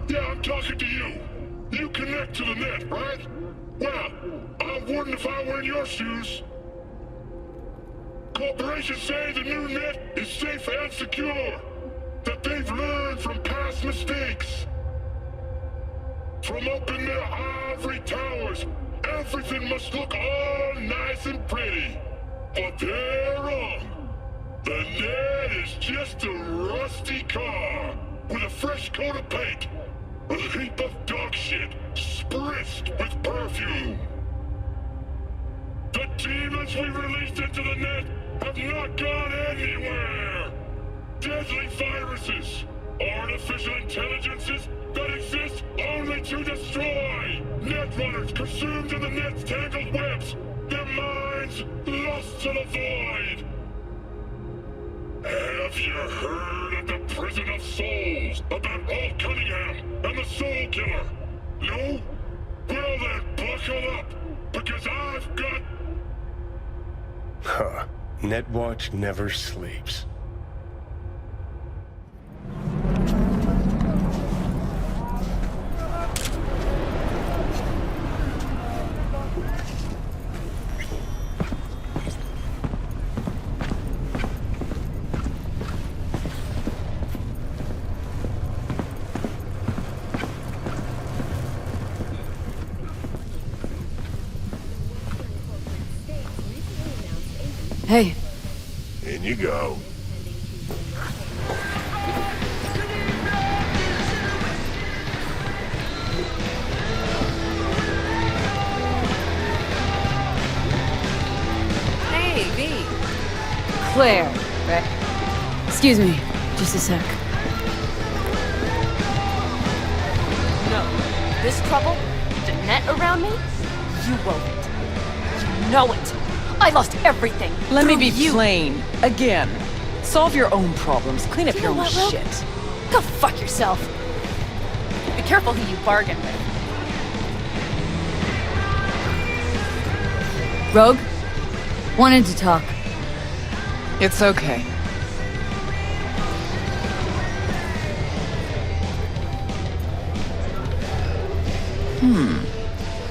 Yeah, I'm talking to you. You connect to the net, right? Well, I wouldn't if I were in your shoes. Corporations say the new net is safe and secure. That they've learned from past mistakes. From up in their ivory towers, everything must look all nice and pretty. But they're wrong. The net is just a rusty car with a fresh coat of paint. A heap of dog shit spritzed with perfume. The demons we released into the net have not gone anywhere. Deadly viruses, artificial intelligences that exist only to destroy. Netrunners consumed in the net's tangled webs, their minds lost to the void. Have you heard of the Prison of Souls about Walt Cunningham and the Soul Killer? No? Well then, buckle up, because I've got... Huh. Netwatch never sleeps. Hey. In you go. Hey, V. Claire, right? Excuse me, just a sec. No. This trouble? The net around me? You wove it. You know it. I lost everything. Let me be you. plain. Again. Solve your own problems. Clean up You your know own what, Rogue? shit. Go fuck yourself. Be careful who you bargain with. Rogue? Wanted to talk. It's okay.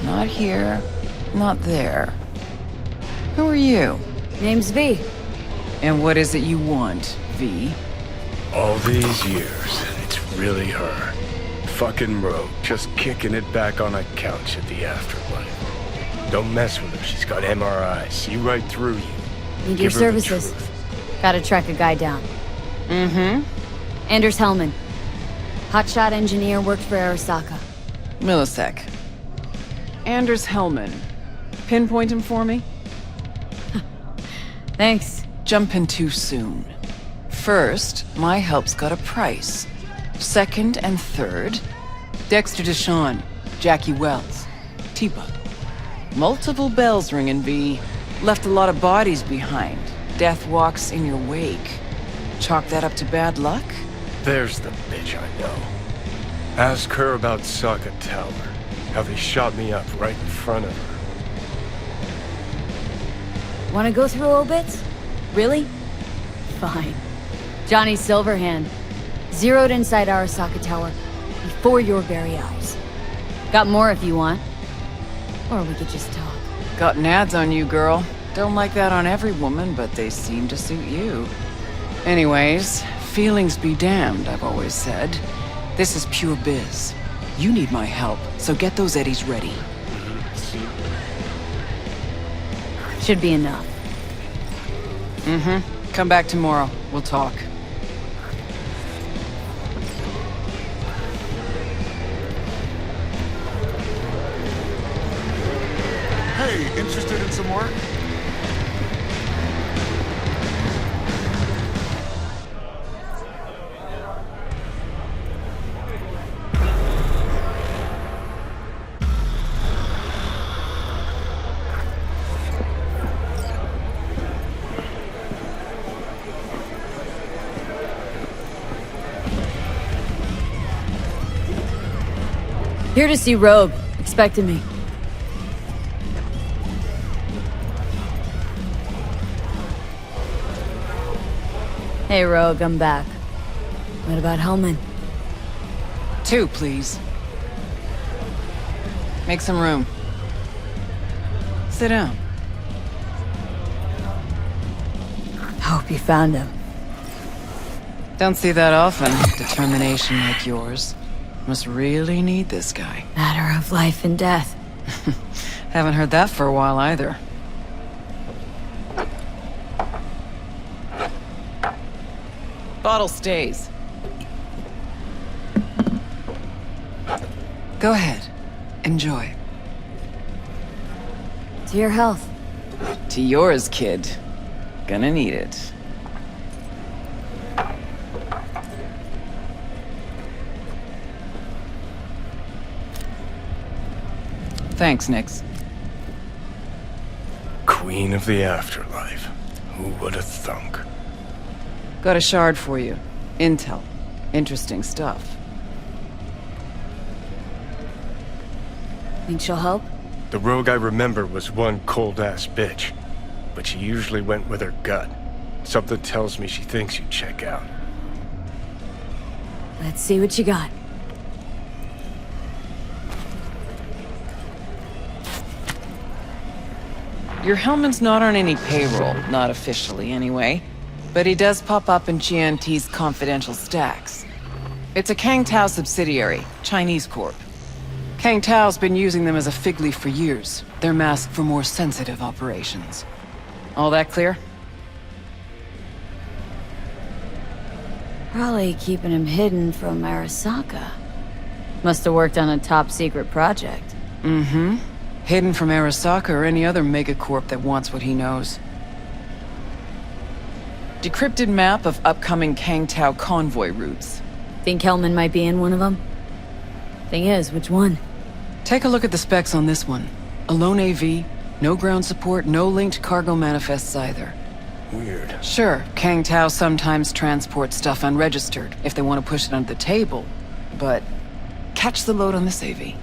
Not here. Not there. Who are you? Name's V. And what is it you want, V? All these years, it's really her. Fucking Rogue, just kicking it back on a couch at the afterlife. Don't mess with her, she's got MRI, see right through you. Need your Give her the services. truth. Gotta track a guy down. Mm-hmm. Anders Hellman. Hotshot engineer, worked for Arasaka. Millisec. Anders Hellman. Pinpoint him for me? Thanks. Jumping too soon. First, my help's got a price. Second and third, Dexter DeShawn, Jackie Wells, T-Bug. Multiple bells ringing, V. Left a lot of bodies behind. Death walks in your wake. Chalk that up to bad luck? There's the bitch I know. Ask her about Socket Tower. How they shot me up right in front of her. Wanna go through obits? Really? Fine. Johnny Silverhand. Zeroed inside Arasaka Tower before your very eyes. Got more if you want. Or we could just talk. Got nads on you, girl. Don't like that on every woman, but they seem to suit you. Anyways, feelings be damned, I've always said. This is pure biz. You need my help, so get those eddies ready. Should be enough. Mm-hmm. Come back tomorrow. We'll talk. Hey, interested in some work? Here to see Rogue. Expected me. Hey, Rogue, I'm back. What about Hellman? 2, please. Make some room. Sit down. Hope you found him. Don't see that often. Determination like yours. Must really need this guy. Matter of life and death. Haven't heard that for a while either. Bottle stays. Go ahead. Enjoy. To your health. To yours, kid. Gonna need it. Thanks, Nix. Queen of the afterlife. Who would have thunk? Got a shard for you. Intel. Interesting stuff. Think she'll help? The rogue I remember was one cold-ass bitch. But she usually went with her gut. Something tells me she thinks you'd check out. Let's see what you got. Your Hellman's not on any payroll, not officially anyway. But he does pop up in GNT's confidential stacks. It's a Kang Tao subsidiary, Chinese corp. Kang Tao's been using them as a fig leaf for years. They're masked for more sensitive operations. All that clear? Probably keeping him hidden from Arasaka. Must have worked on a top-secret project. Mm-hmm. Hidden from Arasaka or any other megacorp that wants what he knows. Decrypted map of upcoming Kang Tao convoy routes. Think Hellman might be in one of them? Thing is, which one? Take a look at the specs on this one. A lone AV, no ground support, no linked cargo manifests either. Weird. Sure, Kang Tao sometimes transports stuff unregistered if they want to push it under the table, but catch the load on this AV.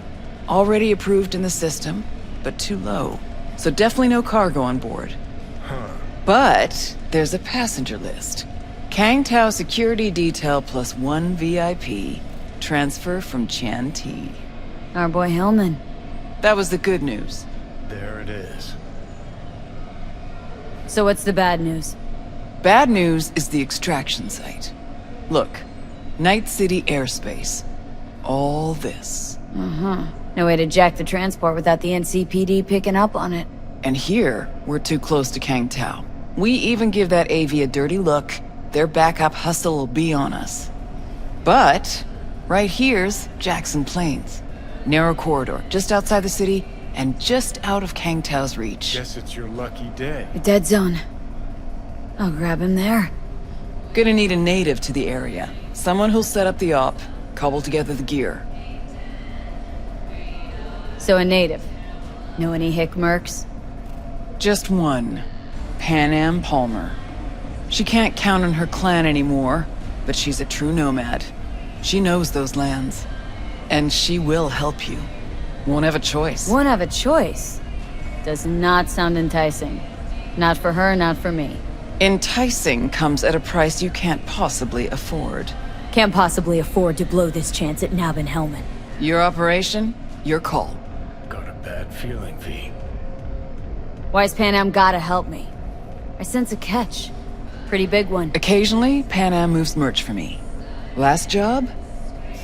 Already approved in the system, but too low. So definitely no cargo on board. Huh. But there's a passenger list. Kang Tao security detail plus 1 VIP. Transfer from Chan T. Our boy Hellman. That was the good news. There it is. So what's the bad news? Bad news is the extraction site. Look, Night City airspace. All this. No way to jack the transport without the NCPD picking up on it. And here, we're too close to Kang Tao. We even give that AV a dirty look, their backup hustle will be on us. But right here's Jackson Plains. Narrow corridor, just outside the city, and just out of Kang Tao's reach. Guess it's your lucky day. A dead zone. I'll grab him there. Gonna need a native to the area. Someone who'll set up the op, cobble together the gear. So a native. Know any hick mercs? Just one. Pan Am Palmer. She can't count on her clan anymore, but she's a true nomad. She knows those lands. And she will help you. Won't have a choice. Won't have a choice. Does not sound enticing. Not for her, not for me. Enticing comes at a price you can't possibly afford. Can't possibly afford to blow this chance at nabbing Hellman. Your operation, your call. Got a bad feeling, V. Why's Pan Am gotta help me? I sense a catch. Pretty big one. Occasionally, Pan Am moves merch for me. Last job?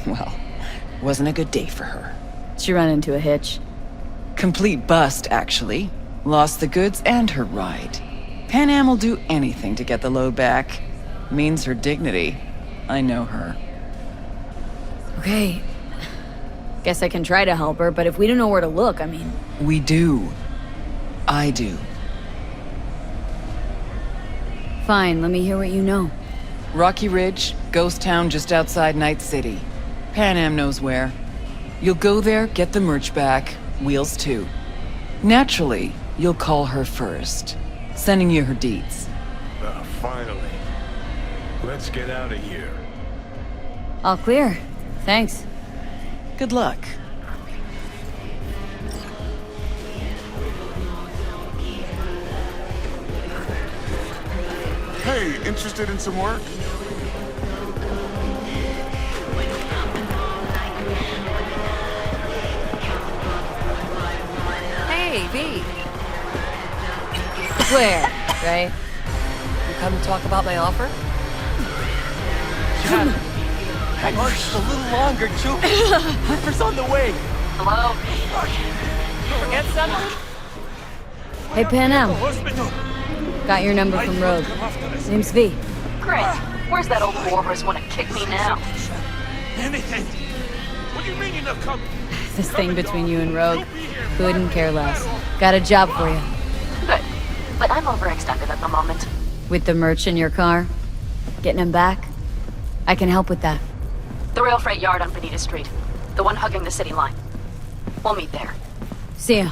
Well, wasn't a good day for her. She run into a hitch. Complete bust, actually. Lost the goods and her ride. Pan Am will do anything to get the load back. Means her dignity. I know her. Okay. Guess I can try to help her, but if we don't know where to look, I mean... We do. I do. Fine, let me hear what you know. Rocky Ridge, ghost town just outside Night City. Pan Am knows where. You'll go there, get the merch back, wheels too. Naturally, you'll call her first. Sending you her deeds. Finally. Let's get out of here. All clear. Thanks. Good luck. Hey, interested in some work? Claire, right? You come to talk about my offer? Hang on just a little longer, Joe. Clipper's on the way. Hello? Forget something? Hey, Panam. Got your number from Rogue. Name's V. Great. Where's that old walrus want to kick me now? Anything. What do you mean you're not coming? This thing between you and Rogue. Couldn't care less. Got a job for you. Good. But I'm overextended at the moment. With the merch in your car? Getting him back? I can help with that. The rail freight yard on Benita Street. The one hugging the city line. We'll meet there. See ya.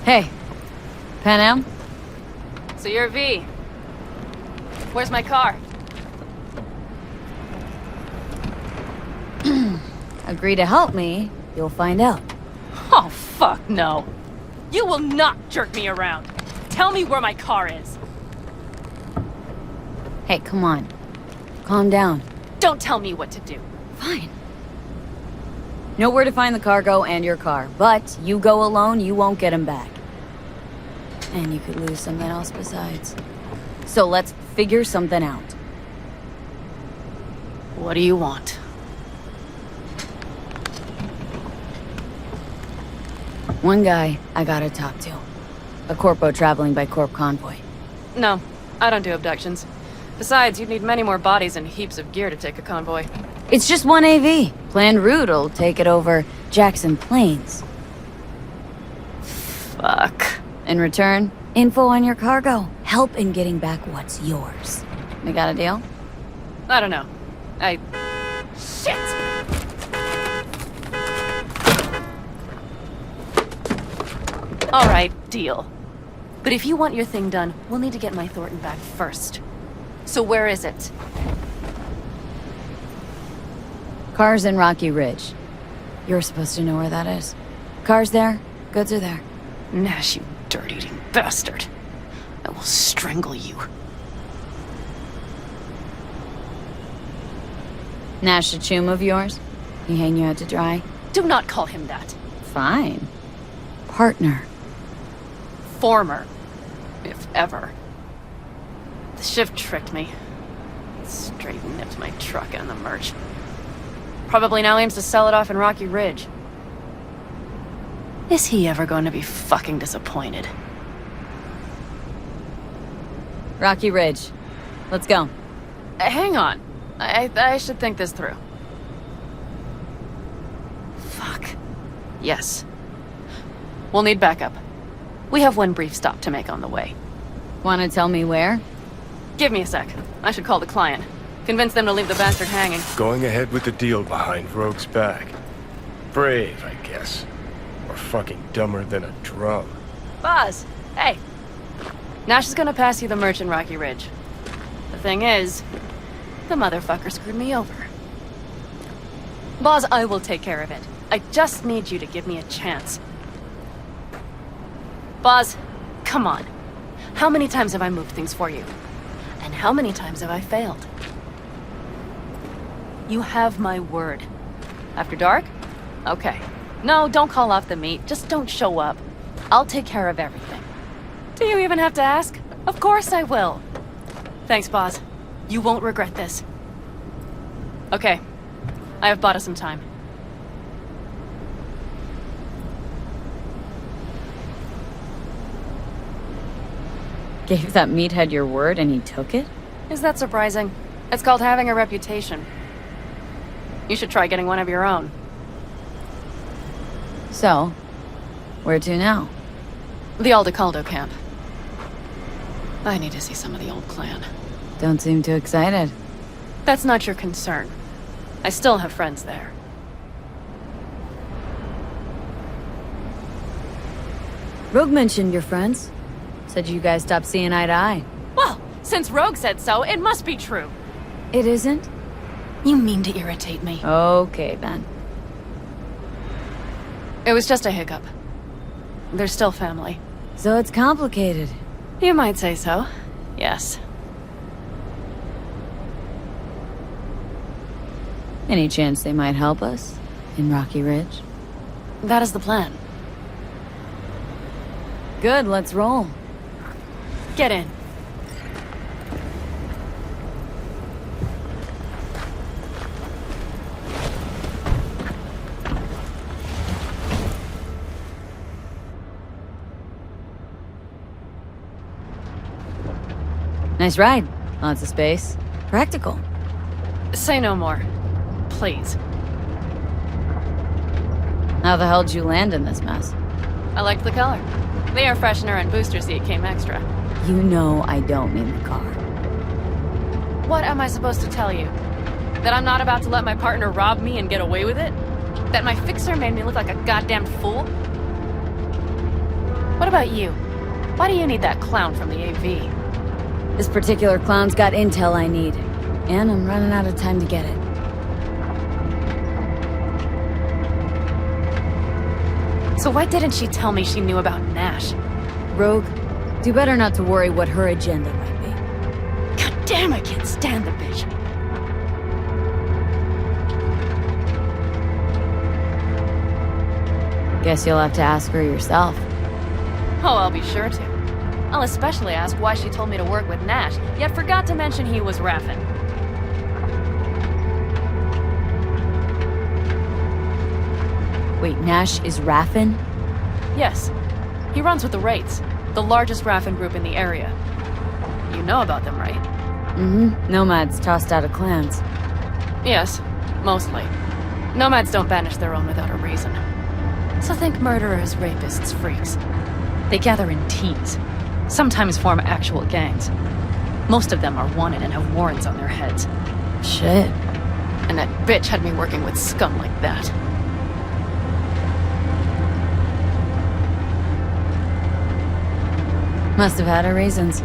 Hey, Panam? So you're V. Where's my car? Agree to help me, you'll find out. Oh, fuck no. You will not jerk me around. Tell me where my car is. Hey, come on. Calm down. Don't tell me what to do. Fine. Know where to find the cargo and your car, but you go alone, you won't get him back. And you could lose something else besides. So let's figure something out. What do you want? One guy I gotta talk to. A corpo traveling by corp convoy. No, I don't do abductions. Besides, you'd need many more bodies and heaps of gear to take a convoy. It's just one AV. Planned route'll take it over Jackson Plains. Fuck. In return, info on your cargo. Help in getting back what's yours. We got a deal? I don't know. Shit! Alright, deal. But if you want your thing done, we'll need to get my Thornton back first. So where is it? Car's in Rocky Ridge. You're supposed to know where that is. Car's there, goods are there. Nash, you dirt-eating bastard. I will strangle you. Nash a chum of yours? He hang you out to dry? Do not call him that. Fine. Partner. Former. If ever. The shift tricked me. Straight nipped my truck and the merch. Probably now aims to sell it off in Rocky Ridge. Is he ever going to be fucking disappointed? Rocky Ridge. Let's go. Hang on. I should think this through. Fuck. Yes. We'll need backup. We have one brief stop to make on the way. Wanna tell me where? Give me a sec. I should call the client. Convince them to leave the bastard hanging. Going ahead with the deal behind Rogue's back. Brave, I guess. Or fucking dumber than a drum. Boz, hey. Nash is gonna pass you the merch in Rocky Ridge. The thing is, the motherfucker screwed me over. Boz, I will take care of it. I just need you to give me a chance. Boz, come on. How many times have I moved things for you? And how many times have I failed? You have my word. After dark? Okay. No, don't call off the meet. Just don't show up. I'll take care of everything. Do you even have to ask? Of course I will. Thanks, Boz. You won't regret this. Okay. I have bought us some time. Gave that meathead your word and he took it? Is that surprising? It's called having a reputation. You should try getting one of your own. So, where to now? The Aldecaldo camp. I need to see some of the old clan. Don't seem too excited. That's not your concern. I still have friends there. Rogue mentioned your friends. Said you guys stopped seeing eye to eye. Well, since Rogue said so, it must be true. It isn't? You mean to irritate me. Okay, then. It was just a hiccup. They're still family. So it's complicated. You might say so. Yes. Any chance they might help us in Rocky Ridge? That is the plan. Good, let's roll. Get in. Nice ride. Lots of space. Practical. Say no more. Please. How the hell did you land in this mess? I liked the color. The air freshener and booster seat came extra. You know I don't mean the car. What am I supposed to tell you? That I'm not about to let my partner rob me and get away with it? That my fixer made me look like a goddamn fool? What about you? Why do you need that clown from the AV? This particular clown's got intel I need. And I'm running out of time to get it. So why didn't she tell me she knew about Nash? Rogue, do better not to worry what her agenda might be. God damn, I can't stand the bitch. Guess you'll have to ask her yourself. Oh, I'll be sure to. I'll especially ask why she told me to work with Nash, yet forgot to mention he was Raffen. Wait, Nash is Raffen? Yes. He runs with the Wraiths, the largest Raffen group in the area. You know about them, right? Mm-hmm. Nomads tossed out of clans. Yes, mostly. Nomads don't banish their own without a reason. So think murderers, rapists, freaks. They gather in teams, sometimes form actual gangs. Most of them are wanted and have warrants on their heads. Shit. And that bitch had me working with scum like that. Must have had her reasons.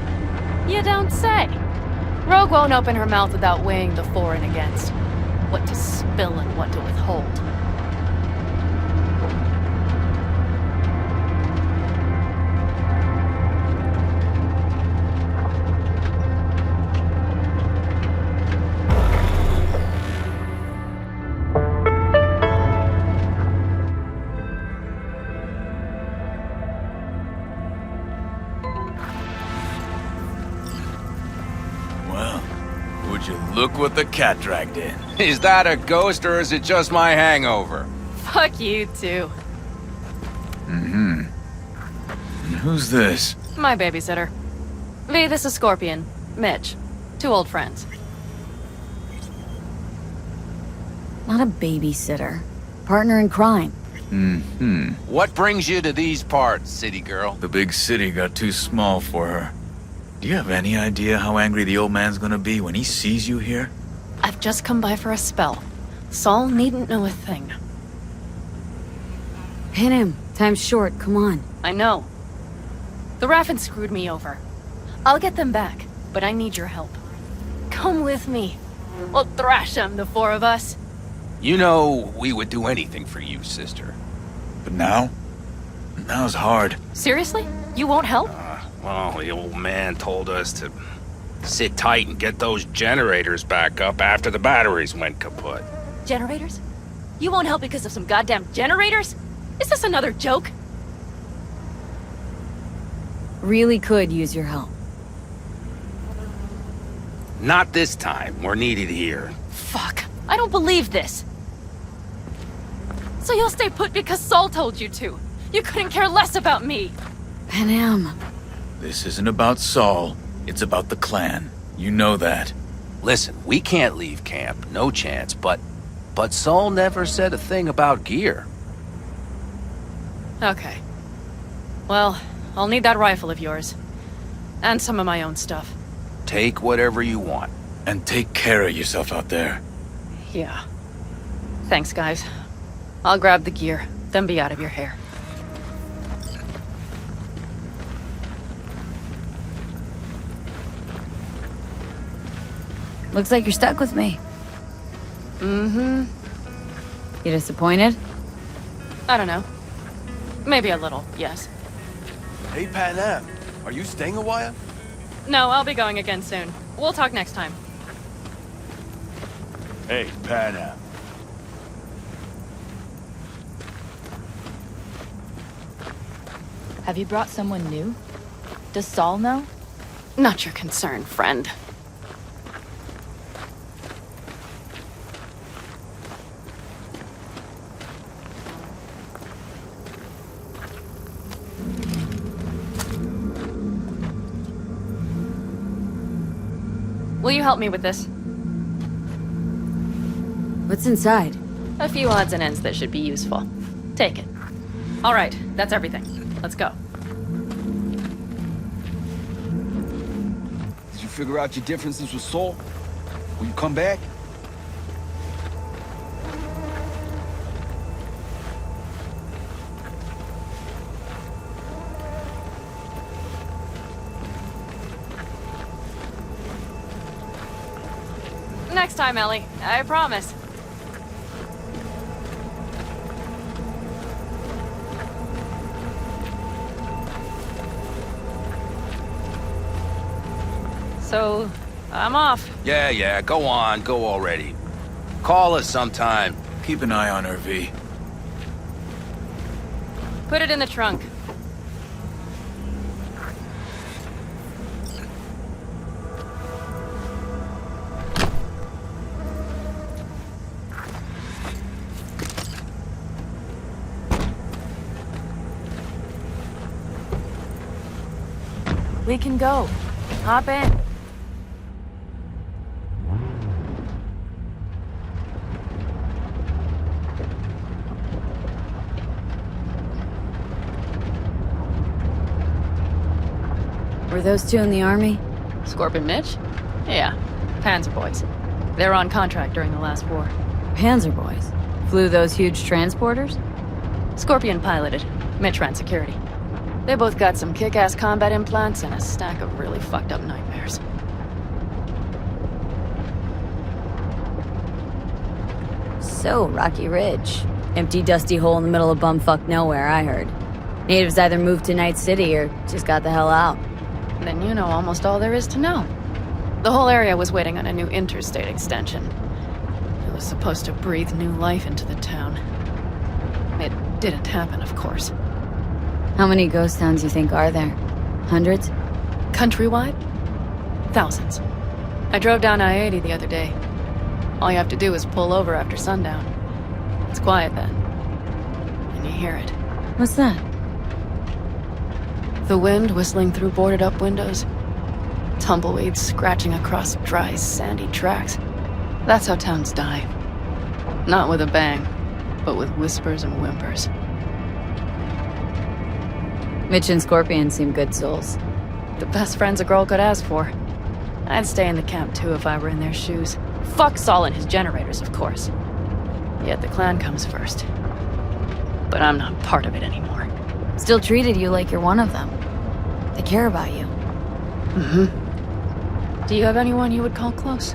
You don't say. Rogue won't open her mouth without weighing the for and against. What to spill and what to withhold. Look what the cat dragged in. Is that a ghost or is it just my hangover? Fuck you too. And who's this? My babysitter. V, this is Scorpion. Mitch. 2 old friends. Not a babysitter. Partner in crime. What brings you to these parts, city girl? The big city got too small for her. Do you have any idea how angry the old man's gonna be when he sees you here? I've just come by for a spell. Saul needn't know a thing. Pin him. Time's short. Come on. I know. The Raffen screwed me over. I'll get them back, but I need your help. Come with me. We'll thrash them, the 4 of us. You know, we would do anything for you, sister. But now? Now's hard. Seriously? You won't help? Well, the old man told us to sit tight and get those generators back up after the batteries went kaput. Generators? You won't help because of some goddamn generators? Is this another joke? Really could use your help. Not this time. We're needed here. Fuck. I don't believe this. So you'll stay put because Saul told you to. You couldn't care less about me. Panam. This isn't about Saul. It's about the clan. You know that. Listen, we can't leave camp. No chance, but Saul never said a thing about gear. Okay. Well, I'll need that rifle of yours. And some of my own stuff. Take whatever you want. And take care of yourself out there. Yeah. Thanks, guys. I'll grab the gear, then be out of your hair. Looks like you're stuck with me. Mm-hmm. You disappointed? I don't know. Maybe a little, yes. Hey, Panam, are you staying a while? No, I'll be going again soon. We'll talk next time. Hey, Panam. Have you brought someone new? Does Saul know? Not your concern, friend. Will you help me with this? What's inside? A few odds and ends that should be useful. Take it. All right, that's everything. Let's go. Did you figure out your differences with Saul? Will you come back? Next time, Ellie. I promise. So, I'm off. Yeah, go on, go already. Call us sometime. Keep an eye on her, V. Put it in the trunk. We can go. Hop in. Were those two in the army? Scorpion Mitch? Yeah, Panzer boys. They're on contract during the last war. Panzer boys? Flew those huge transporters? Scorpion piloted. Mitch ran security. They both got some kick-ass combat implants and a stack of really fucked up nightmares. So, Rocky Ridge. Empty, dusty hole in the middle of bumfuck nowhere, I heard. Natives either moved to Night City or just got the hell out. Then you know almost all there is to know. The whole area was waiting on a new interstate extension. It was supposed to breathe new life into the town. It didn't happen, of course. How many ghost towns you think are there? Hundreds? Countrywide? Thousands. I drove down I-80 the other day. All you have to do is pull over after sundown. It's quiet then. And you hear it. What's that? The wind whistling through boarded-up windows. Tumbleweeds scratching across dry, sandy tracks. That's how towns die. Not with a bang, but with whispers and whimpers. Mitch and Scorpion seem good souls. The best friends a girl could ask for. I'd stay in the camp too if I were in their shoes. Fuck Saul and his generators, of course. Yet the clan comes first. But I'm not part of it anymore. Still treated you like you're one of them. They care about you. Mm-hmm. Do you have anyone you would call close?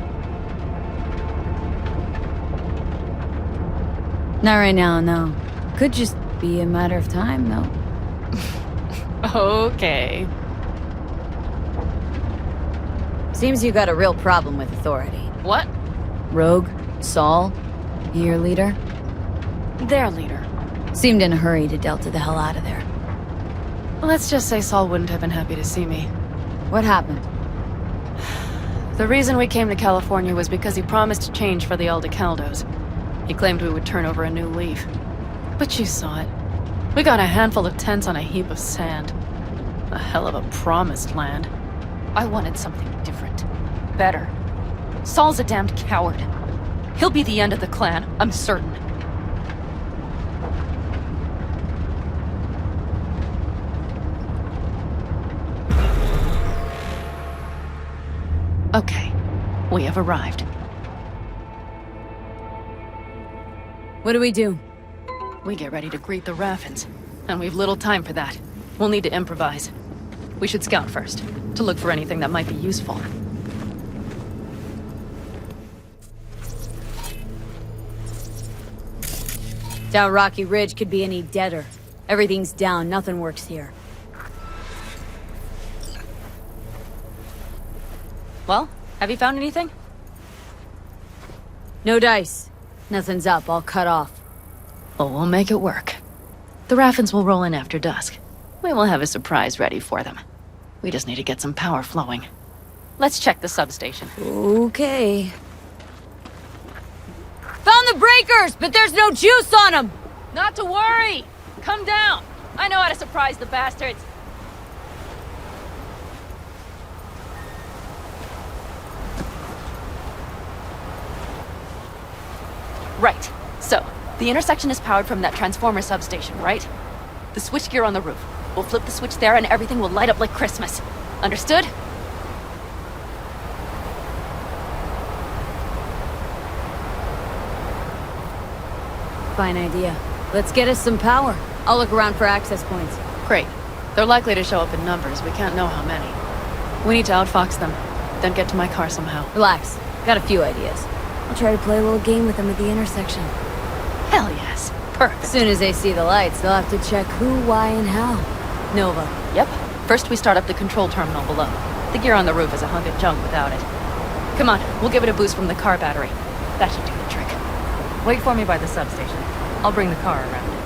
Not right now, no. Could just be a matter of time, though. Okay. Seems you got a real problem with authority. What? Rogue? Saul? Your leader? Their leader. Seemed in a hurry to delta the hell out of there. Let's just say Saul wouldn't have been happy to see me. What happened? The reason we came to California was because he promised change for the Aldecaldos. He claimed we would turn over a new leaf. But you saw it. We got a handful of tents on a heap of sand. A hell of a promised land. I wanted something different. Better. Saul's a damned coward. He'll be the end of the clan, I'm certain. Okay, we have arrived. What do we do? We get ready to greet the Raffins, and we've little time for that. We'll need to improvise. We should scout first, to look for anything that might be useful. Doubt Rocky Ridge could be any deader. Everything's down, nothing works here. Well, have you found anything? No dice. Nothing's up, all cut off. Well, we'll make it work. The Raffins will roll in after dusk. We will have a surprise ready for them. We just need to get some power flowing. Let's check the substation. Okay. Found the breakers, but there's no juice on them! Not to worry! Come down! I know how to surprise the bastards. Right. So, the intersection is powered from that transformer substation, right? The switchgear on the roof. We'll flip the switch there and everything will light up like Christmas. Understood? Fine idea. Let's get us some power. I'll look around for access points. Great. They're likely to show up in numbers. We can't know how many. We need to outfox them, then get to my car somehow. Relax. Got a few ideas. I'll try to play a little game with them at the intersection. Hell yes. Perfect. As soon as they see the lights, they'll have to check who, why, and how. Nova. Yep. First we start up the control terminal below. The gear on the roof is a hunk of junk without it. Come on, we'll give it a boost from the car battery. That should do the trick. Wait for me by the substation. I'll bring the car around.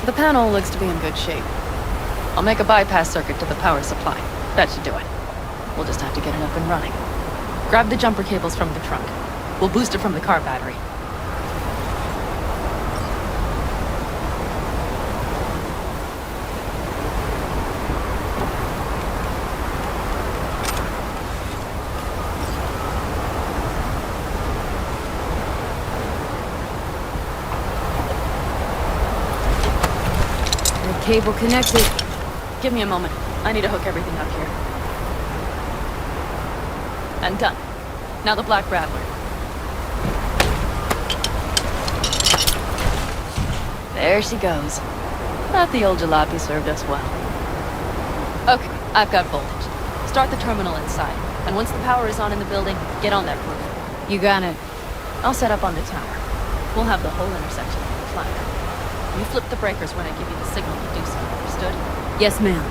The panel looks to be in good shape. I'll make a bypass circuit to the power supply. That should do it. We'll just have to get it up and running. Grab the jumper cables from the trunk. We'll boost it from the car battery. Cable connected. Give me a moment. I need to hook everything up here. And done. Now the Black Rattler. There she goes. Thought the old jalopy served us well. Okay, I've got voltage. Start the terminal inside. And once the power is on in the building, get on that roof. You got it. I'll set up on the tower. We'll have the whole intersection on the flyer. You flip the breakers when I give you the signal to do so, understood? Yes, ma'am.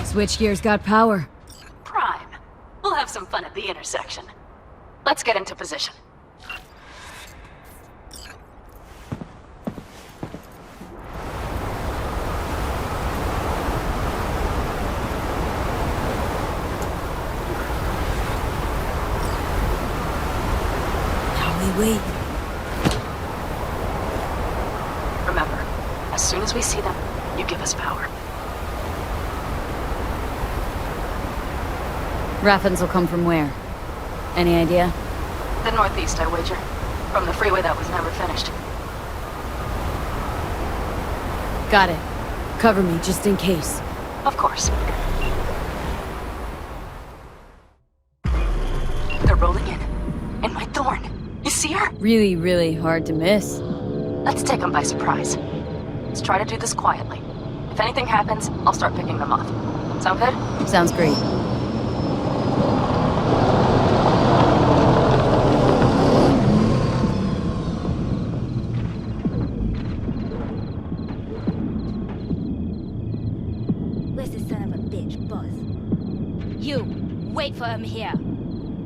Switchgear's got power. Prime. We'll have some fun at the intersection. Let's get into position. Now we wait. Remember, as soon as we see them, you give us power. Raffens will come from where? Any idea? The northeast, I wager. From the freeway that was never finished. Got it. Cover me, just in case. Of course. They're rolling in. In my thorn. You see her? Really, really hard to miss. Let's take them by surprise. Let's try to do this quietly. If anything happens, I'll start picking them off. Sound good? Sounds great. Wait for him here.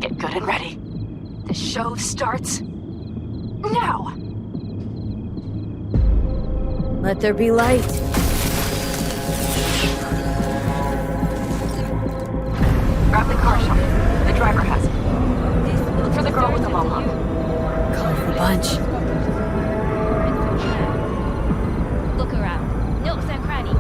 Get good and ready. The show starts now. Let there be light. Grab the car shuttle. The driver has it. Look for the girl with the mohawk. Colorful bunch. Look around. Nooks and crannies.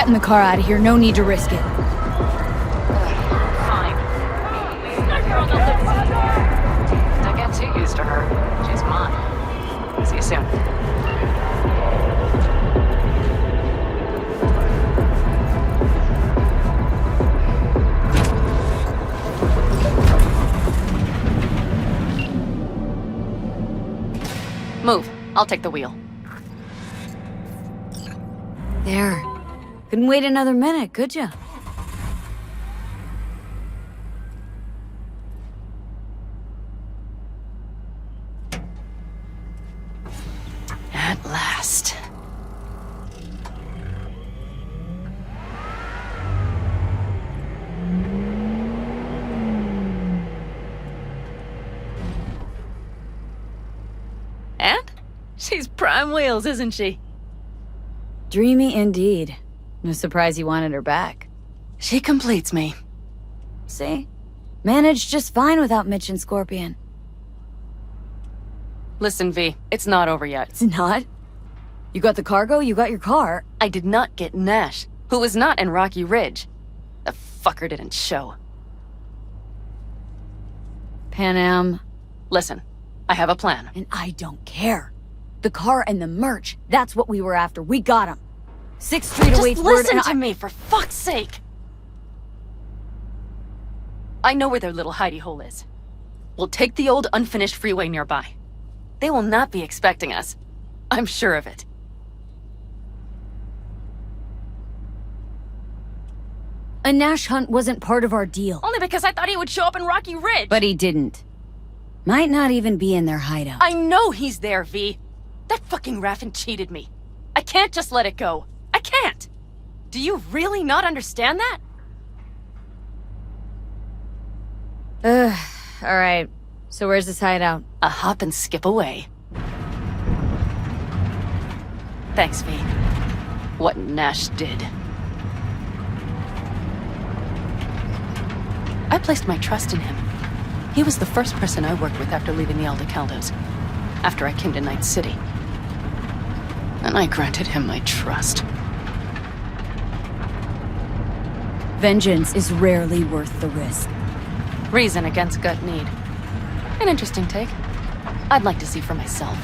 Get in the car out of here. No need to risk it. Fine. Don't get too used to her. She's mine. See you soon. Move. I'll take the wheel. There. Couldn't wait another minute, could ya? At last. And? She's prime wheels, isn't she? Dreamy indeed. No surprise you wanted her back. She completes me. See? Managed just fine without Mitch and Scorpion. Listen, V, it's not over yet. It's not? You got the cargo, you got your car. I did not get Nash, who was not in Rocky Ridge. The fucker didn't show. Pan Am. Listen, I have a plan. And I don't care. The car and the merch, that's what we were after. We got him. 6th Street Just awaits word listen and to me, for fuck's sake! I know where their little hidey hole is. We'll take the old unfinished freeway nearby. They will not be expecting us. I'm sure of it. A Nash hunt wasn't part of our deal. Only because I thought he would show up in Rocky Ridge. But he didn't. Might not even be in their hideout. I know he's there, V. That fucking Raffin cheated me. I can't just let it go. I can't! Do you really not understand that? Alright. So where's this hideout? A hop and skip away. Thanks, V. What Nash did. I placed my trust in him. He was the first person I worked with after leaving the Aldecaldos. After I came to Night City. And I granted him my trust. Vengeance is rarely worth the risk. Reason against gut need. An interesting take. I'd like to see for myself.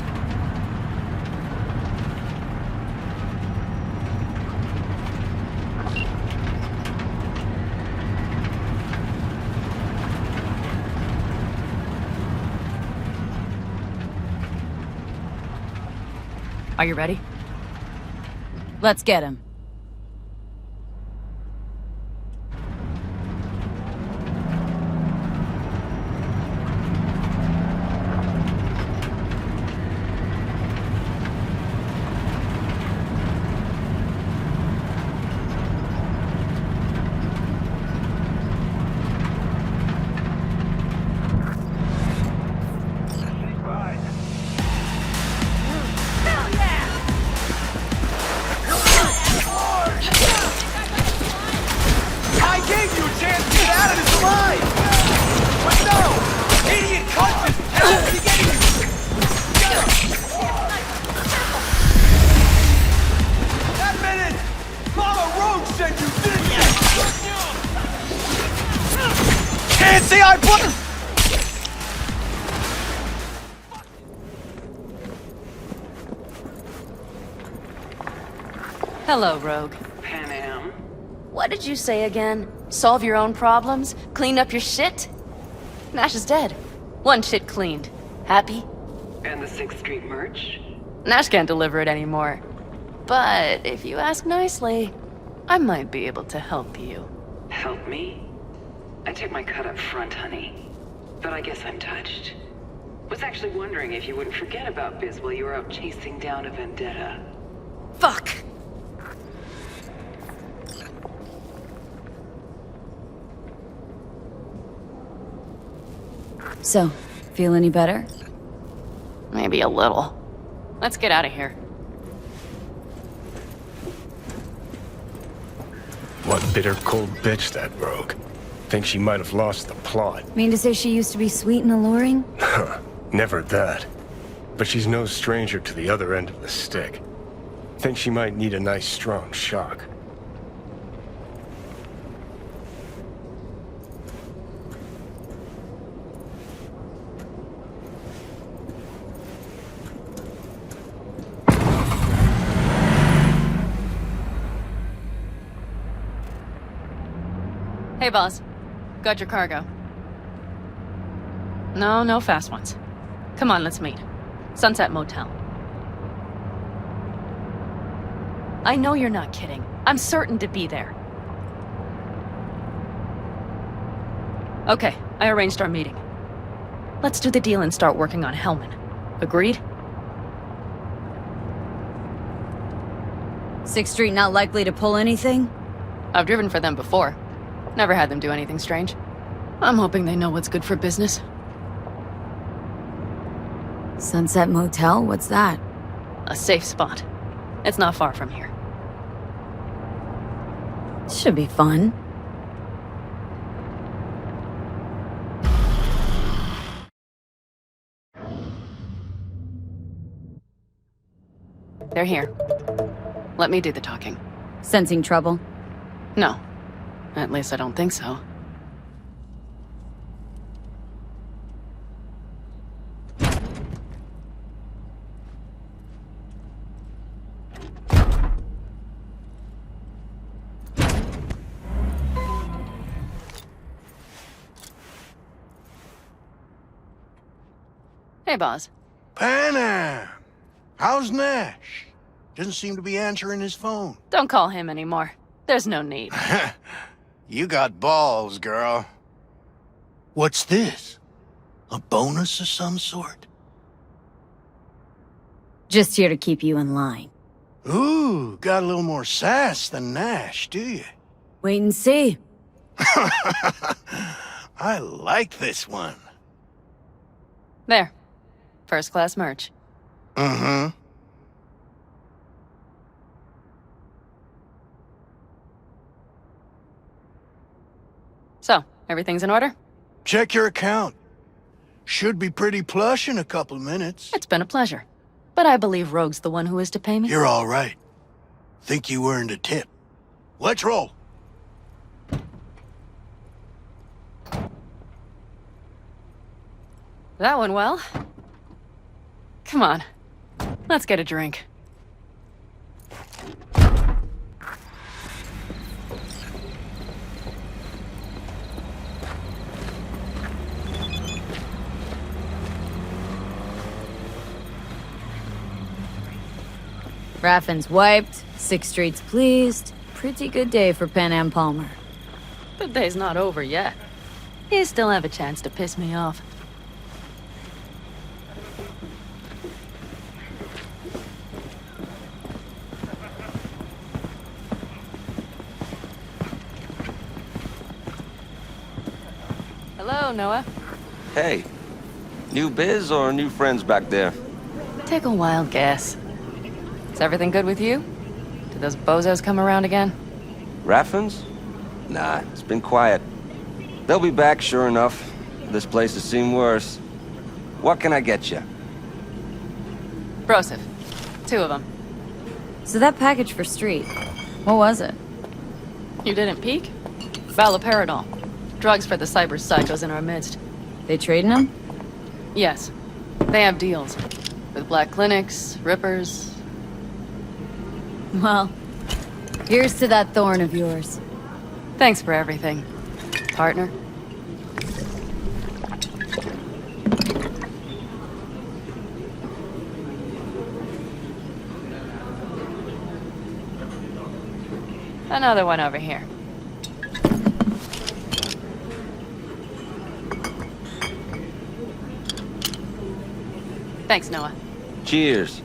Are you ready? Let's get him. Hello, Rogue. Pan Am? What did you say again? Solve your own problems? Clean up your shit? Nash is dead. One shit cleaned. Happy? And the 6th Street merch? Nash can't deliver it anymore. But if you ask nicely, I might be able to help you. Help me? I took my cut up front, honey. But I guess I'm touched. Was actually wondering if you wouldn't forget about Biz while you were out chasing down a vendetta. Fuck! So, feel any better? Maybe a little. Let's get out of here. One bitter cold bitch, that rogue. Think she might have lost the plot. Mean to say she used to be sweet and alluring? Never that. But she's no stranger to the other end of the stick. Think she might need a nice strong shock. Hey, boss. Got your cargo. No, no fast ones. Come on, let's meet. Sunset Motel. I know you're not kidding. I'm certain to be there. Okay, I arranged our meeting. Let's do the deal and start working on Hellman. Agreed? 6th Street not likely to pull anything? I've driven for them before. Never had them do anything strange. I'm hoping they know what's good for business. Sunset Motel? What's that? A safe spot. It's not far from here. Should be fun. They're here. Let me do the talking. Sensing trouble? No. At least I don't think so. Hey, boss. Panam! How's Nash? Doesn't seem to be answering his phone. Don't call him anymore. There's no need. You got balls, girl. What's this? A bonus of some sort? Just here to keep you in line. Ooh, got a little more sass than Nash, do you? Wait and see. I like this one. There. First class merch. Mm-hmm. So, everything's in order? Check your account. Should be pretty plush in a couple minutes. It's been a pleasure. But I believe Rogue's the one who is to pay me. You're all right. Think you earned a tip. Let's roll. That went well. Come on. Let's get a drink. Raffin's wiped, 6th Street's pleased. Pretty good day for Panam Palmer. The day's not over yet. You still have a chance to piss me off. Hello, Noah. Hey, new biz or new friends back there? Take a wild guess. Is everything good with you? Did those bozos come around again? Raffins? Nah, it's been quiet. They'll be back, sure enough. This place has seen worse. What can I get you? Broseph. 2 of them. So that package for Street, what was it? You didn't peek? Valoperidol. Drugs for the cyber psychos in our midst. They trading them? Yes. They have deals. With black clinics, rippers. Well, here's to that thorn of yours. Thanks for everything, partner. Another one over here. Thanks, Noah. Cheers.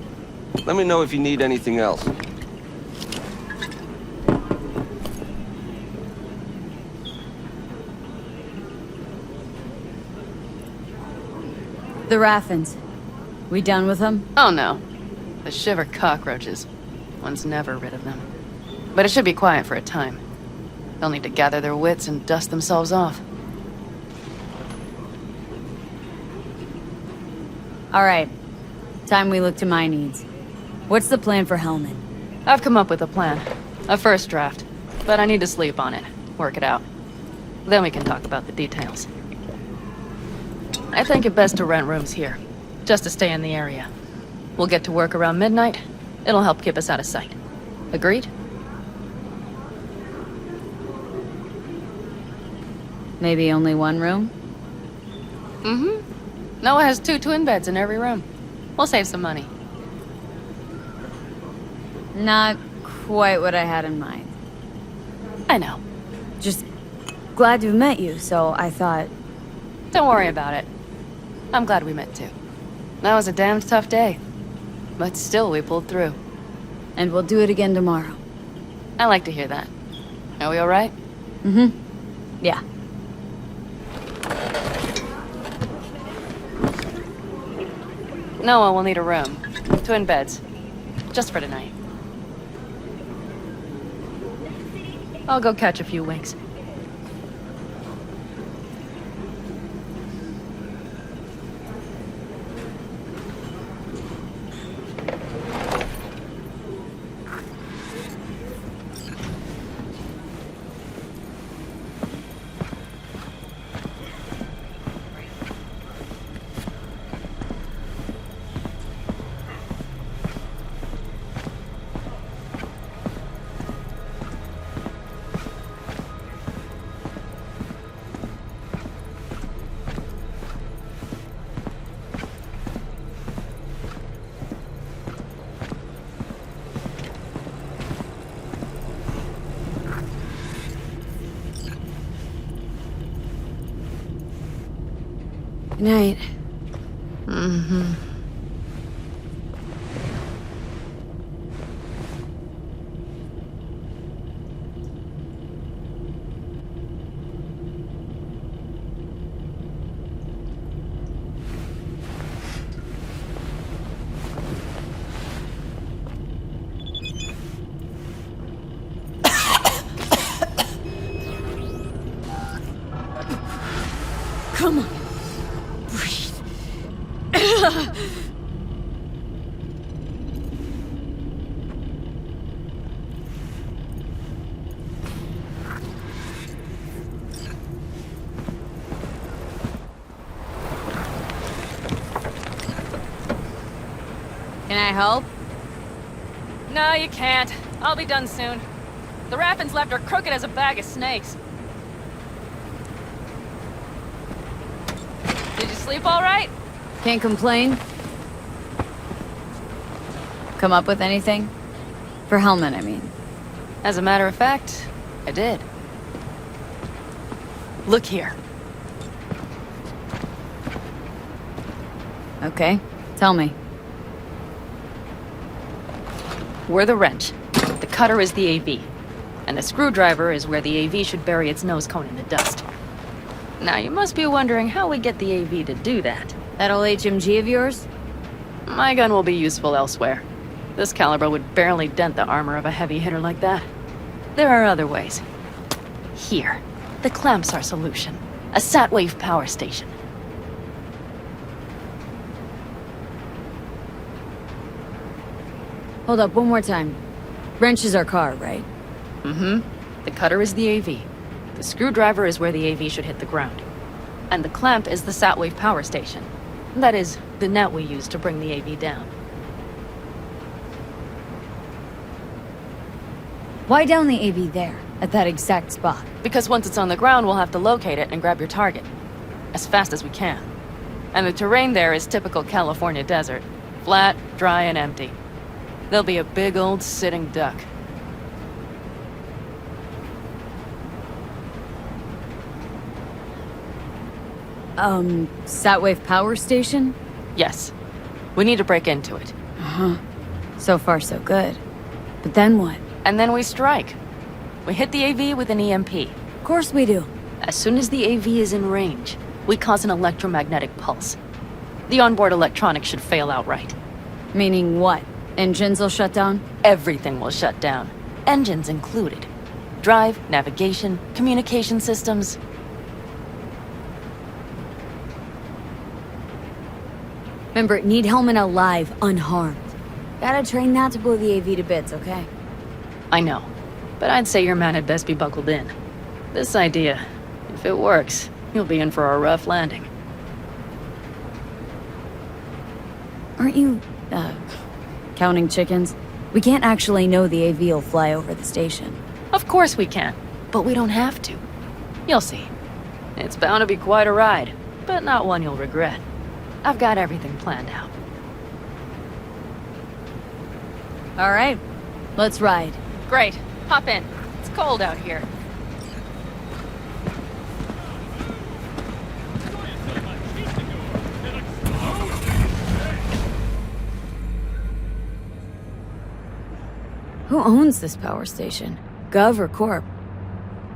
Let me know if you need anything else. The Raffins. We done with them? Oh no. The shiver cockroaches. One's never rid of them. But it should be quiet for a time. They'll need to gather their wits and dust themselves off. All right. Time we look to my needs. What's the plan for Hellman? I've come up with a plan. A first draft. But I need to sleep on it. Work it out. Then we can talk about the details. I think it best to rent rooms here. Just to stay in the area. We'll get to work around midnight. It'll help keep us out of sight. Agreed? Maybe only one room? Mm-hmm. Noah has 2 twin beds in every room. We'll save some money. Not quite what I had in mind. I know. Just glad to have met you, so I thought... Don't worry about it. I'm glad we met too. That was a damn tough day. But still, we pulled through. And we'll do it again tomorrow. I like to hear that. Are we alright? Mm-hmm. Yeah. Noah will need a room. Twin beds. Just for tonight. I'll go catch a few winks. Good night. Mm-hmm. Come on. Can I help? No, you can't. I'll be done soon. The Raffins left are crooked as a bag of snakes. Did you sleep all right? Can't complain. Come up with anything? For Hellman, I mean. As a matter of fact, I did. Look here. Okay, tell me. We're the wrench. The cutter is the AV. And the screwdriver is where the AV should bury its nose cone in the dust. Now, you must be wondering how we get the AV to do that. That old HMG of yours? My gun will be useful elsewhere. This caliber would barely dent the armor of a heavy hitter like that. There are other ways. Here. The clamp's our solution. A sat-wave power station. Hold up, one more time. Wrench is our car, right? Mm-hmm. The cutter is the AV. The screwdriver is where the AV should hit the ground. And the clamp is the sat-wave power station. That is, the net we use to bring the AV down. Why down the AV there, at that exact spot? Because once it's on the ground, we'll have to locate it and grab your target. As fast as we can. And the terrain there is typical California desert. Flat, dry, and empty. There'll be a big old sitting duck. Sat-wave power station? Yes. We need to break into it. Uh-huh. So far, so good. But then what? And then we strike. We hit the AV with an EMP. Of course we do. As soon as the AV is in range, we cause an electromagnetic pulse. The onboard electronics should fail outright. Meaning what? Engines will shut down? Everything will shut down. Engines included. Drive, navigation, communication systems. Remember, need Hellman alive, unharmed. Gotta train that to blow the AV to bits, okay? I know. But I'd say your man had best be buckled in. This idea, if it works, you'll be in for a rough landing. Aren't you, counting chickens? We can't actually know the AV will fly over the station. Of course we can, but we don't have to. You'll see. It's bound to be quite a ride, but not one you'll regret. I've got everything planned out. All right, let's ride. Great. Hop in. It's cold out here. Who owns this power station? Gov or Corp?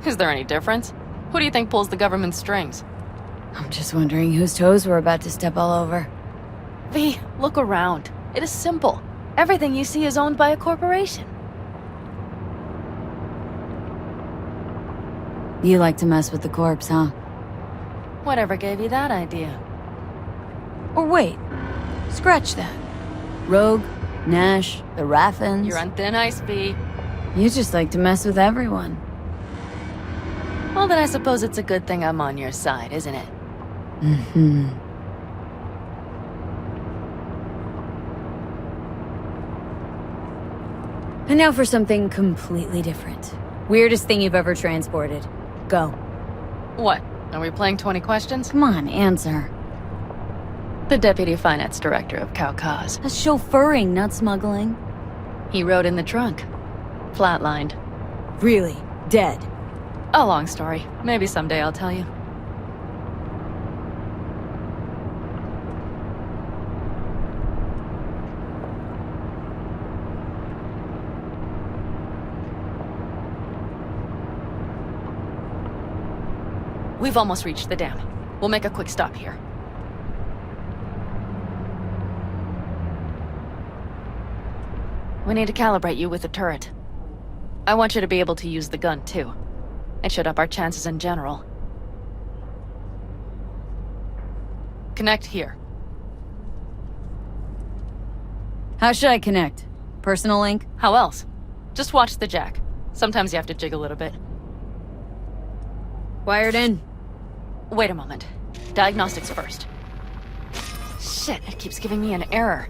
Is there any difference? Who do you think pulls the government's strings? I'm just wondering whose toes we're about to step all over. V, look around. It is simple. Everything you see is owned by a corporation. You like to mess with the corps, huh? Whatever gave you that idea? Or wait, scratch that. Rogue, Nash, the Raffins. You're on thin ice, V. You just like to mess with everyone. Well, then I suppose it's a good thing I'm on your side, isn't it? Mm-hmm. And now for something completely different. Weirdest thing you've ever transported. Go. What? Are we playing 20 questions? Come on, answer. The Deputy Finance Director of Kaukaz. That's chauffeuring, not smuggling. He rode in the trunk. Flatlined. Really? Dead? A long story. Maybe someday I'll tell you. We've almost reached the dam. We'll make a quick stop here. We need to calibrate you with the turret. I want you to be able to use the gun, too. It should up our chances in general. Connect here. How should I connect? Personal link? How else? Just watch the jack. Sometimes you have to jig a little bit. Wired in. Wait a moment. Diagnostics first. Shit, it keeps giving me an error.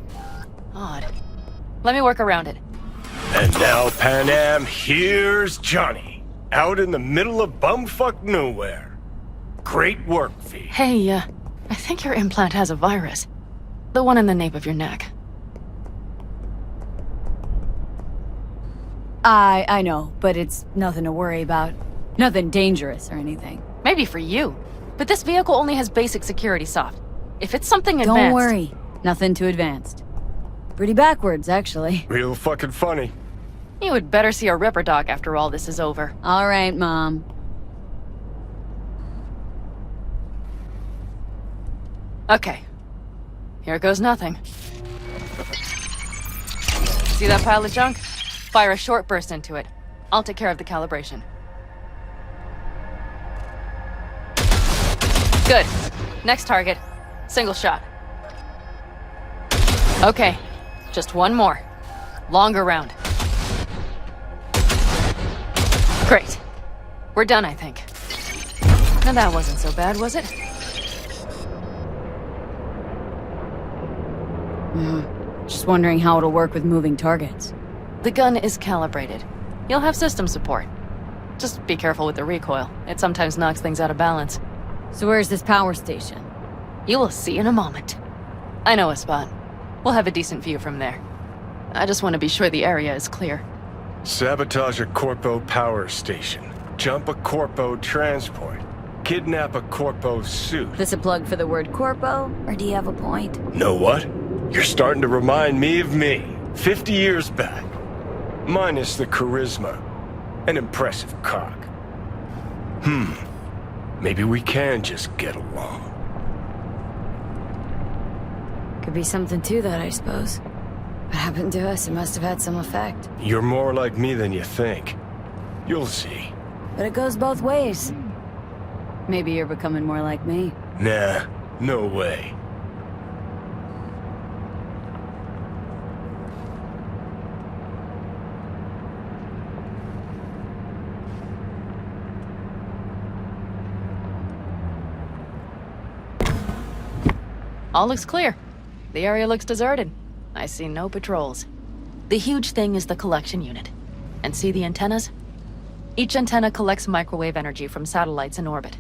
Odd. Let me work around it. And now, Pan Am, here's Johnny. Out in the middle of bumfuck nowhere. Great work, V. Hey, I think your implant has a virus. The one in the nape of your neck. I know, but it's nothing to worry about. Nothing dangerous or anything. Maybe for you. But this vehicle only has basic security soft. If it's something advanced... Don't worry. Nothing too advanced. Pretty backwards, actually. Real fucking funny. You would better see a Ripper Doc after all this is over. All right, Mom. Okay. Here goes nothing. See that pile of junk? Fire a short burst into it. I'll take care of the calibration. Good. Next target. Single shot. Okay. Just one more. Longer round. Great. We're done, I think. Now that wasn't so bad, was it? Just wondering how it'll work with moving targets. The gun is calibrated. You'll have system support. Just be careful with the recoil. It sometimes knocks things out of balance. So where's this power station? You will see in a moment. I know a spot. We'll have a decent view from there. I just want to be sure the area is clear. Sabotage a Corpo power station. Jump a Corpo transport. Kidnap a Corpo suit. This a plug for the word corpo, or do you have a point? Know what? You're starting to remind me of me, 50 years back. Minus the charisma. An impressive cock. Maybe we can just get along. Could be something to that, I suppose. What happened to us, it must have had some effect. You're more like me than you think. You'll see. But it goes both ways. Maybe you're becoming more like me. Nah, no way. All looks clear. The area looks deserted. I see no patrols. The huge thing is the collection unit. And see the antennas? Each antenna collects microwave energy from satellites in orbit.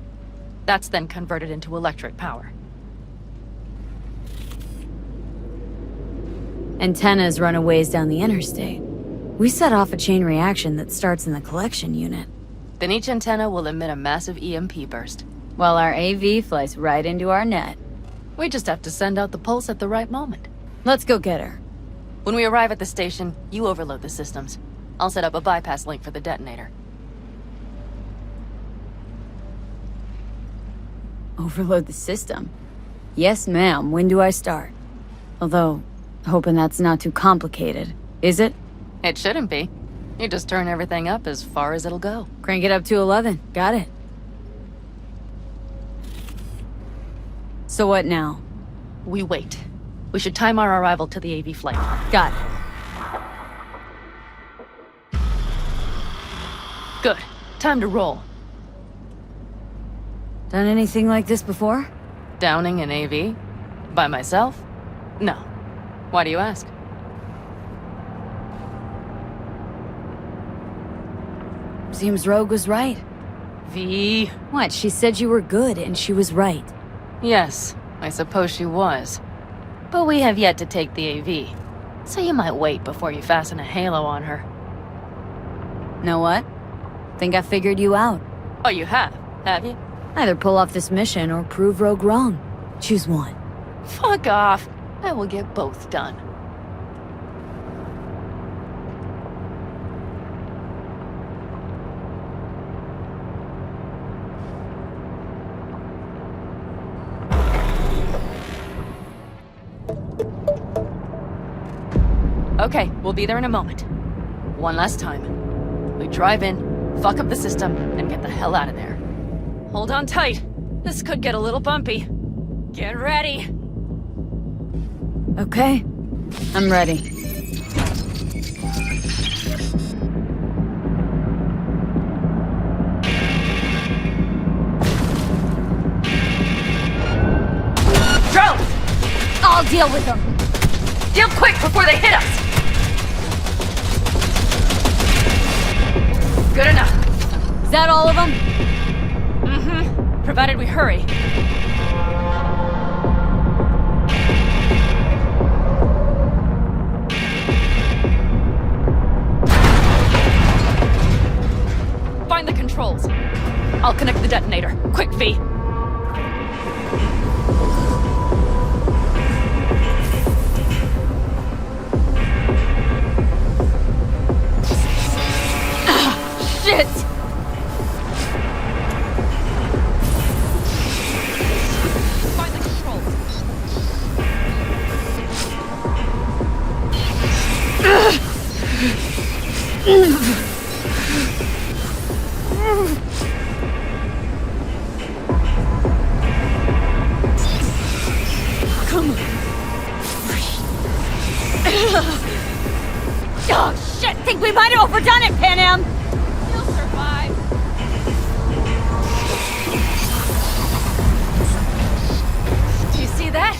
That's then converted into electric power. Antennas run a ways down the interstate. We set off a chain reaction that starts in the collection unit. Then each antenna will emit a massive EMP burst. While our AV flies right into our net. We just have to send out the pulse at the right moment. Let's go get her. When we arrive at the station, you overload the systems. I'll set up a bypass link for the detonator. Overload the system? Yes, ma'am. When do I start? Although, hoping that's not too complicated. Is it? It shouldn't be. You just turn everything up as far as it'll go. Crank it up to 11. Got it. So what now? We wait. We should time our arrival to the AV flight. Got it. Good. Time to roll. Done anything like this before? Downing an AV? By myself? No. Why do you ask? Seems Rogue was right. V. What? She said you were good, and she was right. Yes, I suppose she was. But we have yet to take the AV, so you might wait before you fasten a halo on her. Know what? Think I figured you out. Oh, you have you? Either pull off this mission or prove Rogue wrong. Choose one. Fuck off. I will get both done. Okay, we'll be there in a moment. One last time. We drive in, fuck up the system, and get the hell out of there. Hold on tight. This could get a little bumpy. Get ready. Okay. I'm ready. Drones! I'll deal with them. Deal quick before they hit us! Good enough. Is that all of them? Mm-hmm. Provided we hurry. Find the controls. I'll connect the detonator. Quick, V. Shit! Find the controls. Come on. Oh, shit! Think we might have overdone it, Pan Am! You'll survive. Do you see that?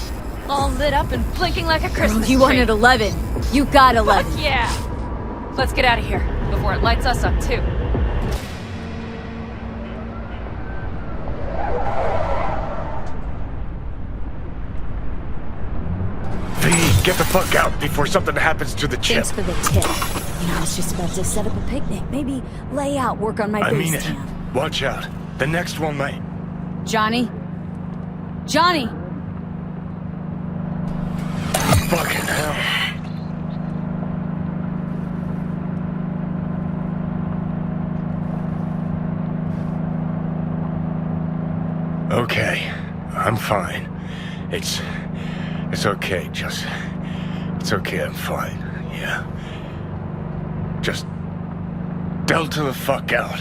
All lit up and blinking like a Christmas You tree. wanted 11. You got 11. Fuck yeah! Let's get out of here before it lights us up, too. V, get the fuck out before something happens to the chip. Thanks for the tip. You know, I was just about to set up a picnic. Maybe lay out, work on my I base mean it. camp. Watch out. The next one might... Johnny? Johnny! Fucking hell. Okay, I'm fine. It's okay, just... It's okay, I'm fine, yeah. Just... Delta the fuck out.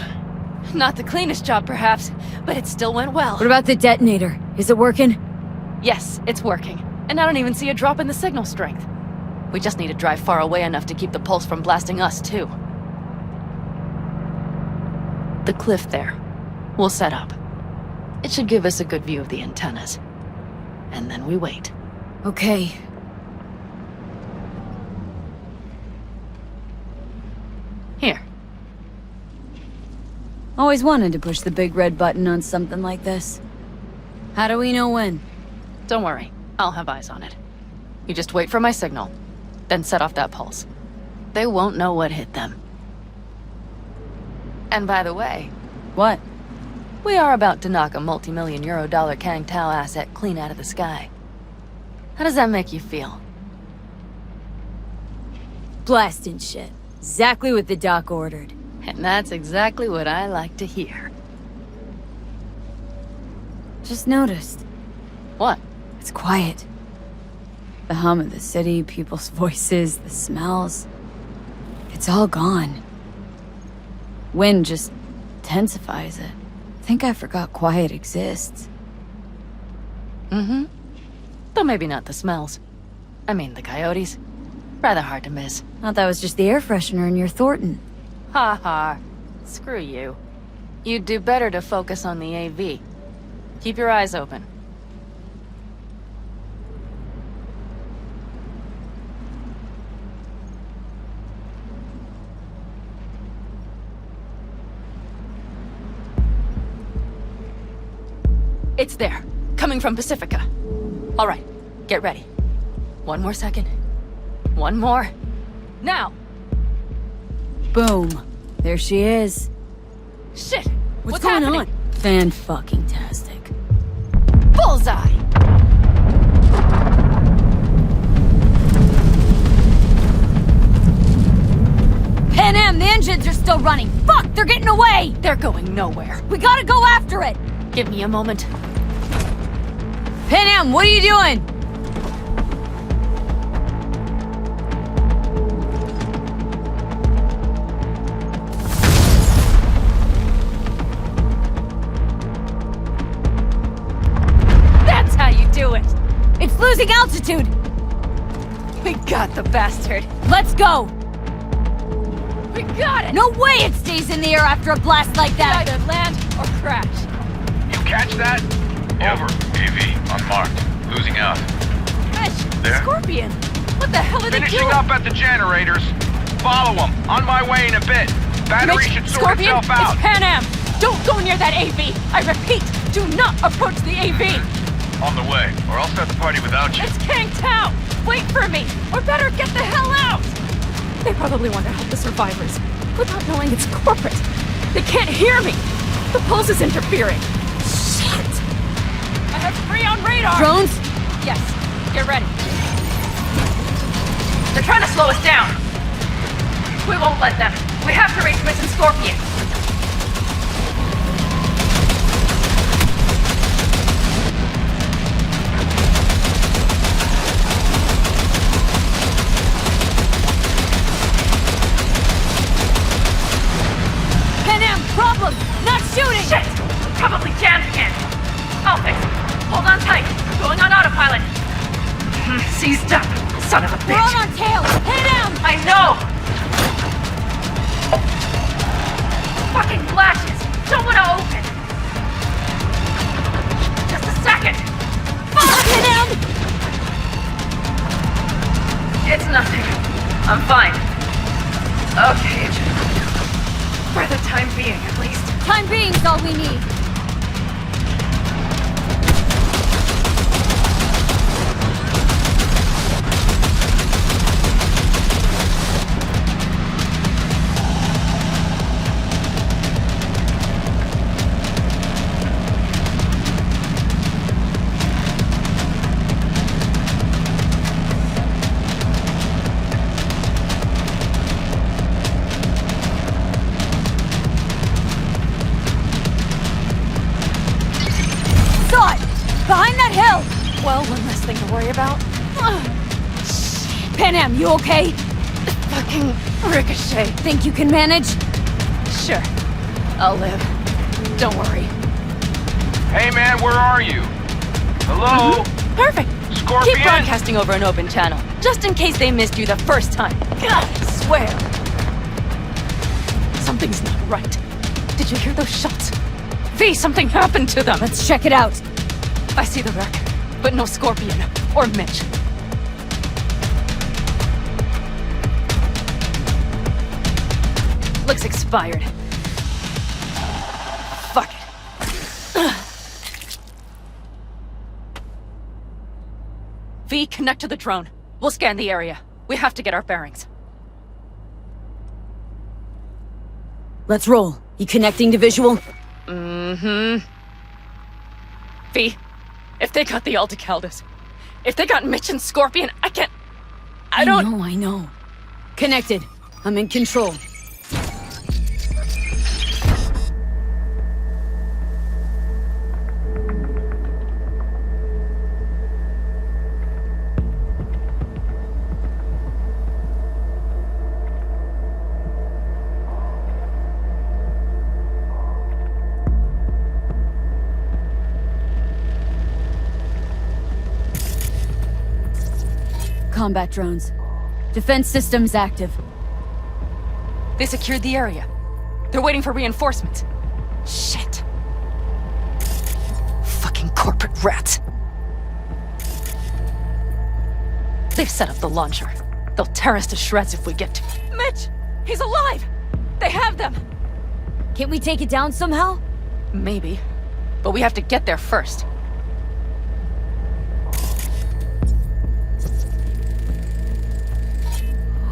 Not the cleanest job, perhaps, but it still went well. What about the detonator? Is it working? Yes, it's working. And I don't even see a drop in the signal strength. We just need to drive far away enough to keep the pulse from blasting us, too. The cliff there. We'll set up. It should give us a good view of the antennas. And then we wait. Okay. Here. Always wanted to push the big red button on something like this. How do we know when? Don't worry, I'll have eyes on it. You just wait for my signal, then set off that pulse. They won't know what hit them. And by the way... What? We are about to knock a multi-million euro-dollar Kang Tao asset clean out of the sky. How does that make you feel? Blasting shit. Exactly what the doc ordered. And that's exactly what I like to hear. Just noticed. What? It's quiet. The hum of the city, people's voices, the smells. It's all gone. Wind just intensifies it. I think I forgot quiet exists. Mm-hmm. Though maybe not the smells. I mean, the coyotes. Rather hard to miss. Thought that was just the air freshener in your Thornton. Ha ha. Screw you. You'd do better to focus on the AV. Keep your eyes open. It's there. Coming from Pacifica. All right. Get ready. One more second. One more. Now! Boom. There she is. Shit! What's going on? Fan-fucking-tastic. Bullseye! Pan Am, the engines are still running. Fuck, they're getting away! They're going nowhere. We gotta go after it! Give me a moment. Pan Am, what are you doing? That's how you do it! It's losing altitude! We got the bastard! Let's go! We got it! No way it stays in the air after a blast like that! Either land or crash. You catch that? Over. AV, unmarked. Losing out. Fresh! There? Scorpion! What the hell are they Finishing doing? up at the generators. Follow them. On my way in a bit. Battery Mitch, should sort Scorpion, itself out. it's Pan Am! Don't go near that AV! I repeat, do not approach the AV! On the way, or I'll start the party without you. It's Kang Tao! Wait for me! Or better, get the hell out! They probably want to help the survivors, without knowing it's corporate. They can't hear me! The pulse is interfering. Shit! I have 3 on radar! Drones? Yes. Get ready. They're trying to slow us down. We won't let them. We have to reach Mission Scorpion. Pan Am, problem! Not shooting! Shit! Probably jammed again. I'll fix it. Hold on tight. Going on autopilot. Seized up. Son of a bitch. We're on our tail! Pan Am! I know! Fucking flashes! Don't want to open! Just a second! Fuck! Pan Am! It's nothing. I'm fine. Okay. For the time being, at least. Time being's all we need. Behind that hill! Well, one less thing to worry about. Pan Am, you okay? Fucking ricochet. Think you can manage? Sure. I'll live. Don't worry. Hey man, where are you? Hello? Perfect. Scorpion? Keep broadcasting over an open channel, just in case they missed you the first time. God, I swear. Something's not right. Did you hear those shots? V, something happened to them. Let's check it out. I see the wreck, but no Scorpion or Mitch. Looks expired. Fuck it. V, connect to the drone. We'll scan the area. We have to get our bearings. Let's roll. You connecting to visual? Mm-hmm. V, if they got the Aldecaldos, if they got Mitch and Scorpion, I can't... I don't... I know. Connected. I'm in control. Combat drones. Defense systems active. They secured the area. They're waiting for reinforcements. Shit. Fucking corporate rats. They've set up the launcher. They'll tear us to shreds if we get to... Mitch! He's alive! They have them! Can't we take it down somehow? Maybe. But we have to get there first.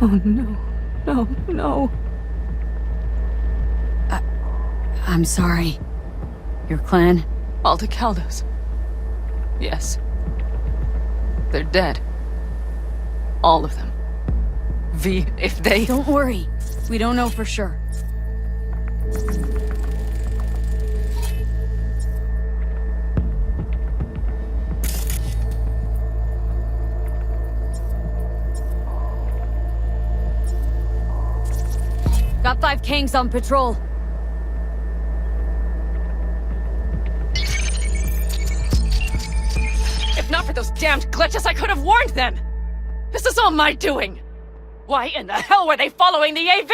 Oh no. No, no. I'm sorry. Your clan? Aldecaldos. Yes. They're dead. All of them. V, if they... Don't worry. We don't know for sure. Got 5 Kangs on patrol. If not for those damned glitches, I could have warned them! This is all my doing! Why in the hell were they following the AV?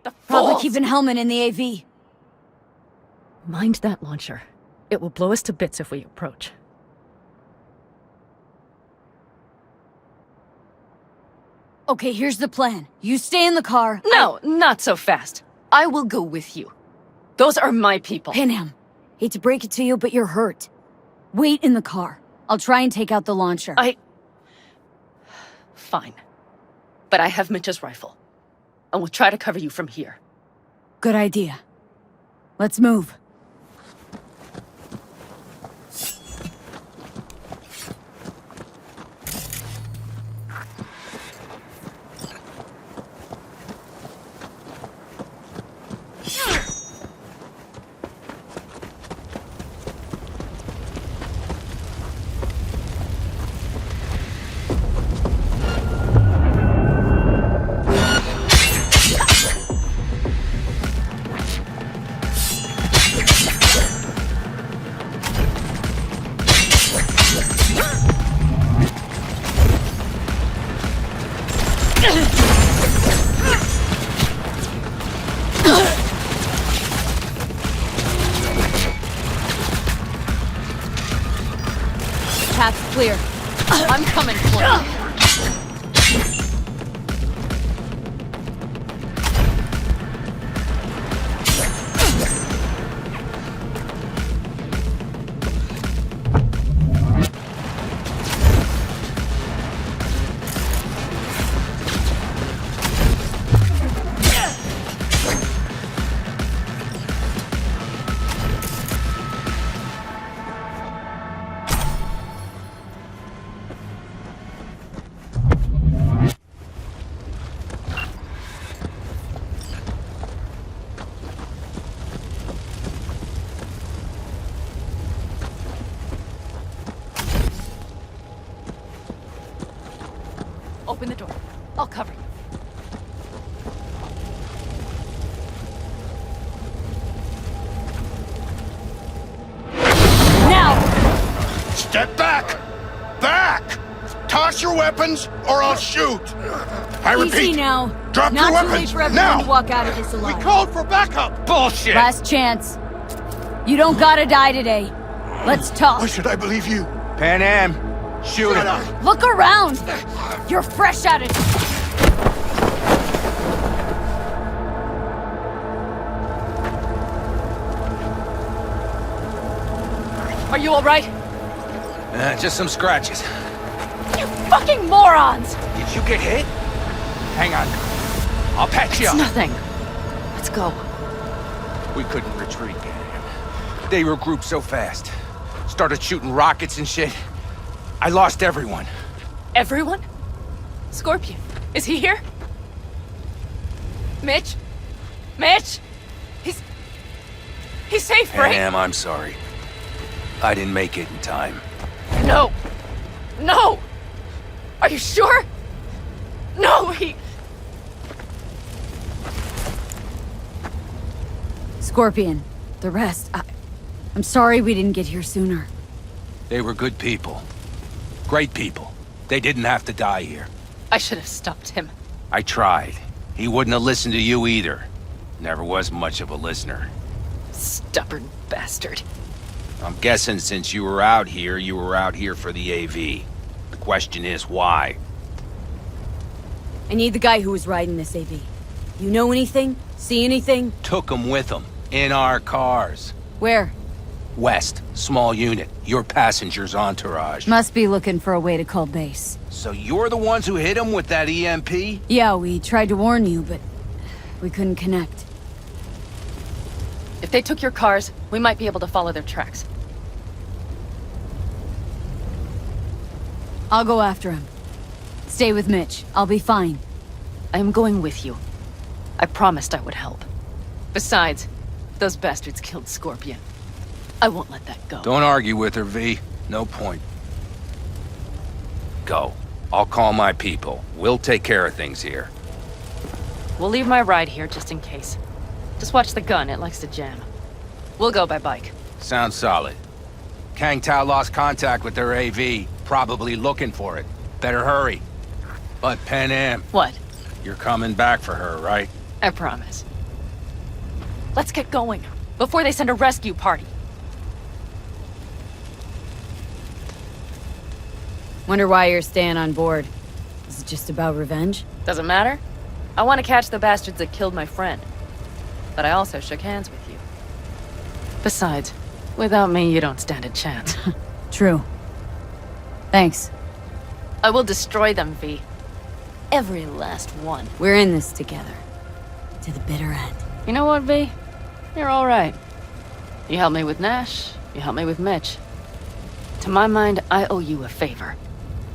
The Probably fools! keeping Hellman in the AV. Mind that launcher. It will blow us to bits if we approach. Okay, here's the plan. You stay in the car. No, not so fast. I will go with you. Those are my people. Panam, hate to break it to you, but you're hurt. Wait in the car. I'll try and take out the launcher. Fine. But I have Mitch's rifle. And we'll try to cover you from here. Good idea. Let's move. Path's clear. I'm coming for you. Open the door. I'll cover you. Now! Step back! Back! Toss your weapons, or I'll shoot! I repeat, Easy now. drop Not your too late weapons, for everyone now! to walk out of this alive. We called for backup! Bullshit! Last chance. You don't gotta die today. Let's talk. Why should I believe you? Panam, shoot Shut him. up! Look around! You're fresh out of... Are you all right? Just some scratches. fucking morons! Did you get hit? Hang on. I'll patch you It's up. nothing. Let's go. We couldn't retreat. They regrouped so fast. Started shooting rockets and shit. I lost everyone. Everyone? Scorpion, is he here? Mitch? Mitch? He's safe, right? Pam, I'm sorry. I didn't make it in time. No! No! Are you sure? No, Scorpion, the rest, I'm sorry we didn't get here sooner. They were good people. Great people. They didn't have to die here. I should have stopped him. I tried. He wouldn't have listened to you either. Never was much of a listener. Stubborn bastard. I'm guessing since you were out here for the AV. The question is why? I need the guy who was riding this AV. You know anything? See anything? Took them with them. In our cars. Where? West. Small unit. Your passenger's entourage. Must be looking for a way to call base. So you're the ones who hit him with that EMP? Yeah, we tried to warn you, but we couldn't connect. If they took your cars, we might be able to follow their tracks. I'll go after him. Stay with Mitch. I'll be fine. I am going with you. I promised I would help. Besides, those bastards killed Scorpion. I won't let that go. Don't argue with her, V. No point. Go. I'll call my people. We'll take care of things here. We'll leave my ride here just in case. Just watch the gun, it likes to jam. We'll go by bike. Sounds solid. Kang Tao lost contact with their AV. Probably looking for it. Better hurry. But Pan Am, What? you're coming back for her, right? I promise. Let's get going, before they send a rescue party. Wonder why you're staying on board. Is it just about revenge? Doesn't matter. I want to catch the bastards that killed my friend. But I also shook hands with you. Besides, without me, you don't stand a chance. True. Thanks. I will destroy them, V. Every last one. We're in this together. To the bitter end. You know what, V? You're all right. You helped me with Nash. You helped me with Mitch. To my mind, I owe you a favor.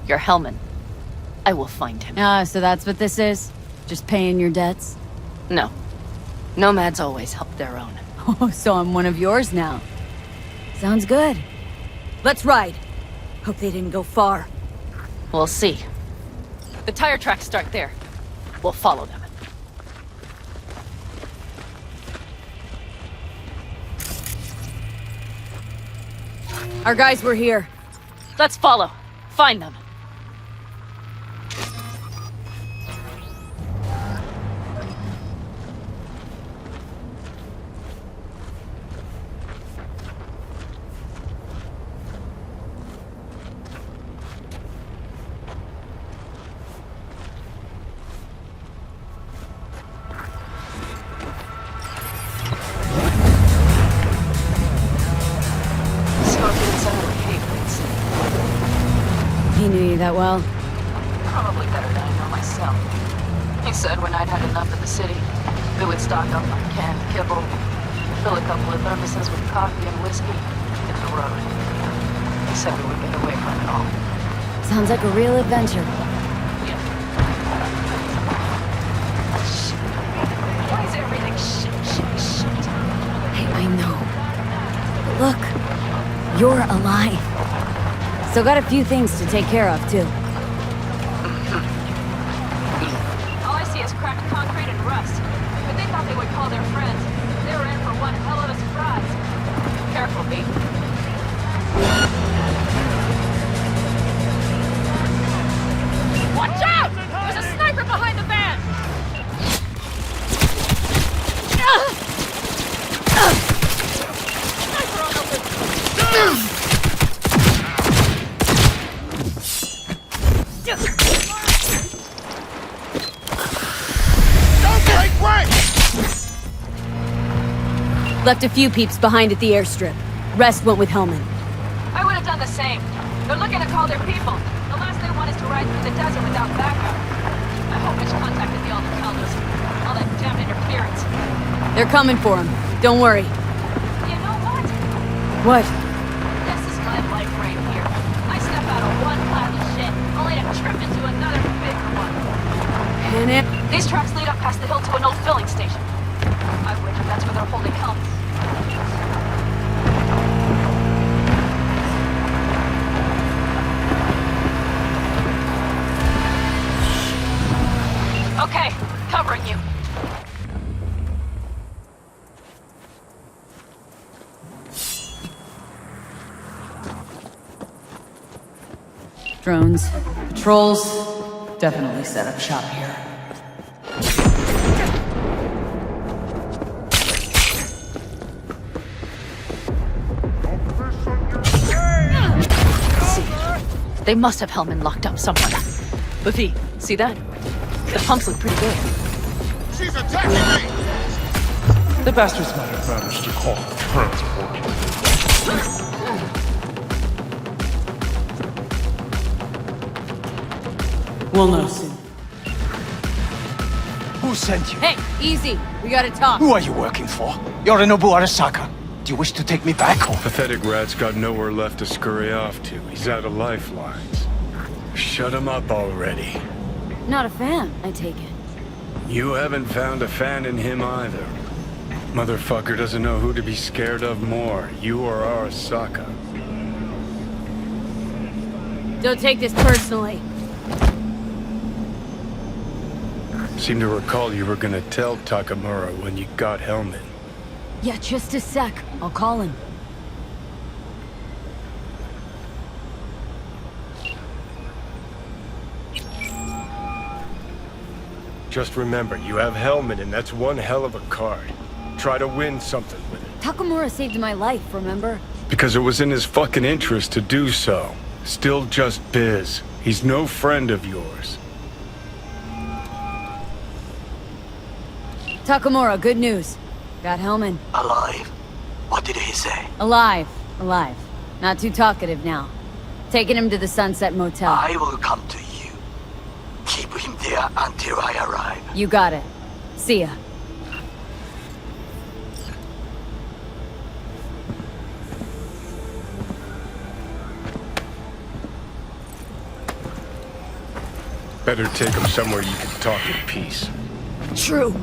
Your Hellman. I will find him. So that's what this is? Just paying your debts? No. Nomads always help their own. Oh, so I'm one of yours now. Sounds good. Let's ride. Hope they didn't go far. We'll see. The tire tracks start there. We'll follow them. Our guys were here. Let's follow. Find them. He knew you that well? Probably better than I know myself. He said when I'd had enough of the city, we would stock up on canned kibble, fill a couple of thermoses with coffee and whiskey, hit the road. He said we would get away from it all. Sounds like a real adventure. Yeah. Shit. Why is everything shit? Hey, I know. But look, you're alive. Still got a few things to take care of, too. All I see is cracked concrete and rust. But they thought they would call their friends. They were in for one hell of a surprise. Careful, B. Watch out! There's a sniper behind the van! Sniper on the loose! Left a few peeps behind at the airstrip. Rest went with Hellman. I would have done the same. They're looking to call their people. The last they want is advised to ride through the desert without backup. I hope Mitch contacted the Alcaldos. All that damn interference. They're coming for him. Don't worry. You know what? What? This is my life right here. I step out of one pile of shit, only to trip into another bigger one. And it... These tracks lead up past the hill to an old filling station. I wonder if that's where they're holding helmets. Okay, covering you. Drones. Patrols. Definitely set up shop here. See, they must have Hellman locked up somewhere. Buffy, see that? The pumps look pretty good. She's attacking me! The bastards might have managed to call transport. We'll know soon. Who sent you? Hey, easy. We gotta talk. Who are you working for? Yorinobu Arasaka. Do you wish to take me back home? Pathetic rat's got nowhere left to scurry off to. He's out of lifelines. Shut him up already. Not a fan, I take it. You haven't found a fan in him either. Motherfucker doesn't know who to be scared of more, you or Arasaka. Don't take this personally. Seem to recall you were gonna tell Takamura when you got Hellman. Yeah, just a sec. I'll call him. Just remember, you have Hellman and that's one hell of a card. Try to win something with it. Takamura saved my life, remember? Because it was in his fucking interest to do so. Still just biz. He's no friend of yours. Takamura, good news. Got Hellman. Alive? What did he say? Alive. Alive. Not too talkative now. Taking him to the Sunset Motel. I will come to you. Keep him there until I arrive. You got it. See ya. Better take him somewhere you can talk in peace. True.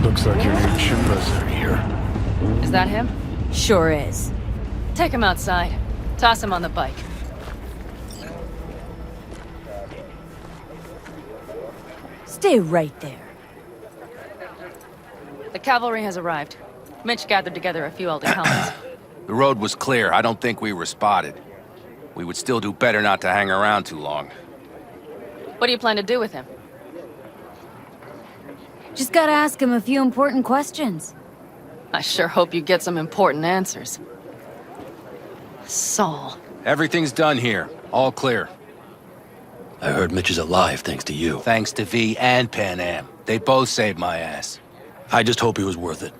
Looks like your new Chimbas are here. Is that him? Sure is. Take him outside. Toss him on the bike. Stay right there. The cavalry has arrived. Mitch gathered together a few Alcaldos. The road was clear. I don't think we were spotted. We would still do better not to hang around too long. What do you plan to do with him? Just gotta ask him a few important questions. I sure hope you get some important answers. Saul. Everything's done here. All clear. I heard Mitch is alive thanks to you. Thanks to V and Pan Am. They both saved my ass. I just hope he was worth it.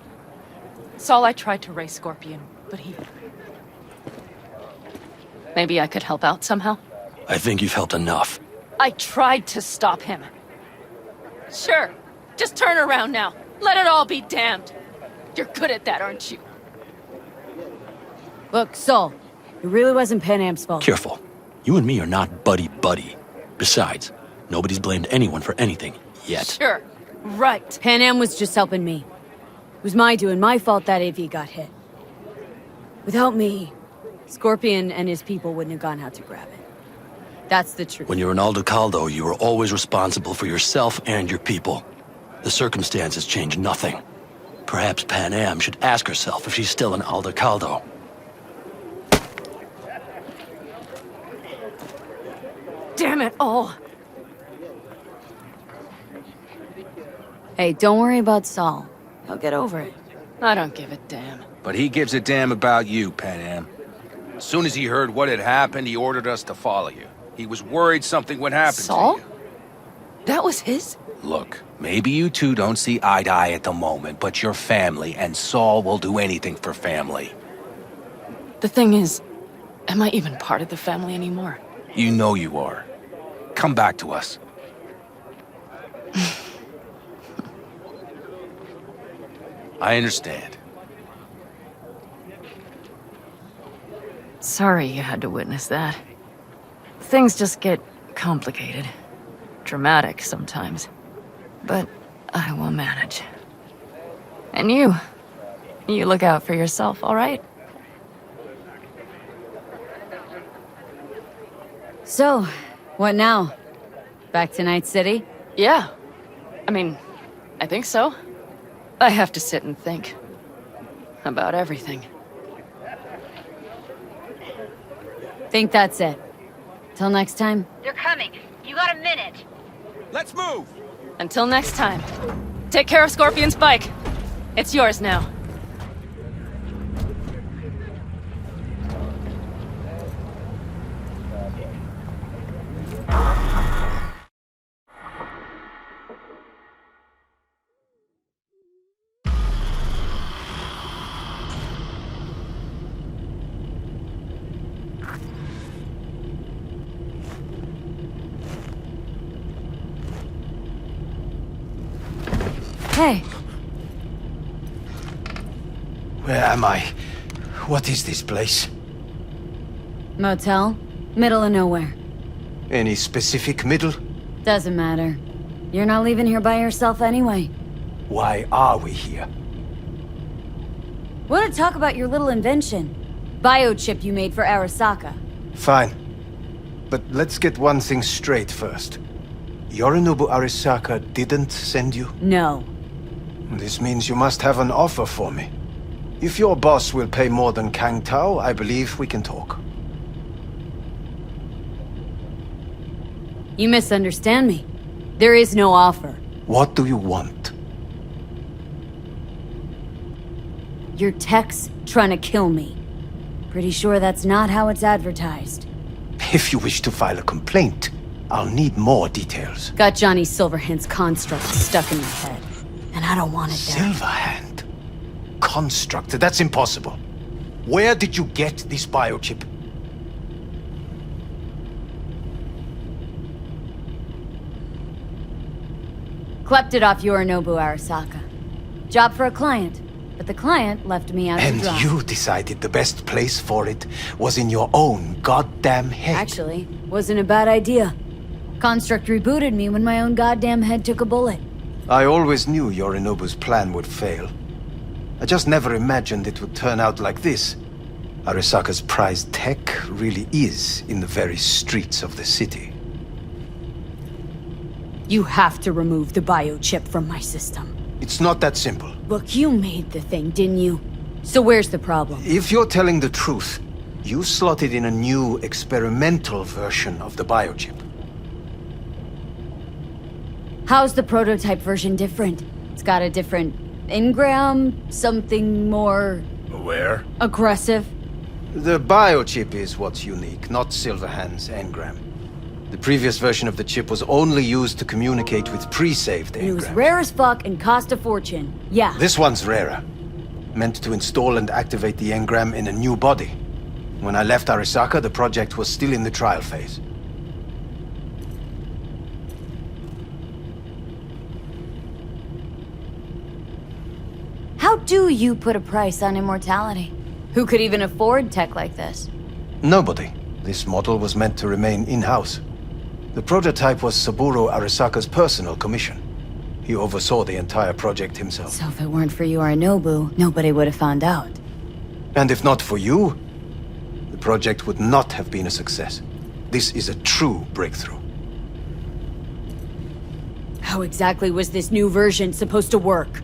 Saul, I tried to raise Scorpion, but he... Maybe I could help out somehow? I think you've helped enough. I tried to stop him. Sure. Just turn around now. Let it all be damned. You're good at that, aren't you? Look, Saul, it really wasn't Pan Am's fault. Careful. You and me are not buddy-buddy. Besides, nobody's blamed anyone for anything, yet. Sure. Right. Pan Am was just helping me. It was my doing, my fault that AV got hit. Without me, Scorpion and his people wouldn't have gone out to grab it. That's the truth. When you're an Aldecaldo, you are always responsible for yourself and your people. The circumstances change nothing. Perhaps Pan Am should ask herself if she's still an Aldecaldo. Damn it all. Hey, don't worry about Saul. He'll get over it. I don't give a damn. But he gives a damn about you, Pan Am. As soon as he heard what had happened, he ordered us to follow you. He was worried something would happen Saul? to you. That was his? Look, maybe you two don't see eye to eye at the moment, but you're family, and Saul will do anything for family. The thing is, Am I even part of the family anymore? You know you are. Come back to us. I understand. Sorry you had to witness that. Things just get complicated. Dramatic sometimes. But I will manage. And you look out for yourself, all right? So, what now? Back to Night City? Yeah. I mean, I think so. I have to sit and think. About everything. Think that's it. Till next time? They're coming. You got a minute. Let's move! Until next time. Take care of Scorpion's bike. It's yours now. Hey. Where am I? What is this place? Motel? Middle of nowhere. Any specific middle? Doesn't matter. You're not leaving here by yourself anyway. Why are we here? Want to talk about your little invention? Biochip you made for Arasaka. Fine. But let's get one thing straight first. Yorinobu Arasaka didn't send you? No. This means you must have an offer for me. If your boss will pay more than Kang Tao, I believe we can talk. You misunderstand me. There is no offer. What do you want? Your tech's trying to kill me. Pretty sure that's not how it's advertised. If you wish to file a complaint, I'll need more details. Got Johnny Silverhand's construct stuck in my head. And I don't want it there. Silverhand? Construct? That's impossible. Where did you get this biochip? Clept it off Yorinobu Arasaka. Job for a client. But the client left me out to dry. And you decided the best place for it was in your own goddamn head. Actually, wasn't a bad idea. Construct rebooted me when my own goddamn head took a bullet. I always knew Yorinobu's plan would fail. I just never imagined it would turn out like this. Arasaka's prized tech really is in the very streets of the city. You have to remove the biochip from my system. It's not that simple. Look, you made the thing, didn't you? So where's the problem? If you're telling the truth, you slotted in a new experimental version of the biochip. How's the prototype version different? It's got a different engram, something more... Where? aggressive. The biochip is what's unique, not Silverhand's engram. The previous version of the chip was only used to communicate with pre-saved engrams. It was rare as fuck and cost a fortune. Yeah. This one's rarer. Meant to install and activate the engram in a new body. When I left Arasaka, the project was still in the trial phase. How do you put a price on immortality? Who could even afford tech like this? Nobody. This model was meant to remain in-house. The prototype was Saburo Arasaka's personal commission. He oversaw the entire project himself. So if it weren't for Yorinobu, nobody would have found out. And if not for you, the project would not have been a success. This is a true breakthrough. How exactly was this new version supposed to work?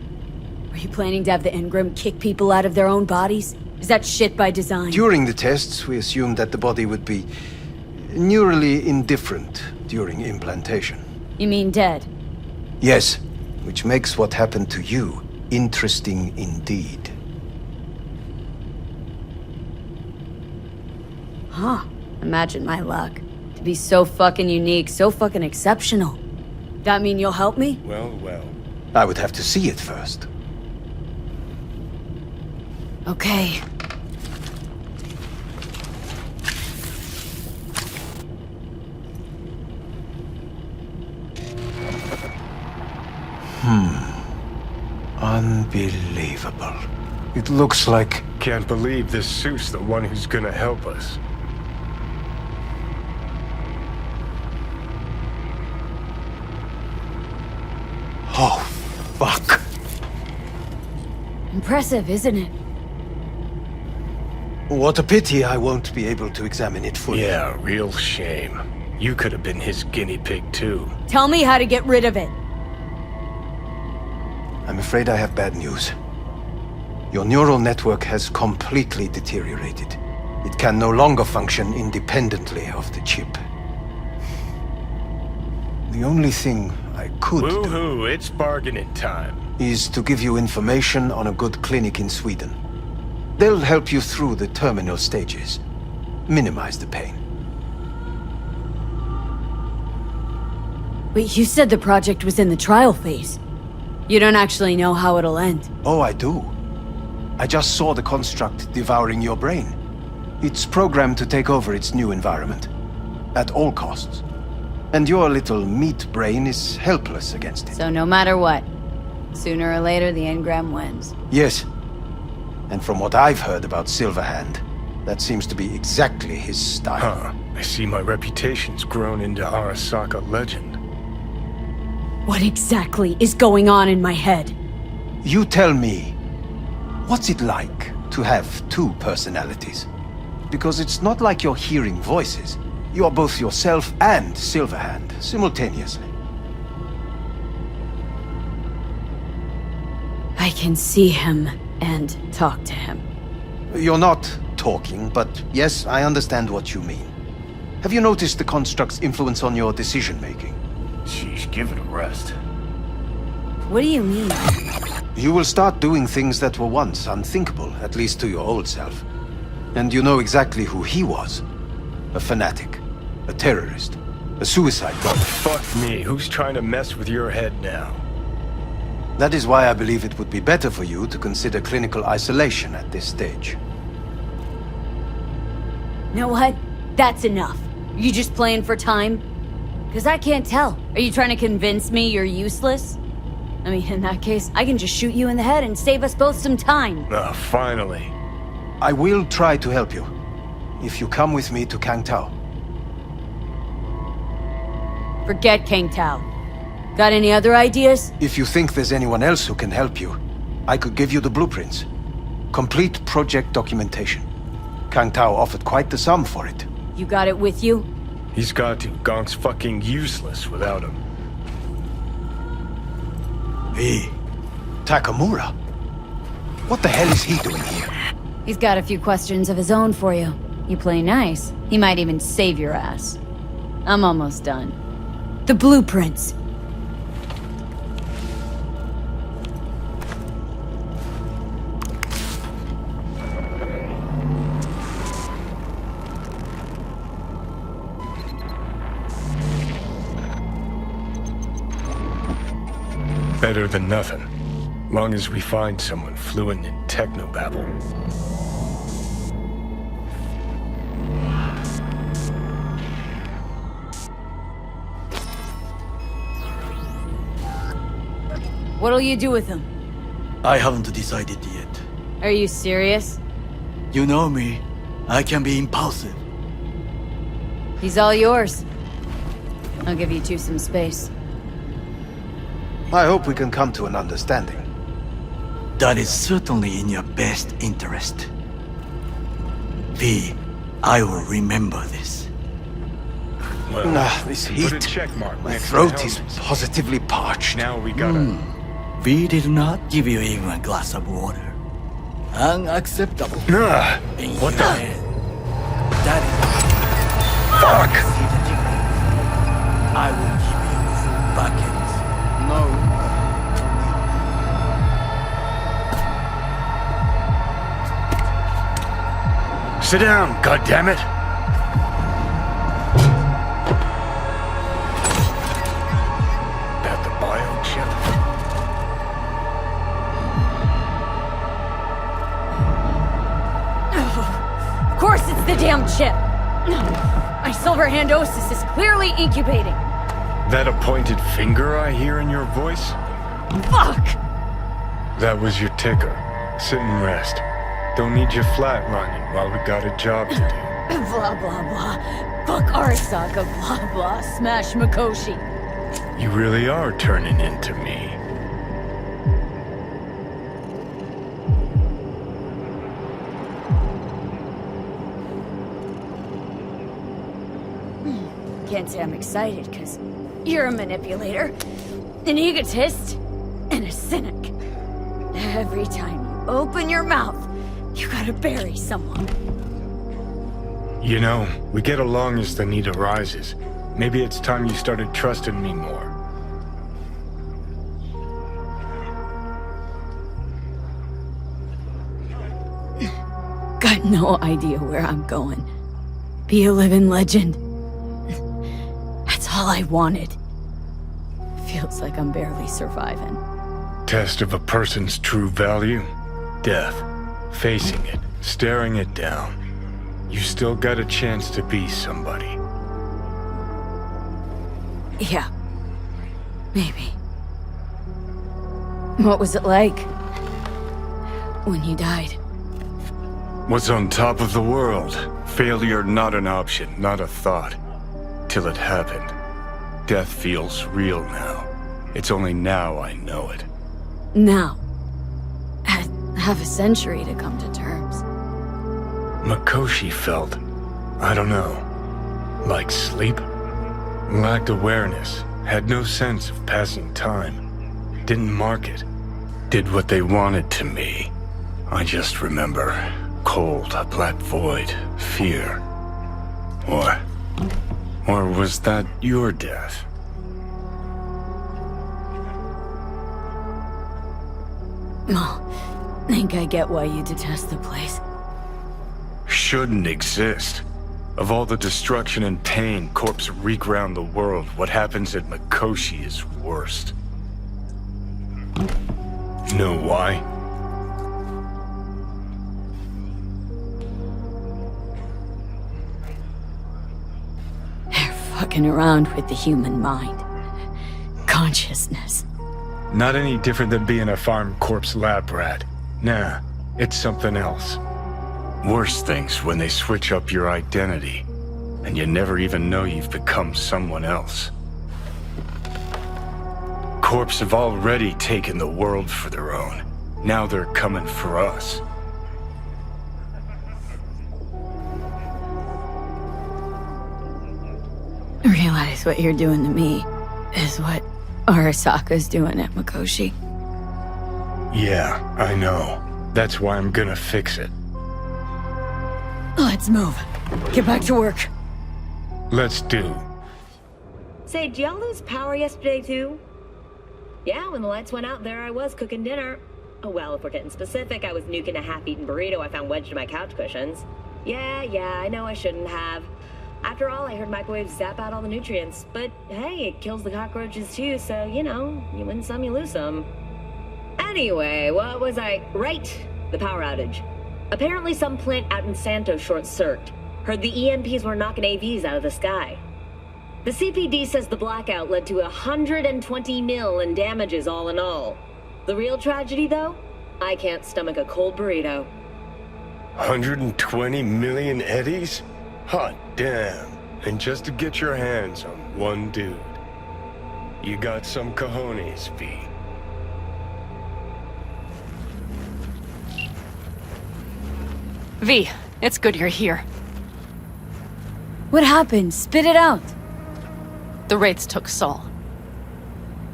Were you planning to have the engram kick people out of their own bodies? Is that shit by design? During the tests, we assumed that the body would be neurally indifferent during implantation. You mean dead? Yes, which makes what happened to you interesting indeed. Huh. Imagine my luck. To be so fucking unique, so fucking exceptional. That mean you'll help me? Well, well. I would have to see it first. Okay. Unbelievable. It looks like... Can't believe this suit's the one who's gonna help us. Oh, fuck. Impressive, isn't it? What a pity I won't be able to examine it fully. Yeah, real shame. You could have been his guinea pig, too. Tell me how to get rid of it. I'm afraid I have bad news. Your neural network has completely deteriorated. It can no longer function independently of the chip. The only thing I could Woohoo, it's bargaining time. Is to give you information on a good clinic in Sweden. They'll help you through the terminal stages. Minimize the pain. Wait, you said the project was in the trial phase. You don't actually know how it'll end. Oh, I do. I just saw the construct devouring your brain. It's programmed to take over its new environment. At all costs. And your little meat brain is helpless against it. So no matter what, sooner or later the engram wins. Yes. And from what I've heard about Silverhand, that seems to be exactly his style. Huh. I see my reputation's grown into Arasaka legend. What exactly is going on in my head? You tell me, what's it like to have two personalities? Because it's not like you're hearing voices. You're both yourself and Silverhand, simultaneously. I can see him and talk to him. You're not talking, but yes, I understand what you mean. Have you noticed the construct's influence on your decision-making? Sheesh, give it a rest. What do you mean? You will start doing things that were once unthinkable, at least to your old self. And you know exactly who he was. A fanatic. A terrorist. A suicide bomber. Fuck me, who's trying to mess with your head now? That is why I believe it would be better for you to consider clinical isolation at this stage. You know what? That's enough. You just playing for time? Because I can't tell. Are you trying to convince me you're useless? I mean, in that case, I can just shoot you in the head and save us both some time. Finally. I will try to help you. If you come with me to Kangtao. Forget Kang Tao. Got any other ideas? If you think there's anyone else who can help you, I could give you the blueprints. Complete project documentation. Kangtao offered quite the sum for it. You got it with you? He's got to. Gonk's fucking useless without him. Hey, Takamura? What the hell is he doing here? He's got a few questions of his own for you. You play nice. He might even save your ass. I'm almost done. The blueprints. Better than nothing. Long as we find someone fluent in technobabble. What'll you do with him? I haven't decided yet. Are you serious? You know me. I can be impulsive. He's all yours. I'll give you two some space. I hope we can come to an understanding. That is certainly in your best interest. V, I will remember this. Well, This put heat. a check mark My next to throat the is helmets. positively parched. Now we gotta... V did not give you even a glass of water. Unacceptable. What the... That is... Fuck! See the difference? I will give you buckets. No. Sit down, goddammit! That the biochip? Of course it's the damn chip! My Silverhand Osis is clearly incubating. That a pointed finger I hear in your voice? Fuck! That was your ticker. Sit and rest. Don't need you flatlining while we got a job to do. Blah, blah, blah. Fuck Arasaka, blah, blah. Smash Mikoshi. You really are turning into me. Can't say I'm excited, because you're a manipulator, an egotist, and a cynic. Every time you open your mouth, you gotta bury someone. You know, we get along as the need arises. Maybe it's time you started trusting me more. Got no idea where I'm going. Be a living legend. That's all I wanted. Feels like I'm barely surviving. Test of a person's true value? Death. Facing it, staring it down. You still got a chance to be somebody. Yeah. Maybe. What was it like? When you died? What's on top of the world? Failure not an option, not a thought. Till it happened. Death feels real now. It's only now I know it. Now. Had half a century to come to terms. Mikoshi felt, I don't know, like sleep? Lacked awareness, had no sense of passing time. Didn't mark it. Did what they wanted to me. I just remember cold, a black void, fear. Or was that your death? Think I get why you detest the place. Shouldn't exist. Of all the destruction and pain corpse wreak round the world, what happens at Mikoshi is worst. Know why? They're fucking around with the human mind. Consciousness. Not any different than being a farm corpse lab rat. Nah, it's something else. Worse things when they switch up your identity, and you never even know you've become someone else. Corps have already taken the world for their own. Now they're coming for us. Realize what you're doing to me is what Arasaka's doing at Mikoshi. Yeah, I know. That's why I'm gonna fix it. Let's move. Get back to work. Let's do. Say, did y'all lose power yesterday too? Yeah, when the lights went out, there I was cooking dinner. Oh well, if we're getting specific, I was nuking a half-eaten burrito I found wedged in my couch cushions. Yeah, I know I shouldn't have. After all, I heard microwaves zap out all the nutrients. But hey, it kills the cockroaches too, so, you know, you win some, you lose some. Anyway, what was I... Right, the power outage. Apparently some plant out in Santo short-circuited. Heard the EMPs were knocking AVs out of the sky. The CPD says the blackout led to 120 mil in damages all in all. The real tragedy, though? I can't stomach a cold burrito. 120 million eddies? Hot damn. And just to get your hands on one dude. You got some cojones, V. V, it's good you're here. What happened? Spit it out. The Wraiths took Saul.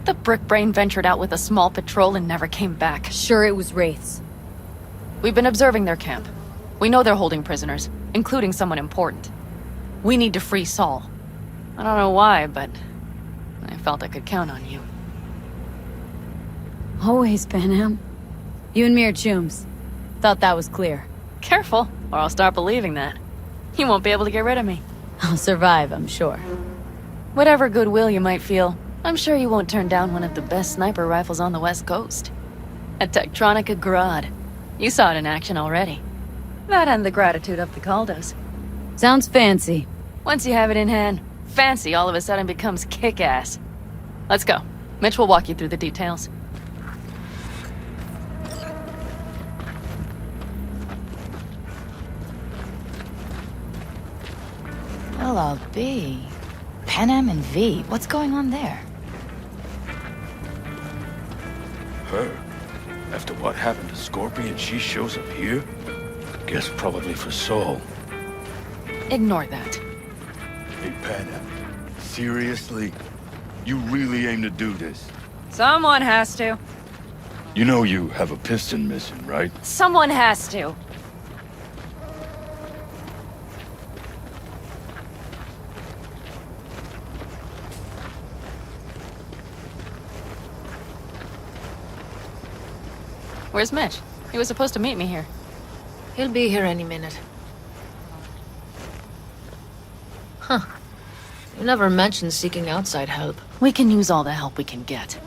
The Brickbrain ventured out with a small patrol and never came back. Sure, it was Wraiths. We've been observing their camp. We know they're holding prisoners, including someone important. We need to free Saul. I don't know why, but I felt I could count on you. Always, Panam. You and me are chums. Thought that was clear. Careful, or I'll start believing that. You won't be able to get rid of me. I'll survive, I'm sure. Whatever goodwill you might feel, I'm sure you won't turn down one of the best sniper rifles on the West Coast. A Tektronica Grad. You saw it in action already. That and the gratitude of the Caldos. Sounds fancy. Once you have it in hand, fancy all of a sudden becomes kick-ass. Let's go. Mitch will walk you through the details. Well, I'll be. Pan Am and V, what's going on there? Her? After what happened to Scorpion, she shows up here? Guess probably for Saul. Ignore that. Hey, Pana. Seriously? You really aim to do this? Someone has to. You know you have a piston missing, right? Someone has to. Where's Mitch? He was supposed to meet me here. He'll be here any minute. Huh. You never mentioned seeking outside help. We can use all the help we can get.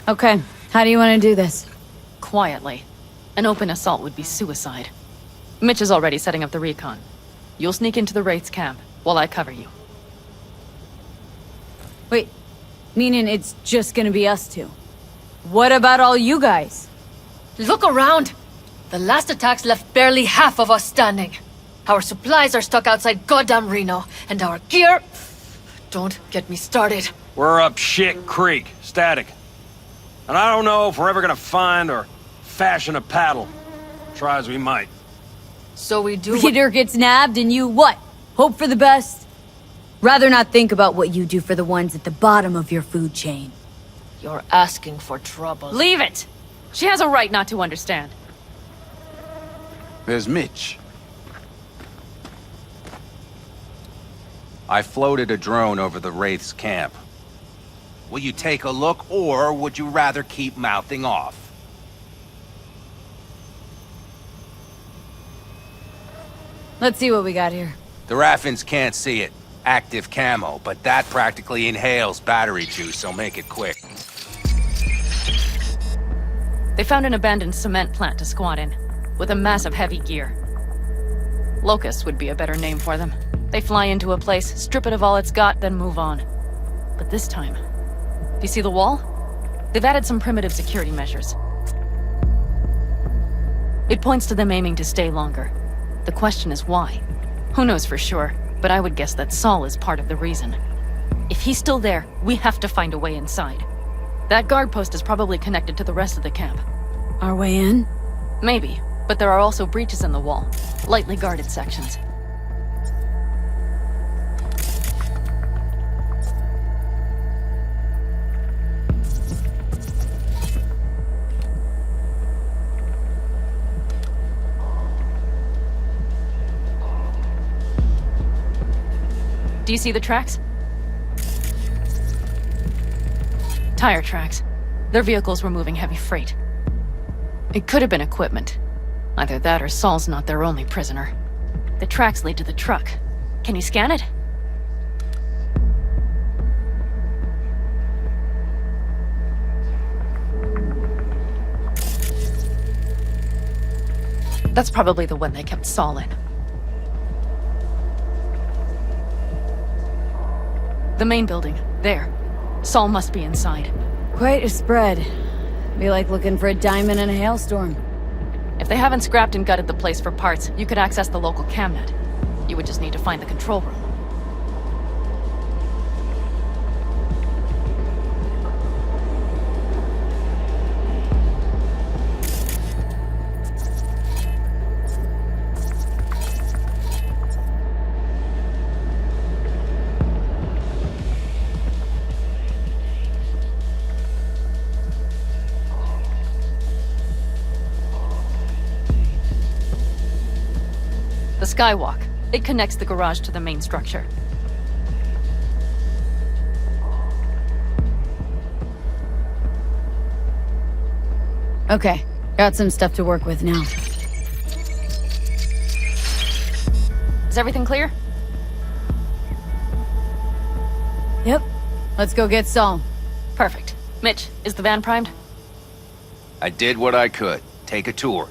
Okay, how do you want to do this? Quietly. An open assault would be suicide. Mitch is already setting up the recon. You'll sneak into the Wraith's camp, while I cover you. Wait, meaning it's just gonna be us two? What about all you guys? Look around! The last attacks left barely half of us standing. Our supplies are stuck outside goddamn Reno, and our gear... Don't get me started. We're up shit creek, static. And I don't know if we're ever gonna find or fashion a paddle. Try as we might. So we do... Peter gets nabbed and you what? Hope for the best? Rather not think about what you do for the ones at the bottom of your food chain. You're asking for trouble. Leave it! She has a right not to understand. There's Mitch. I floated a drone over the Wraith's camp. Will you take a look, or would you rather keep mouthing off? Let's see what we got here. The Raffins can't see it. Active camo, but that practically inhales battery juice, so make it quick. They found an abandoned cement plant to squat in, with a massive heavy gear. Locusts would be a better name for them. They fly into a place, strip it of all it's got, then move on. But this time... Do you see the wall? They've added some primitive security measures. It points to them aiming to stay longer. The question is why? Who knows for sure, but I would guess that Saul is part of the reason. If he's still there, we have to find a way inside. That guard post is probably connected to the rest of the camp. Our way in? Maybe, but there are also breaches in the wall. Lightly guarded sections. Do you see the tracks? Tire tracks. Their vehicles were moving heavy freight. It could have been equipment. Either that or Saul's not their only prisoner. The tracks lead to the truck. Can you scan it? That's probably the one they kept Saul in. The main building. There. Saul must be inside. Quite a spread. Be like looking for a diamond in a hailstorm. If they haven't scrapped and gutted the place for parts, you could access the local camnet. You would just need to find the control room. The skywalk. It connects the garage to the main structure. Okay, got some stuff to work with now. Is everything clear? Yep, Let's go get Saul. Perfect. Mitch, is the van primed? I did what I could. Take a tour.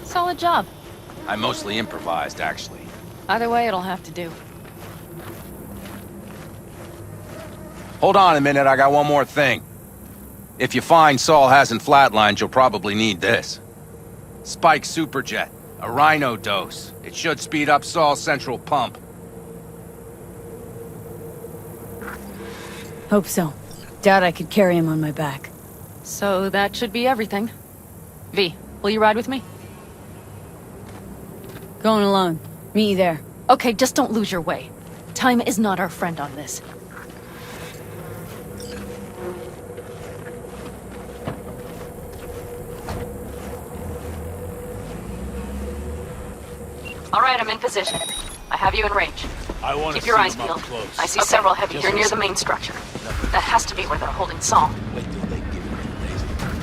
Solid job. I mostly improvised, actually. Either way, it'll have to do. Hold on a minute, I got one more thing. If you find Saul hasn't flatlined, you'll probably need this. Spike Superjet, a Rhino dose. It should speed up Saul's central pump. Hope so. Doubt I could carry him on my back. So that should be everything. V, will you ride with me? Going alone. Meet you there. Okay, just don't lose your way. Time is not our friend on this. All right, I'm in position. I have you in range. I want to keep your eyes peeled. I see several heavy here near the main structure. That has to be where they're holding Saul.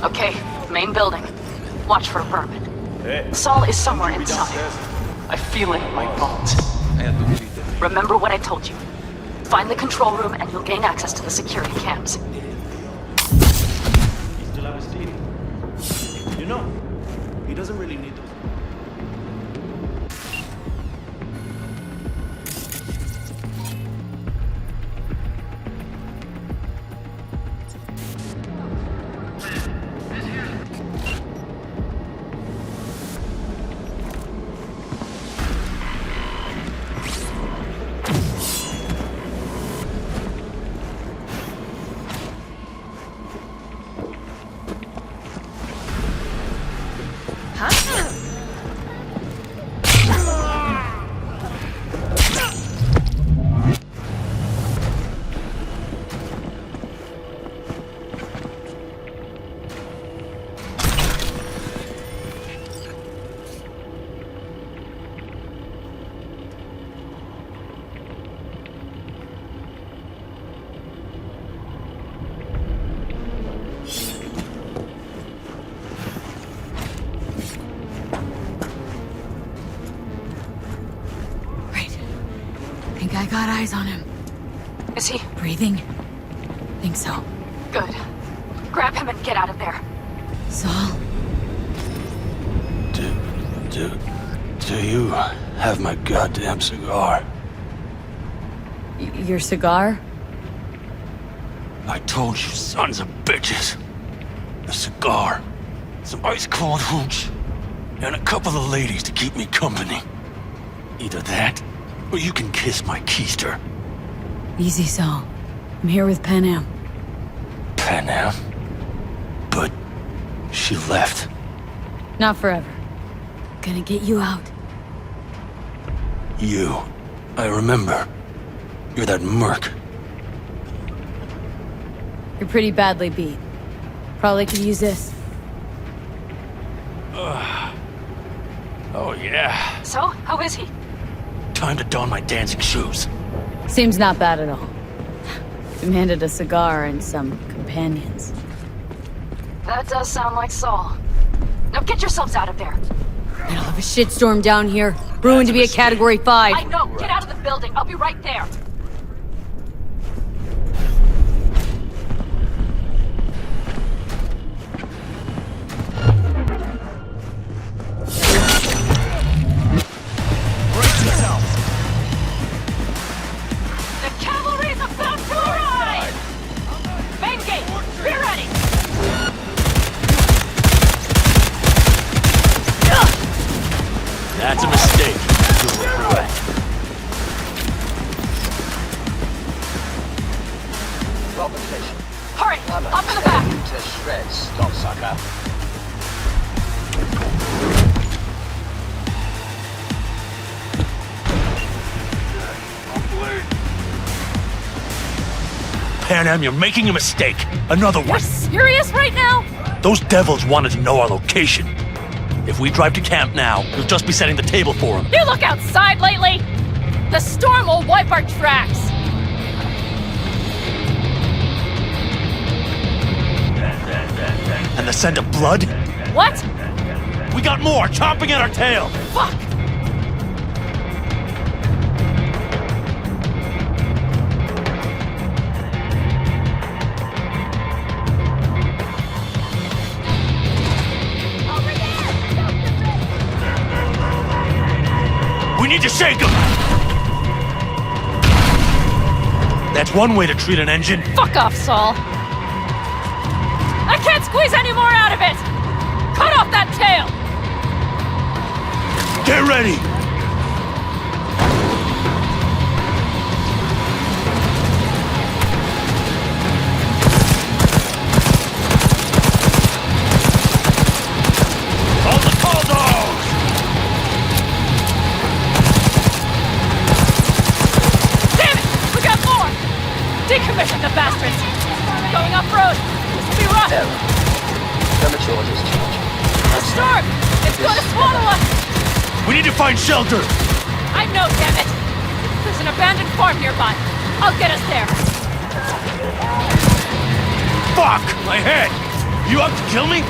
Okay, main building. Watch for a vermin. Saul is somewhere inside. I feel it in my bones. Remember what I told you. Find the control room and you'll gain access to the security cams. He still have his team. You know, he doesn't really need those. I got eyes on him. Is he? Breathing? Think so. Good. Grab him and get out of there. Saul? Do you have my goddamn cigar? Your cigar? I told you, sons of bitches. A cigar, some ice-cold hooch, and a couple of ladies to keep me company. Either that, or you can kiss my keister. Easy, Saul. I'm here with Pan Am. Pan Am? But she left. Not forever. Gonna get you out. You. I remember. You're that merc. You're pretty badly beat. Probably could use this. Oh, yeah. So, how is he? Time to don my dancing shoes. Seems not bad at all. Demanded a cigar and some companions. That does sound like Saul. Now get yourselves out of there. Middle of a shitstorm down here. Brewing to be a Category 5. I know. Get out of the building. I'll be right there. The cavalry's about to arrive! Main gate, be ready! That's a mistake. You'll regret. Hurry! Up in the back! To shreds, cocksucker. Pan Am, you're making a mistake. Another You're one. serious right now? Those devils wanted to know our location. If we drive to camp now, you'll just be setting the table for them. You look outside lately? The storm will wipe our tracks. the scent of blood? What? We got more chomping at our tail! Fuck! We need to shake him! That's one way to treat an engine. Fuck off, Saul. I can't squeeze any more out of it! Cut off that tail! Get ready! Hold the call dogs! Damn it! We got more! Decommission the bastards! Going off-road! This will be rough! Premature discharge. The storm! It's going to swallow us! We need to find shelter! I know, damn it! There's an abandoned farm nearby. I'll get us there. Fuck! My head! You out to kill me?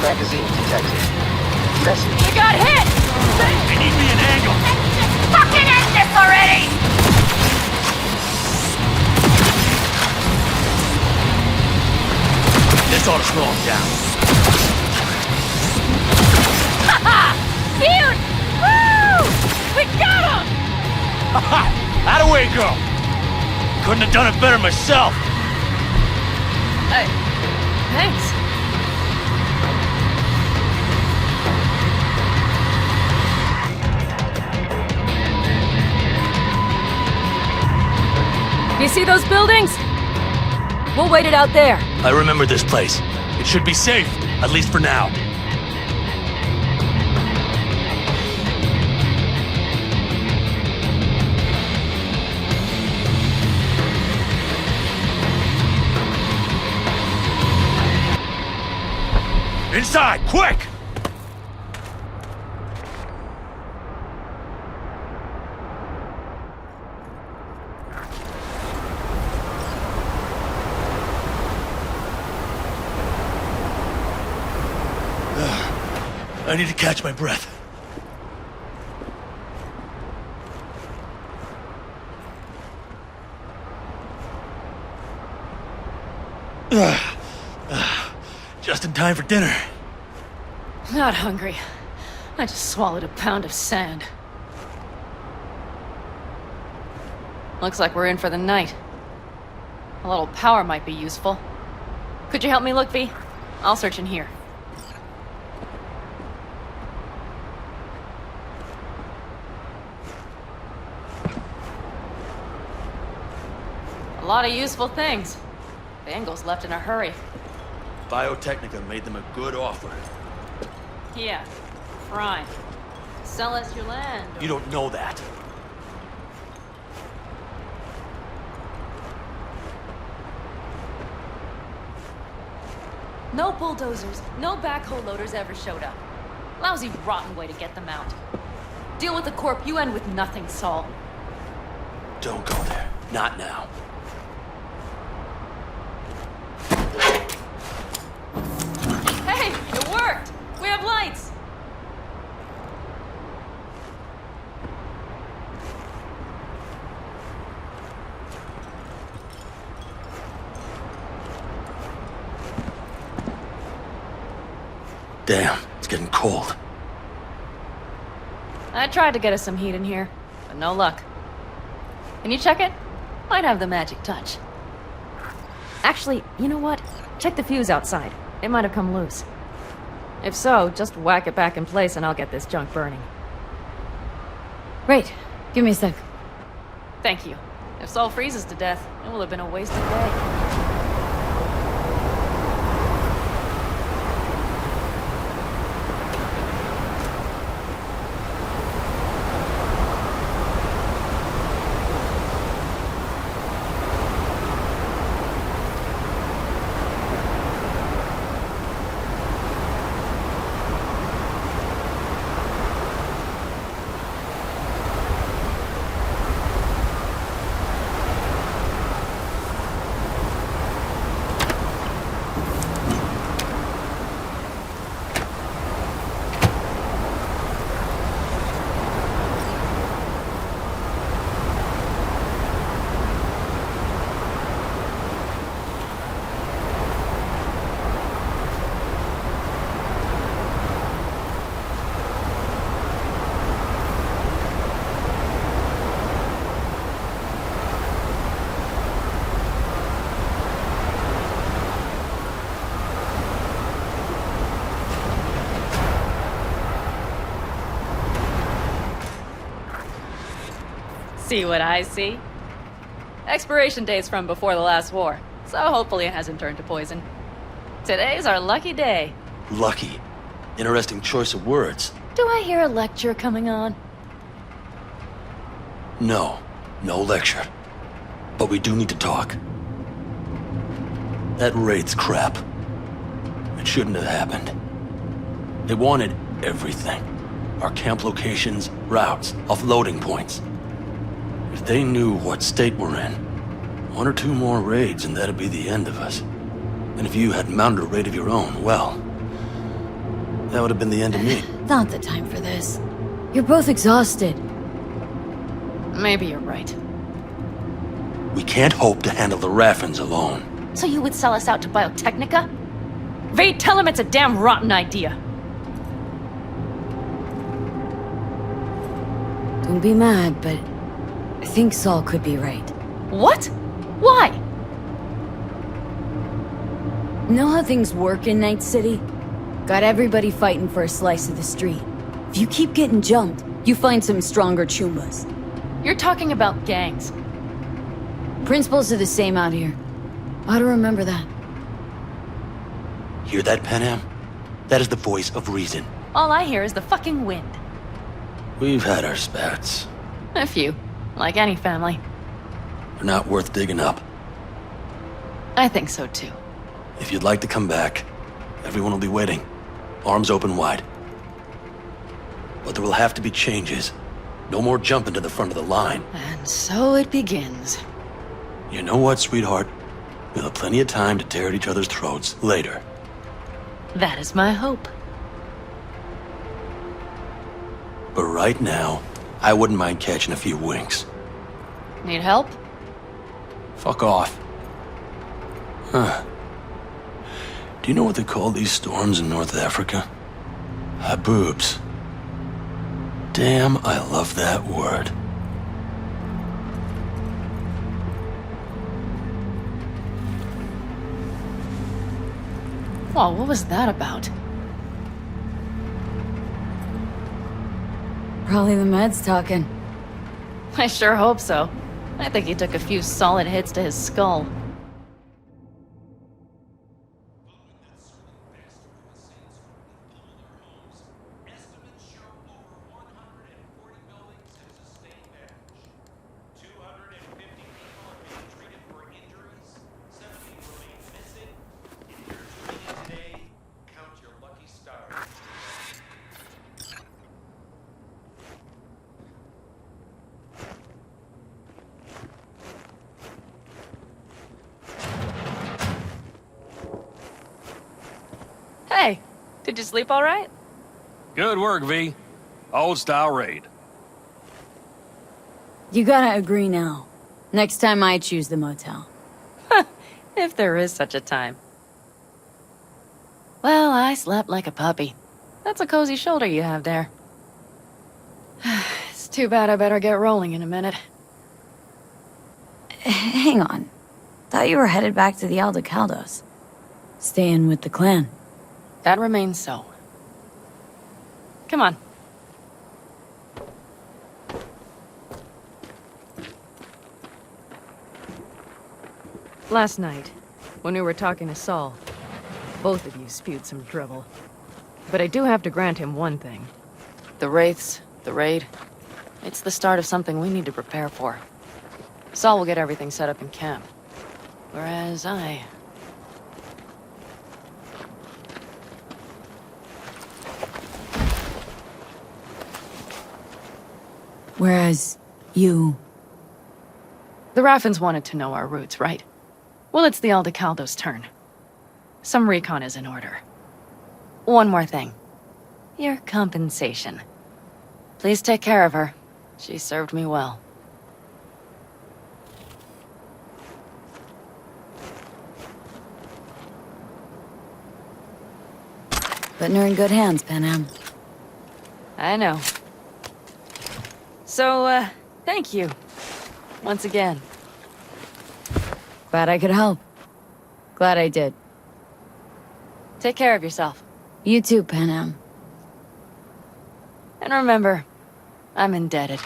Magazine detected. Message. We got hit! They need me an angle! Fucking end this already! This ought to slow him down. Haha! Huge! Woo! We got him! Haha! How'd away go? Couldn't have done it better myself. Hey, thanks. You see those buildings? We'll wait it out there. I remember this place. It should be safe, at least for now. Inside, quick! I need to catch my breath. Just in time for dinner. Not hungry. I just swallowed a pound of sand. Looks like we're in for the night. A little power might be useful. Could you help me look, V? I'll search in here. A lot of useful things. Bangles left in a hurry. Biotechnica made them a good offer. Yeah, prime. Sell us your land. You don't know that. No bulldozers, no backhoe loaders ever showed up. Lousy, rotten way to get them out. Deal with the corp, you end with nothing, Saul. Don't go there. Not now. Hey, it worked! We have lights! Damn, it's getting cold. I tried to get us some heat in here, but no luck. Can you check it? Might have the magic touch. Actually, you know what? Check the fuse outside. It might have come loose. If so, just whack it back in place and I'll get this junk burning. Right. Give me a sec. Thank you. If Saul freezes to death, it will have been a wasted day. see what I see? Expiration date's from before the last war, so hopefully it hasn't turned to poison. Today's our lucky day. Lucky. Interesting choice of words. Do I hear a lecture coming on? No. No lecture. But we do need to talk. That raid's crap. It shouldn't have happened. They wanted everything. Our camp locations, routes, offloading points. If they knew what state we're in, 1 or 2 more raids and that'd be the end of us. And if you had mounted a raid of your own, well, that would have been the end of me. Not the time for this. You're both exhausted. Maybe you're right. We can't hope to handle the Raffins alone. So you would sell us out to Biotechnica? Vade, tell him it's a damn rotten idea. Don't be mad, but I think Saul could be right. What? Why? Know how things work in Night City? Got everybody fighting for a slice of the street. If you keep getting jumped, you find some stronger Chumbas. You're talking about gangs. Principles are the same out here. Ought to remember that. Hear that, Panam? That is the voice of reason. All I hear is the fucking wind. We've had our spats. A few. Like any family. They're not worth digging up. I think so too. If you'd like to come back, everyone will be waiting. Arms open wide. But there will have to be changes. No more jumping to the front of the line. And so it begins. You know what, sweetheart? We'll have plenty of time to tear at each other's throats later. That is my hope. But right now, I wouldn't mind catching a few winks. Need help? Fuck off. Huh. Do you know what they call these storms in North Africa? Haboobs. Damn, I love that word. Whoa, what was that about? Probably the meds talking. I sure hope so. I think he took a few solid hits to his skull. Hey, did you sleep all right? Good work, V. Old-style raid. You gotta agree now. Next time I choose the motel. If there is such a time. Well, I slept like a puppy. That's a cozy shoulder you have there. It's too bad I better get rolling in a minute. Hang on. Thought you were headed back to the Aldecaldos. Staying with the clan. That remains so. Come on. Last night, when we were talking to Saul, both of you spewed some drivel. But I do have to grant him one thing. The Wraiths, the raid, it's the start of something we need to prepare for. Saul will get everything set up in camp. Whereas Whereas you... The Raffins wanted to know our routes, right? Well, it's the Aldecaldos' turn. Some recon is in order. One more thing. Your compensation. Please take care of her. She served me well. Putting her in good hands, Panam. I know. So, thank you. Once again. Glad I could help. Glad I did. Take care of yourself. You too, Panam. And remember, I'm indebted.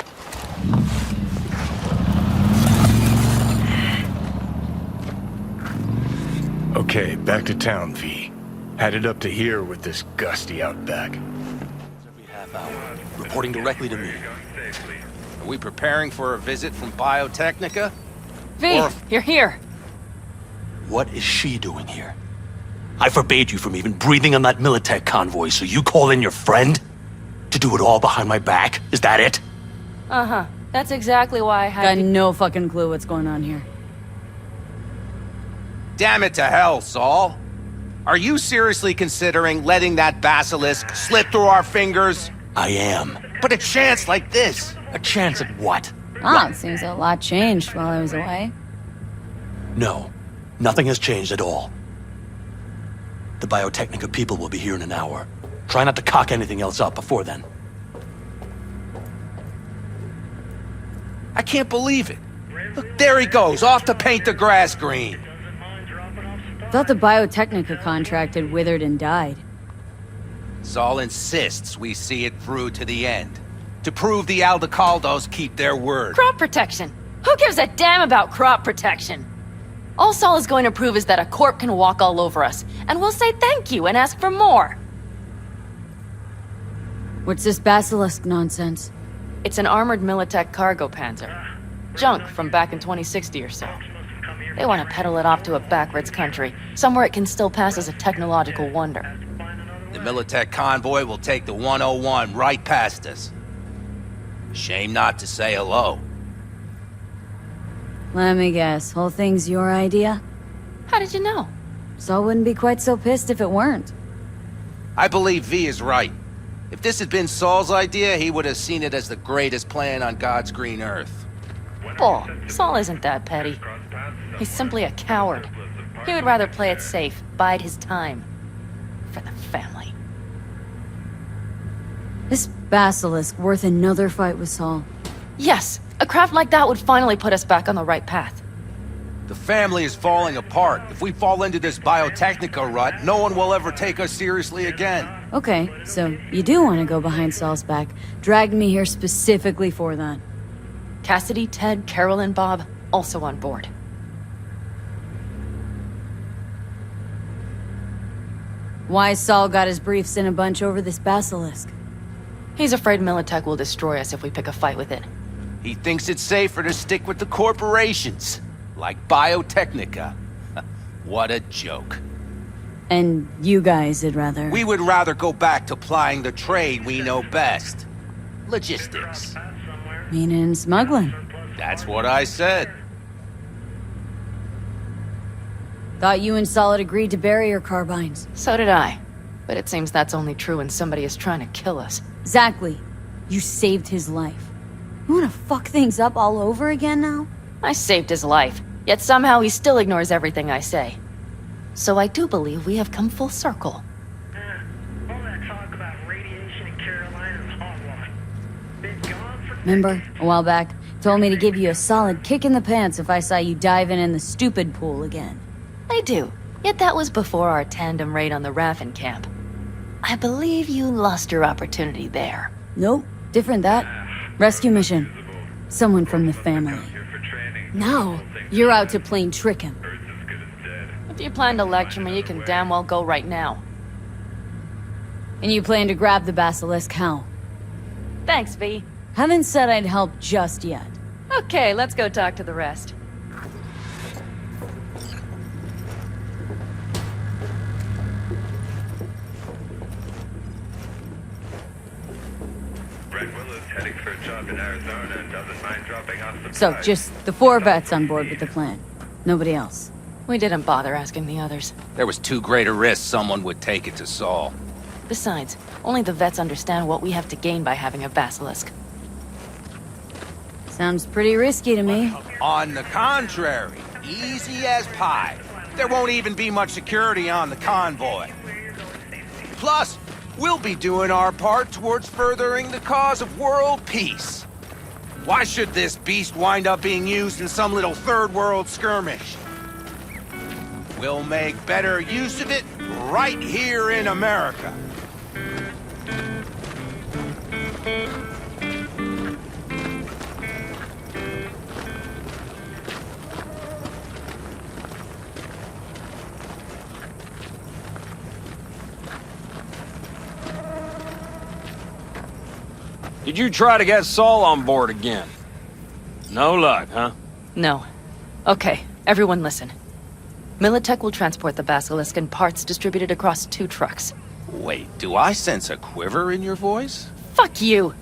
Okay, back to town, V. Headed up to here with this gusty outback. Every half hour, reporting directly to me. Are we preparing for a visit from Biotechnica? V, you're here. What is she doing here? I forbade you from even breathing on that Militech convoy, so you call in your friend? To do it all behind my back? Is that it? Uh-huh. That's exactly why I had Got no fucking clue what's going on here. Damn it to hell, Saul. Are you seriously considering letting that basilisk slip through our fingers? I am. But a chance like this. A chance at what? Ah, it seems a lot changed while I was away. No. Nothing has changed at all. The Biotechnica people will be here in an hour. Try not to cock anything else up before then. I can't believe it. Look, there he goes, off to paint the grass green. Thought the Biotechnica contract had withered and died. Saul insists we see it through to the end. To prove the Aldecaldos keep their word. crop protection. Who gives a damn about crop protection? All Saul is going to prove is that a corp can walk all over us, and we'll say thank you and ask for more. What's this basilisk nonsense? It's an armored Militech cargo panzer. Junk from back in 2060 or so. They want to peddle it off to a backwards country, somewhere it can still pass as a technological wonder. The Militech convoy will take the 101 right past us. Shame not to say hello. Let me guess, whole thing's your idea? How did you know? Saul wouldn't be quite so pissed if it weren't. I believe V is right. If this had been Saul's idea, he would have seen it as the greatest plan on God's green earth. Bull, Saul isn't that petty. He's simply a coward. He would rather play it safe, bide his time. For the family. This basilisk worth another fight with Saul. Yes, a craft like that would finally put us back on the right path. The family is falling apart. If we fall into this Biotechnica rut, no one will ever take us seriously again. Okay, so you do want to go behind Saul's back. Dragged me here specifically for that. Cassidy, Ted, Carol, and Bob, also on board. Why Saul got his briefs in a bunch over this basilisk? He's afraid Militech will destroy us if we pick a fight with it. He thinks it's safer to stick with the corporations, like Biotechnica. What a joke. And you guys would rather... We would rather go back to plying the trade we know best. Logistics. Meaning smuggling. That's what I said. Thought you and Saul had agreed to bury your carbines. So did I. But it seems that's only true when somebody is trying to kill us. Exactly. You saved his life. You wanna fuck things up all over again now? I saved his life, yet somehow he still ignores everything I say. So I do believe we have come full circle. Remember, a while back, told me to give you a solid kick in the pants if I saw you diving in the stupid pool again. I do. Yet that was before our tandem raid on the Raffen camp. I believe you lost your opportunity there. Nope, different that. Rescue mission. Someone from the family. Now, you're out to plain trick him. If you plan to lecture me, you can damn well go right now. And you plan to grab the basilisk how? Thanks, V. Haven't said I'd help just yet. Okay, let's go talk to the rest. So, just the 4 vets on board with the plan. Nobody else. We didn't bother asking the others. There was too great a risk someone would take it to Saul. Besides, only the vets understand what we have to gain by having a basilisk. Sounds pretty risky to me. On the contrary, easy as pie. There won't even be much security on the convoy. Plus, we'll be doing our part towards furthering the cause of world peace. Why should this beast wind up being used in some little third world skirmish? We'll make better use of it right here in America. Did you try to get Saul on board again? No luck, huh? No. Okay, everyone listen. Militech will transport the Basilisk in parts distributed across 2 trucks. Wait, do I sense a quiver in your voice? Fuck you!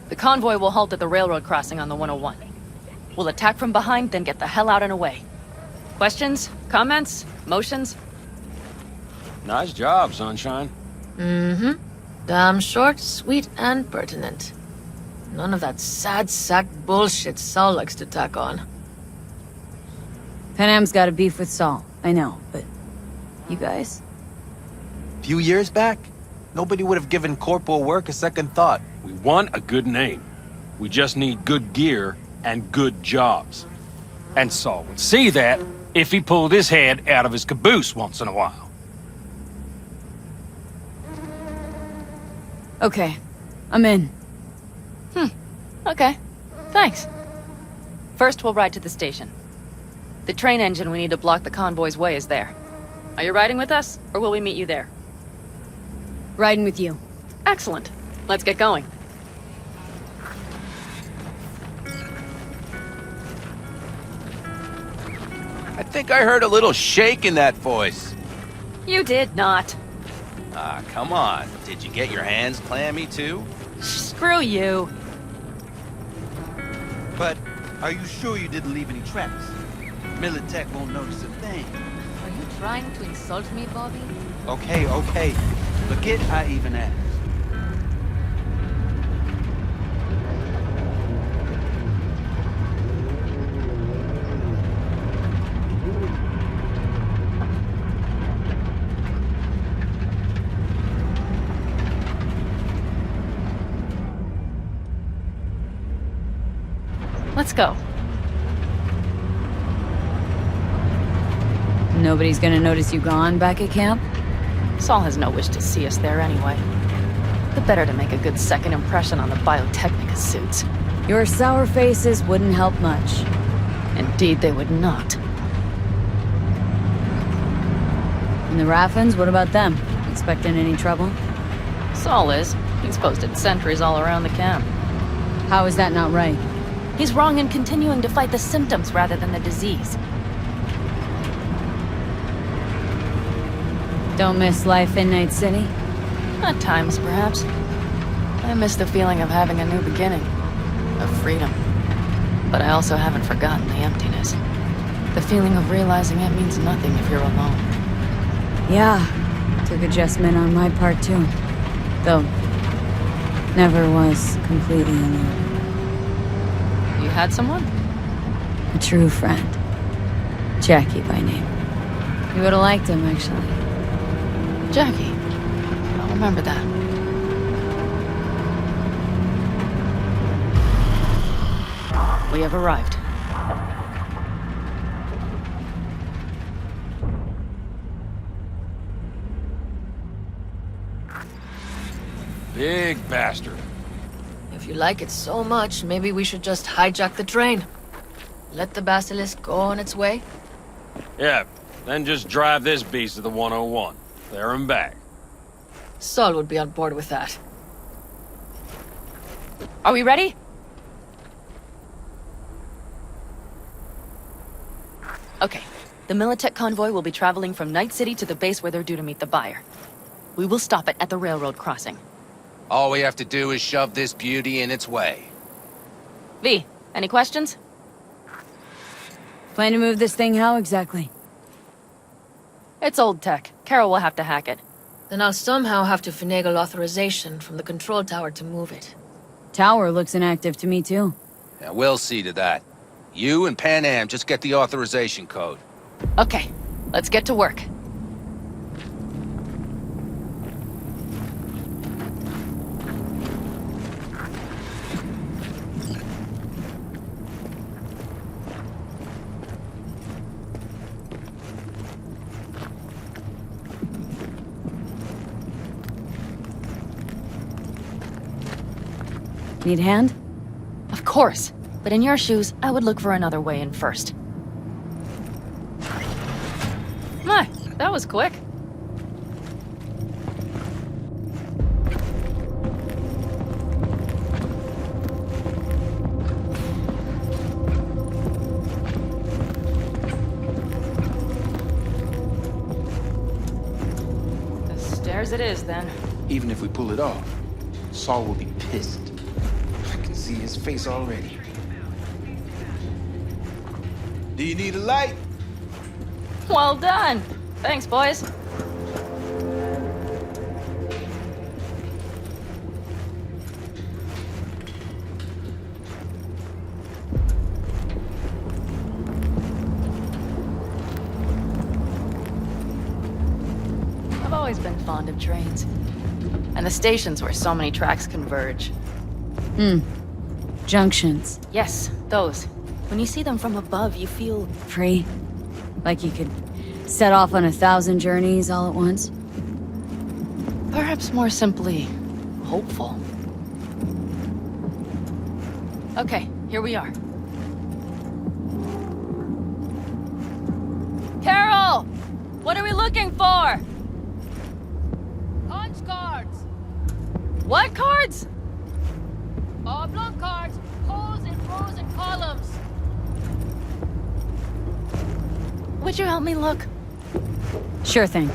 The convoy will halt at the railroad crossing on the 101. We'll attack from behind, then get the hell out and away. Questions? Comments? Motions? Nice job, Sunshine. Mm-hmm. Damn short, sweet, and pertinent. None of that sad sack bullshit Saul likes to tack on. Panam's got a beef with Saul, I know, but you guys? Few years back, nobody would have given corporal work a second thought. We want a good name. We just need good gear and good jobs. And Saul would see that if he pulled his head out of his caboose once in a while. Okay, I'm in. Okay. Thanks. First, we'll ride to the station. The train engine we need to block the convoy's way is there. Are you riding with us, or will we meet you there? Riding with you. Excellent. Let's get going. I think I heard a little shake in that voice. You did not. Ah, come on. Did you get your hands clammy too? Screw you. But are you sure you didn't leave any tracks? Militech won't notice a thing. Are you trying to insult me, Bobby? Okay, okay. Forget I even asked. Let's go. Nobody's gonna notice you gone back at camp? Saul has no wish to see us there anyway. The better to make a good second impression on the Biotechnica suits. Your sour faces wouldn't help much. Indeed, they would not. And the Raffens, what about them? Expecting any trouble? Saul is. He's posted sentries all around the camp. How is that not right? He's wrong in continuing to fight the symptoms rather than the disease. Don't miss life in Night City? At times, perhaps. I miss the feeling of having a new beginning. Of freedom. But I also haven't forgotten the emptiness. The feeling of realizing it means nothing if you're alone. Yeah. Took adjustment on my part, too. Though, never was completely alone. You had someone? A true friend. Jackie by name. You would've liked him, actually. Jackie. I'll remember that. We have arrived. Big bastard. If you like it so much, maybe we should just hijack the train. Let the Basilisk go on its way. Yeah, then just drive this beast to the 101. There and back. Saul would be on board with that. Are we ready? Okay. The Militech convoy will be traveling from Night City to the base where they're due to meet the buyer. We will stop it at the railroad crossing. All we have to do is shove this beauty in its way. V, any questions? Plan to move this thing how exactly? It's old tech. Carol will have to hack it. Then I'll somehow have to finagle authorization from the control tower to move it. Tower looks inactive to me, too. Yeah, we'll see to that. You and Pan Am just get the authorization code. Okay, let's get to work. Need a hand? Of course. But in your shoes, I would look for another way in first. My, that was quick. Theirs it is, then. Even if we pull it off, Saul will be pissed. I can see his face already. Do you need a light? Well done. Thanks, boys. I've always been fond of trains. And the stations where so many tracks converge. Junctions. Yes, those. When you see them from above, you feel... Free. Like you could set off on 1,000 journeys all at once. Perhaps more simply, hopeful. Okay, here we are. Carol! What are we looking for? Punch cards! What cards? Oblong cards, holes in rows and columns. Would you help me look? Sure thing.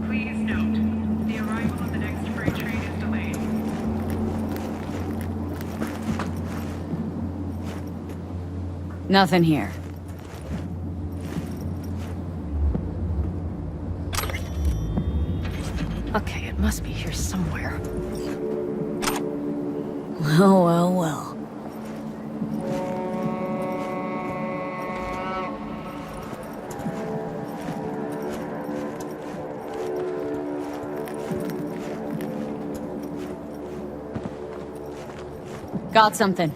Please note, the arrival of the next freight train is delayed. Nothing here. Okay, it must be here somewhere. Well, well, well. Got something.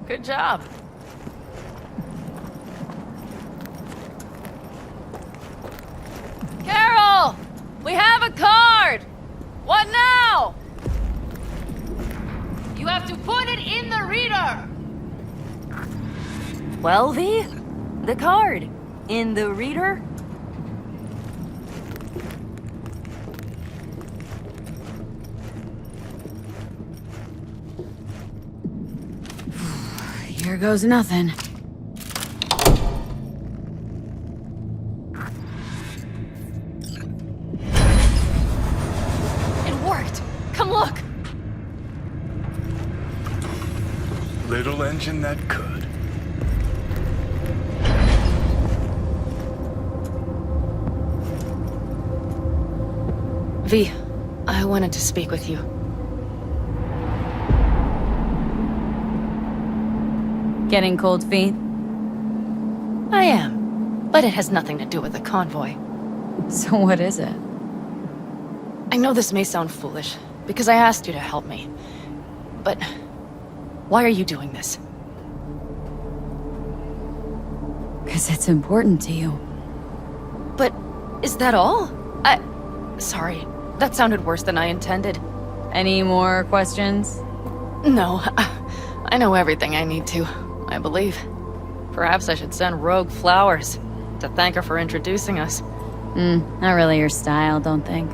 Good job. Carol! We have a card! What now? You have to put it in the reader! Well, V? The card. In the reader? Here goes nothing. It worked! Come look! Little engine that could. V, I wanted to speak with you. Getting cold feet? I am, but it has nothing to do with the convoy. So what is it? I know this may sound foolish, because I asked you to help me. But why are you doing this? 'Cause it's important to you. But is that all? Sorry, that sounded worse than I intended. Any more questions? No, I know everything I need to, I believe. Perhaps I should send Rogue flowers to thank her for introducing us. Not really your style, don't think.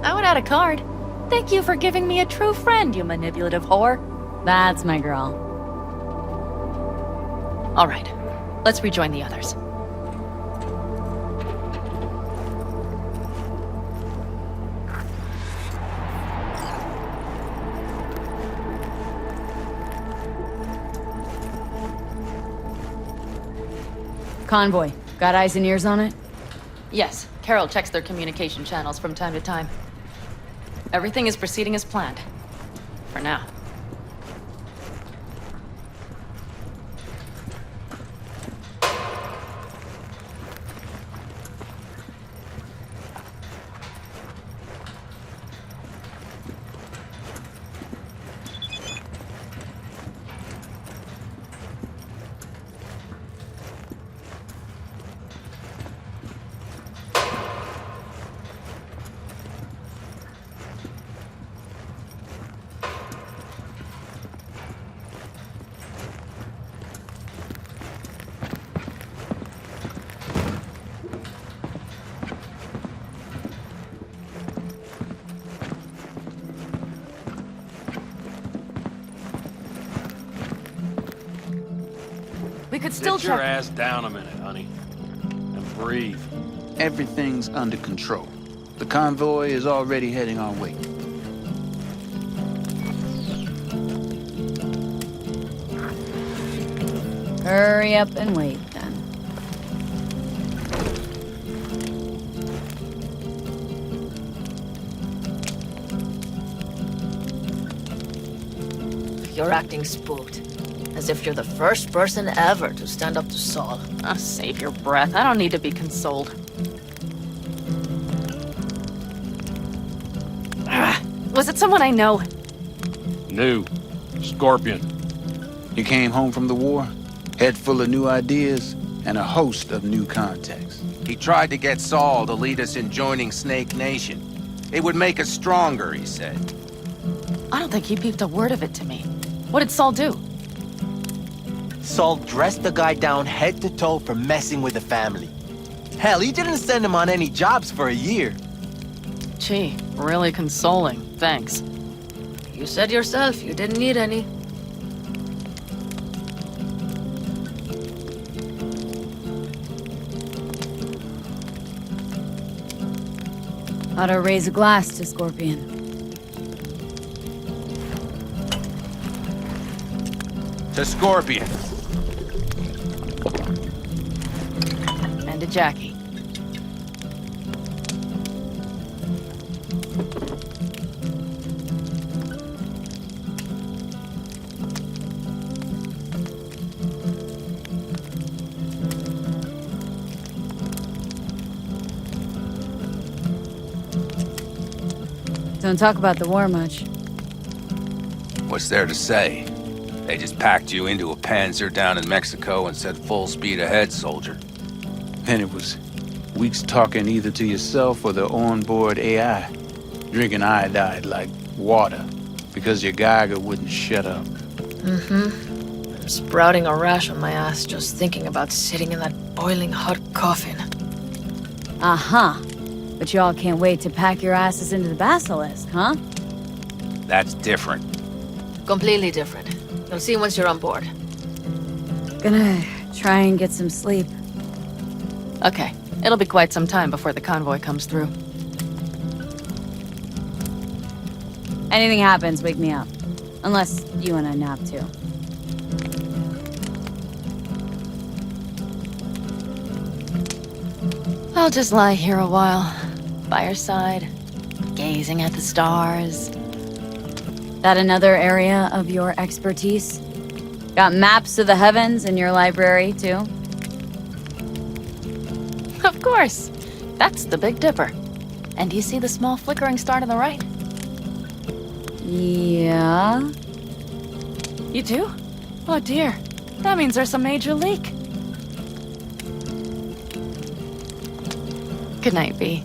I would add a card. Thank you for giving me a true friend, you manipulative whore. That's my girl. All right, let's rejoin the others. Convoy. Got eyes and ears on it? Yes, Carol checks their communication channels from time to time. Everything is proceeding as planned. For now. could still Sit your check. ass down a minute, honey. And breathe. Everything's under control. The convoy is already heading our way. Hurry up and wait, then. You're acting spooked. As if you're the first person ever to stand up to Saul. Oh, save your breath. I don't need to be consoled. Was it someone I know? New. Scorpion. You came home from the war, head full of new ideas, and a host of new contacts. He tried to get Saul to lead us in joining Snake Nation. It would make us stronger, he said. I don't think he peeped a word of it to me. What did Saul do? Saul dressed the guy down head to toe for messing with the family. Hell, he didn't send him on any jobs for a year. Gee, really consoling. Thanks. You said yourself you didn't need any. Ought to raise a glass to Scorpion. To Scorpion. And to Jackie. Don't talk about the war much. What's there to say? They just packed you into a Panzer down in Mexico and said full speed ahead, soldier. Then it was weeks talking either to yourself or the onboard AI, drinking iodide like water, because your Geiger wouldn't shut up. Mm-hmm. I'm sprouting a rash on my ass just thinking about sitting in that boiling hot coffin. Uh-huh. But y'all can't wait to pack your asses into the Basilisk, huh? That's different. Completely different. You'll see once you're on board. Gonna try and get some sleep. Okay, it'll be quite some time before the convoy comes through. Anything happens, wake me up. Unless you and I nap too. I'll just lie here a while, by your side, gazing at the stars. That another area of your expertise? Got maps of the heavens in your library, too? Of course. That's the Big Dipper. And do you see the small flickering star to the right? Yeah? You do? Oh dear. That means there's a major leak. Good night, V.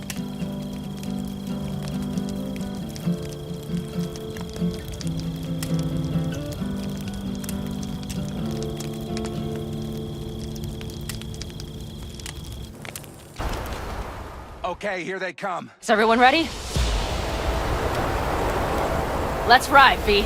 Okay, here they come. Is everyone ready? Let's ride, V.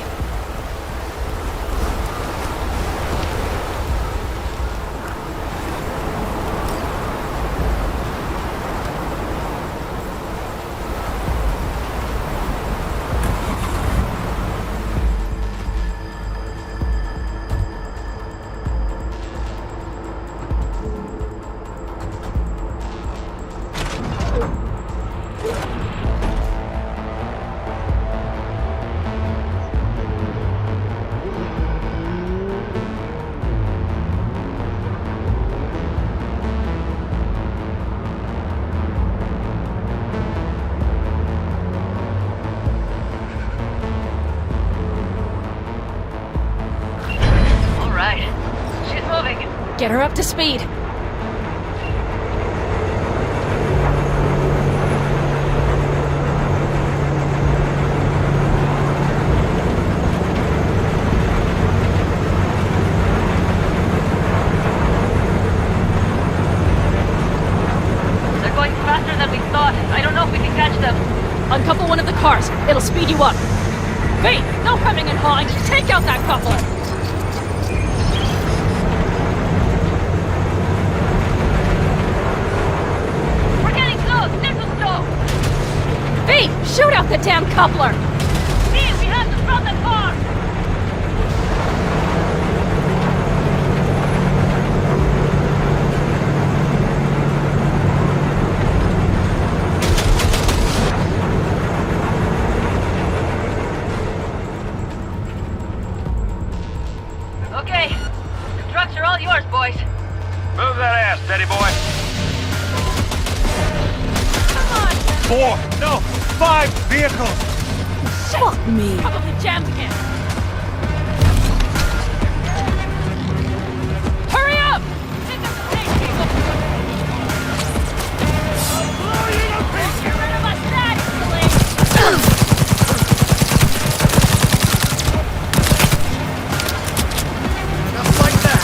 Get her up to speed. They're going faster than we thought. I don't know if we can catch them. Uncouple one of the cars. It'll speed you up. V, no hemming and hawing. Take out that coupler. V, shoot out the damn coupler! V, we have to front the car! Okay, the trucks are all yours, boys. Move that ass, steady boy. 4, no, 5 vehicles! Fuck me! Probably jammed again. Hurry up! Get rid of us that easily! Just like that!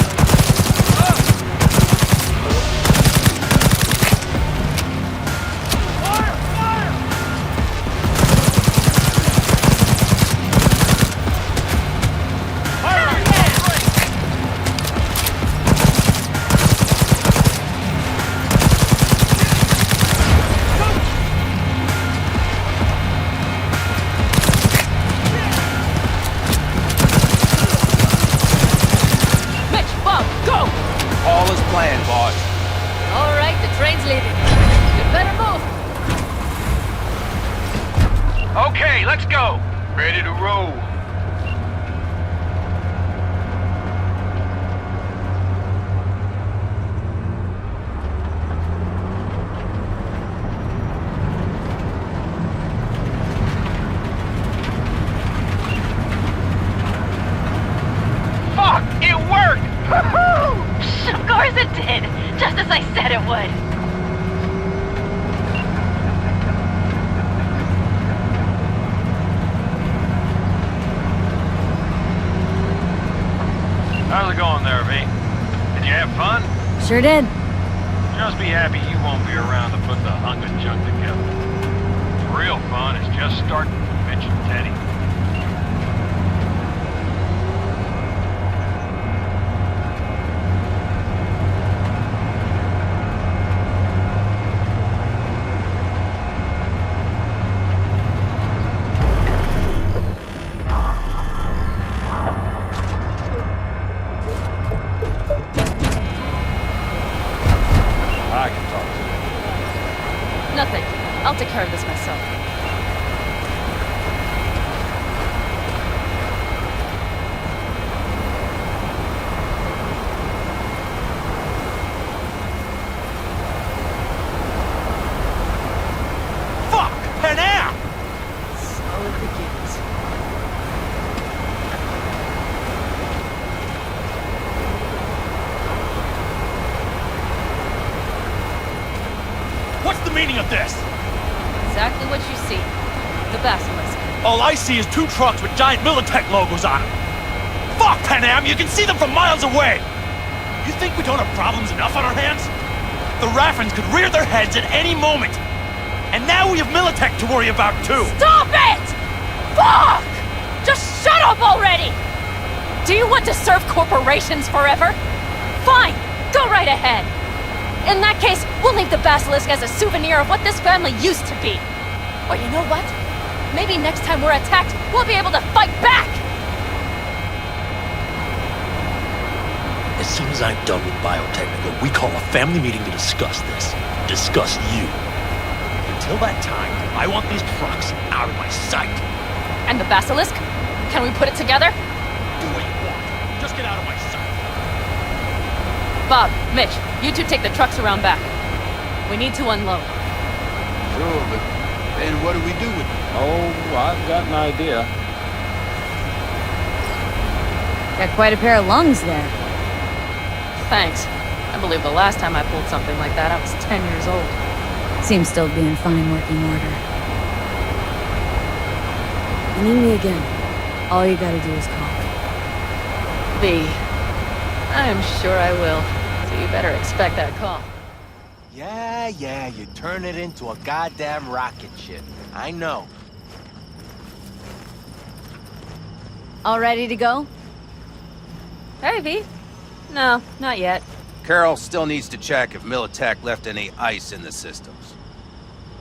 All is planned, boss. All right, the train's leaving. You better move. Okay, let's go. Ready to roll. Fuck! It worked! Woohoo! Of course it did! Just as I said it would! How's it going there, V? Did you have fun? Sure did. Just be happy you won't be around to put the hunk of junk together. The real fun is just starting with Mitch and Teddy. I can talk to you. Nothing. I'll take care of this myself. Fuck! An air! So it begins. What's the meaning of this? Exactly what you see. The basilisk. All I see is 2 trucks with giant Militech logos on them. Fuck, Panam, you can see them from miles away! You think we don't have problems enough on our hands? The Raffens could rear their heads at any moment. And now we have Militech to worry about too. Stop it! Fuck! Just shut up already! Do you want to serve corporations forever? Fine, go right ahead. In that case, we'll leave the basilisk as a souvenir of what this family used to be. Or you know what? Maybe next time we're attacked, we'll be able to fight back! As soon as I'm done with Biotechnical, we call a family meeting to discuss this. Discuss you. Until that time, I want these trucks out of my sight. And the basilisk? Can we put it together? Do what you want. Just get out of my sight. Bob, Mitch, you two take the trucks around back. We need to unload. Sure, but then what do we do with it? Oh, I've got an idea. Got quite a pair of lungs there. Thanks. I believe the last time I pulled something like that, I was 10 years old. Seems still to be in fine working order. You need me again. All you gotta do is call. B. I'm sure I will. So you better expect that call. Yeah, you turn it into a goddamn rocket ship. I know. All ready to go? Hey, V. No, not yet. Carol still needs to check if Militech left any ice in the systems.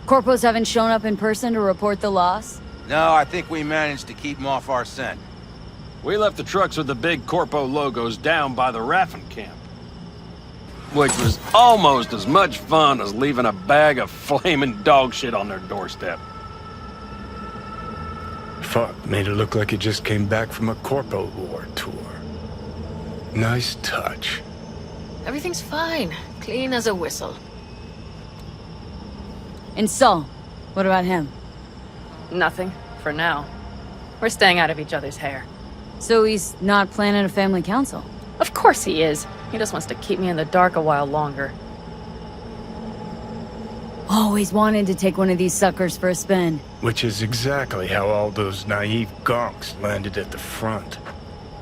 Corpos haven't shown up in person to report the loss? No, I think we managed to keep them off our scent. We left the trucks with the big Corpo logos down by the Raffin camp. Which was almost as much fun as leaving a bag of flaming dog shit on their doorstep. Fuck, made it look like it just came back from a Corpo War tour. Nice touch. Everything's fine. Clean as a whistle. And Saul, what about him? Nothing, for now. We're staying out of each other's hair. So he's not planning a family council? Of course he is. He just wants to keep me in the dark a while longer. Always wanted to take one of these suckers for a spin. Which is exactly how all those naive gonks landed at the front.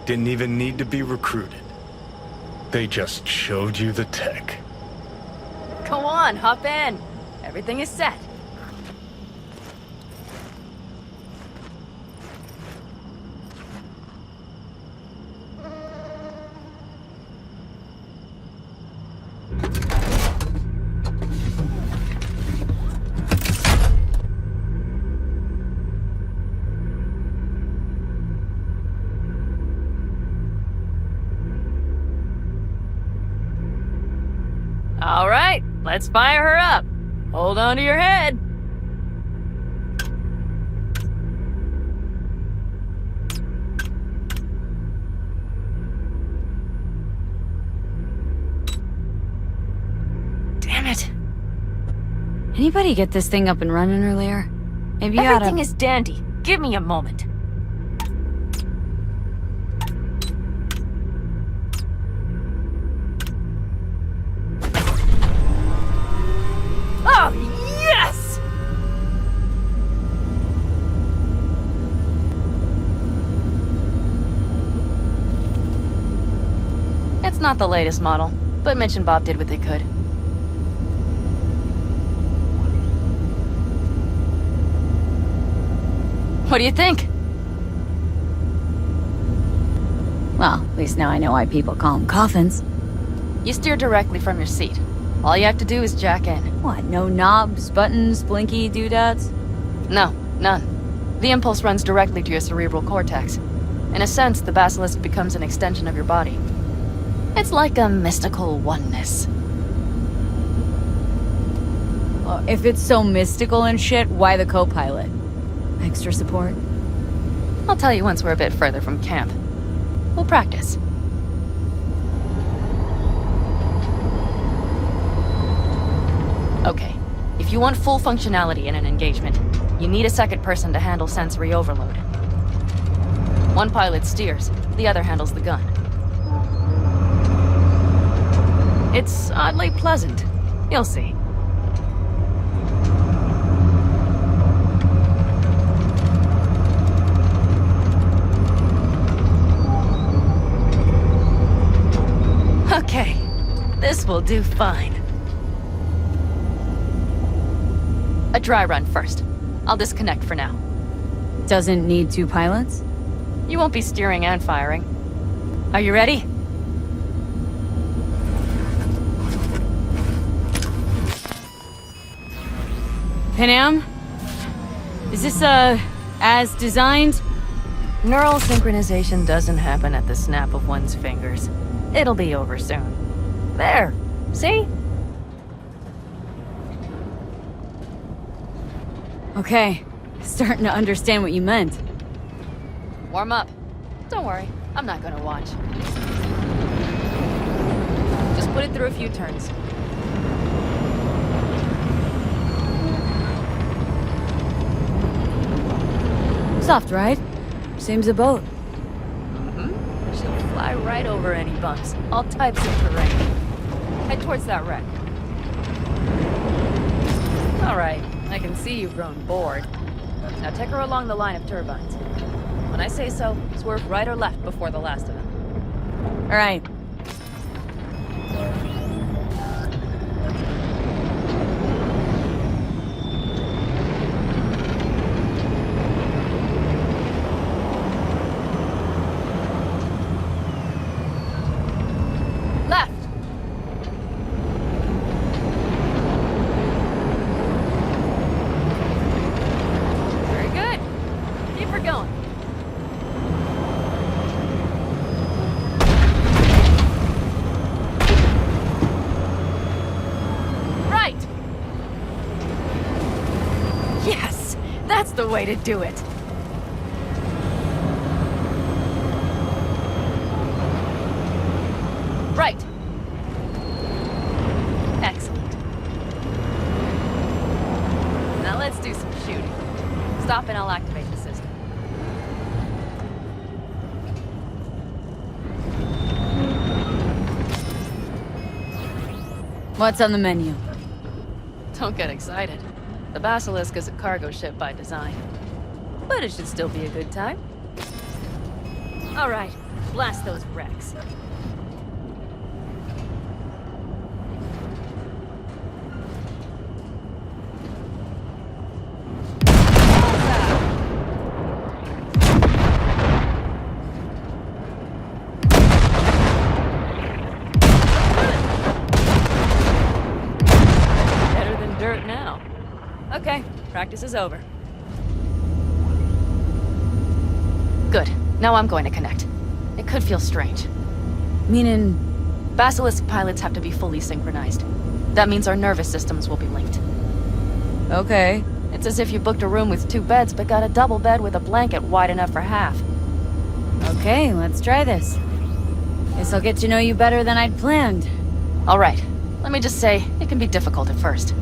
Didn't even need to be recruited. They just showed you the tech. Come on, hop in. Everything is set. All right, let's fire her up. Hold on to your head. Damn it. Anybody get this thing up and running earlier? Maybe you oughta... Everything is dandy. Give me a moment. Oh, yes! It's not the latest model, but Mitch and Bob did what they could. What do you think? Well, at least now I know why people call them coffins. You steer directly from your seat. All you have to do is jack in. What, no knobs, buttons, blinky doodads? No, none. The impulse runs directly to your cerebral cortex. In a sense, the basilisk becomes an extension of your body. It's like a mystical oneness. Well, if it's so mystical and shit, why the co-pilot? Extra support? I'll tell you once we're a bit further from camp. We'll practice. Okay, if you want full functionality in an engagement, you need a second person to handle sensory overload. One pilot steers, the other handles the gun. It's oddly pleasant. You'll see. Okay, this will do fine. A dry run first. I'll disconnect for now. Doesn't need two pilots? You won't be steering and firing. Are you ready? Panam? Is this, as designed? Neural synchronization doesn't happen at the snap of one's fingers. It'll be over soon. There! See? Okay, starting to understand what you meant. Warm up. Don't worry, I'm not gonna watch. Just put it through a few turns. Soft ride. Seems a boat. Mm-hmm. She'll fly right over any bumps, all types of terrain. Head towards that wreck. All right, I can see you've grown bored. Now take her along the line of turbines. When I say so, swerve right or left before the last of them. All right. Left! the way to do it. Right. Excellent. Now let's do some shooting. Stop and I'll activate the system. What's on the menu? Don't get excited. The Basilisk is a cargo ship by design. But it should still be a good time. All right, blast those wrecks. Better than dirt now. Okay, practice is over. Good. Now I'm going to connect. It could feel strange. Meaning? Basilisk pilots have to be fully synchronized. That means our nervous systems will be linked. Okay. It's as if you booked a room with 2 beds, but got a double bed with a blanket wide enough for half. Okay, let's try this. Guess I'll get to know you better than I'd planned. All right. Let me just say, it can be difficult at first.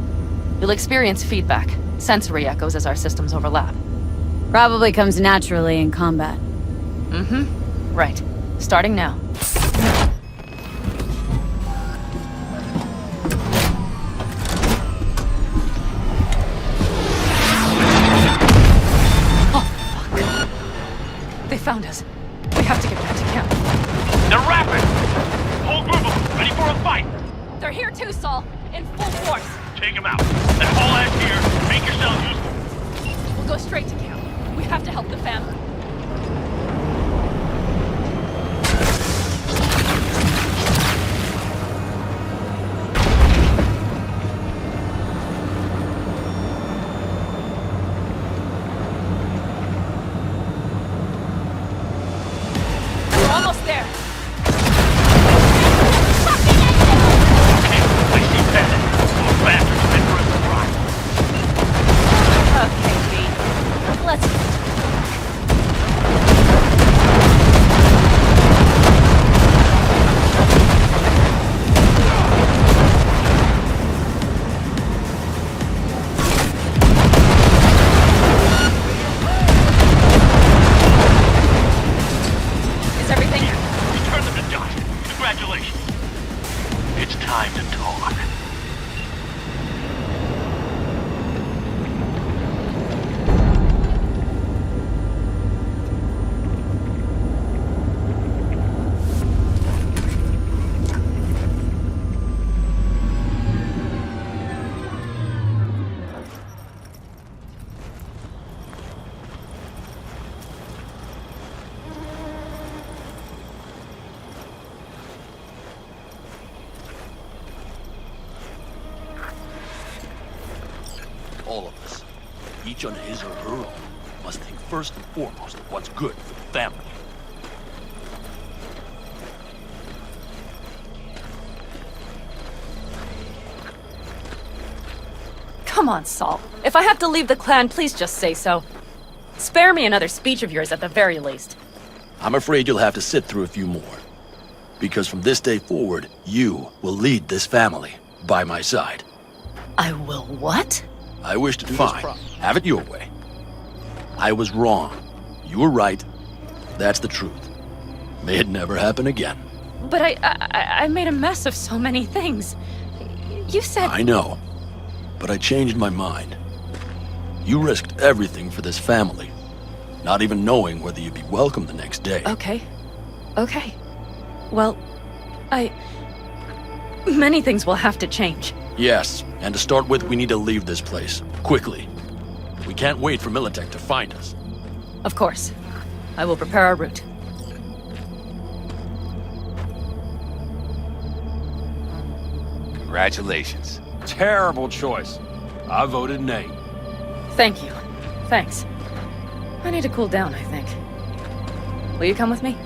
You'll experience feedback, sensory echoes as our systems overlap. Probably comes naturally in combat. Mm-hmm. Right. Starting now. Oh, fuck. They found us. We have to get back to camp. They're rapid! Whole group of them, ready for a fight! They're here too, Saul. In full force. Take them out. Then haul ass here. Make yourselves useful. We'll go straight to camp. We have to help the family. We're almost there. I see Bennett. Those bastards meant for us to ride. Okay, Pete. Let's go. Is everything? You turned them to dust. Congratulations. It's time to talk. All of us, each on his or her own, must think first and foremost of what's good for the family. Come on, Saul. If I have to leave the clan, please just say so. Spare me another speech of yours at the very least. I'm afraid you'll have to sit through a few more. Because from this day forward, you will lead this family by my side. I will what? I wish to fine. Have it your way. I was wrong. You were right. That's the truth. May it never happen again. But I made a mess of so many things. You said... I know. But I changed my mind. You risked everything for this family. Not even knowing whether you'd be welcome the next day. Okay. Okay. Well, many things will have to change. Yes, and to start with, we need to leave this place. Quickly. We can't wait for Militech to find us. Of course. I will prepare our route. Congratulations. Terrible choice. I voted nay. Thank you. Thanks. I need to cool down, I think. Will you come with me?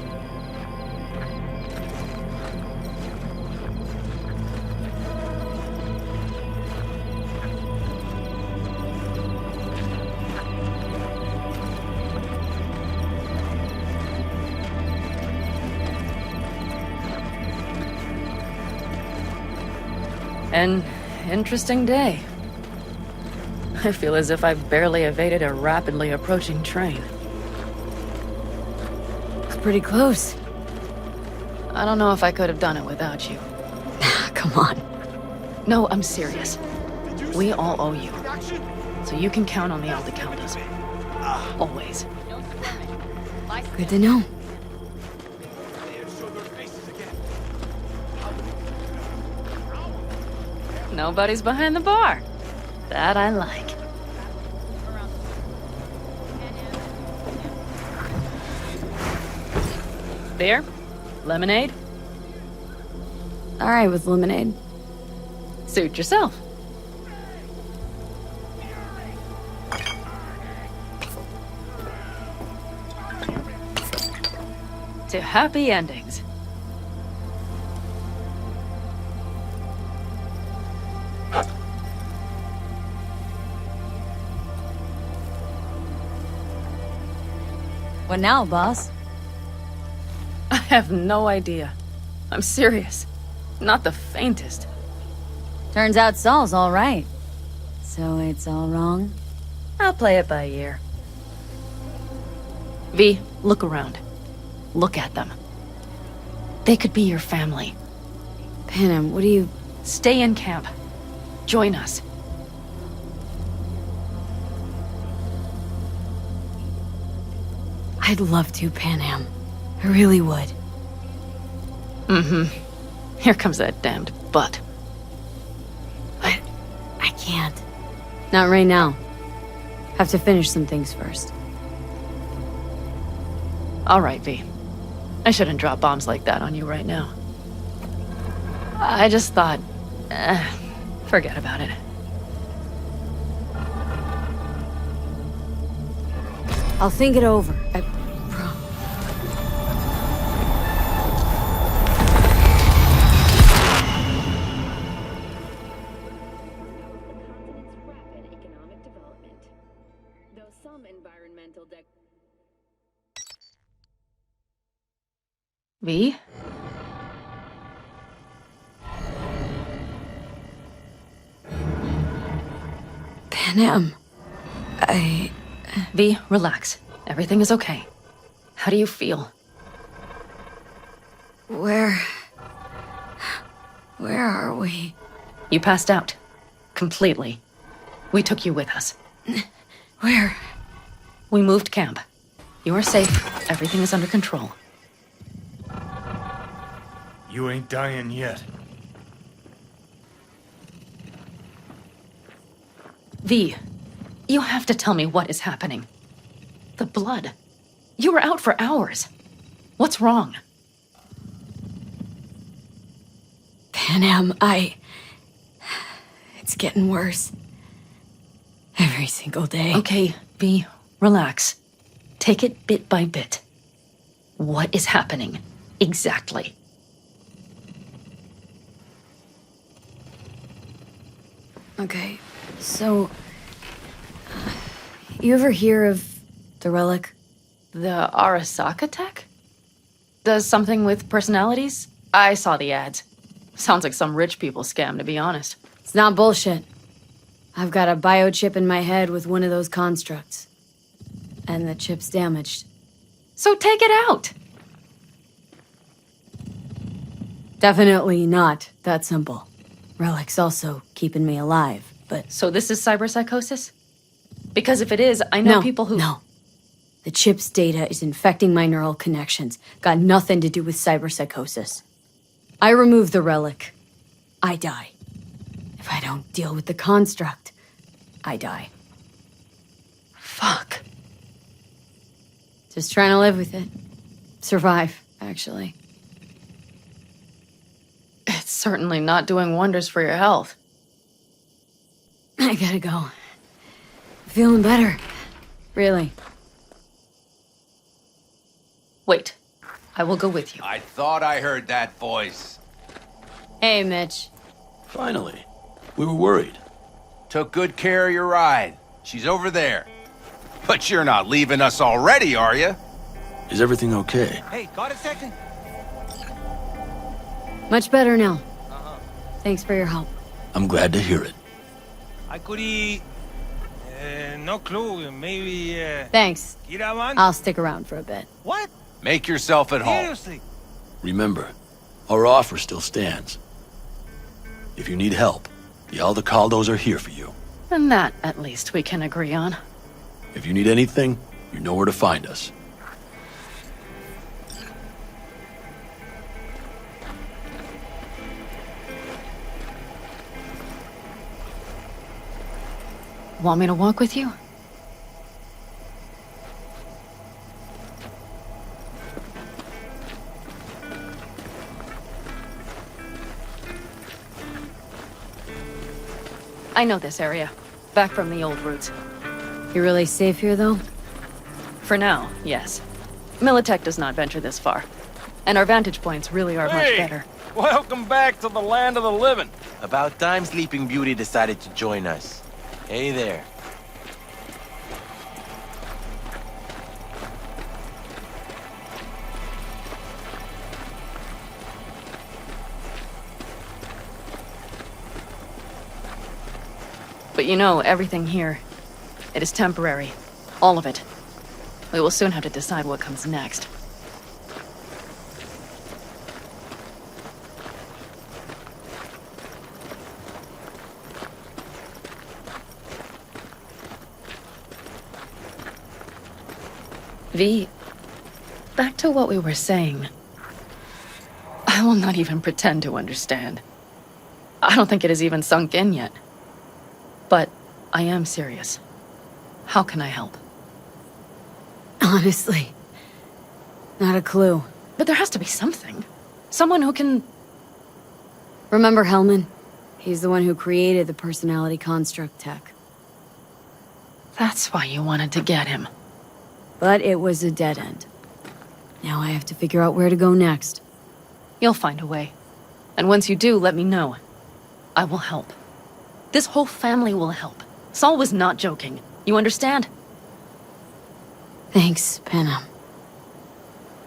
An interesting day. I feel as if I've barely evaded a rapidly approaching train. It's pretty close. I don't know if I could have done it without you. Come on. No, I'm serious. We all owe you. So you can count on the Aldecaldas. Always. Good to know. Nobody's behind the bar. That I like. Beer? Lemonade? All right with lemonade. Suit yourself. To happy endings. What now, boss? I have no idea. I'm serious. Not the faintest. Turns out Saul's all right. So it's all wrong? I'll play it by ear. V, look around. Look at them. They could be your family. Panem, what do you... Stay in camp. Join us. I'd love to, Panem. I really would. Mm-hmm. Here comes that damned butt. I can't. Not right now. Have to finish some things first. All right, V. I shouldn't drop bombs like that on you right now. I just thought... forget about it. I'll think it over. V? Panem, V, relax. Everything is okay. How do you feel? Where are we? You passed out. Completely. We took you with us. Where? We moved camp. You are safe. Everything is under control. You ain't dying yet. V, you have to tell me what is happening. The blood. You were out for hours. What's wrong? Panem, it's getting worse. Every single day. Okay, V, relax. Take it bit by bit. What is happening? Exactly. Okay, so... you ever hear of the relic? The Arasaka tech? Does something with personalities? I saw the ads. Sounds like some rich people scam, to be honest. It's not bullshit. I've got a biochip in my head with one of those constructs. And the chip's damaged. So take it out! Definitely not that simple. Relic's also keeping me alive, but... So this is cyberpsychosis? Because if it is, I know people who... No. The chip's data is infecting my neural connections. Got nothing to do with cyberpsychosis. I remove the relic. I die. If I don't deal with the construct, I die. Fuck. Just trying to live with it. Survive, actually. It's certainly not doing wonders for your health. I gotta go. Feeling better. Really. Wait. I will go with you. I thought I heard that voice. Hey, Mitch. Finally. We were worried. Took good care of your ride. She's over there. But you're not leaving us already, are you? Is everything okay? Hey, got a second? Much better now. Thanks for your help. I'm glad to hear it. I could eat... no clue, maybe, Thanks. Kiraman? I'll stick around for a bit. What? Make yourself at home. Seriously? Remember, our offer still stands. If you need help, the Aldecaldos are here for you. And that, at least, we can agree on. If you need anything, you know where to find us. Want me to walk with you? I know this area. Back from the old routes. You really safe here, though? For now, yes. Militech does not venture this far. And our vantage points really are much better. Welcome back to the land of the living. About time Sleeping Beauty decided to join us. Hey there. But you know, everything here, it is temporary. All of it. We will soon have to decide what comes next. V, back to what we were saying. I will not even pretend to understand. I don't think it has even sunk in yet. But I am serious. How can I help? Honestly, not a clue. But there has to be something. Someone who can... Remember Hellman? He's the one who created the personality construct tech. That's why you wanted to get him. But it was a dead end. Now I have to figure out where to go next. You'll find a way. And once you do, let me know. I will help. This whole family will help. Saul was not joking. You understand? Thanks, Penna.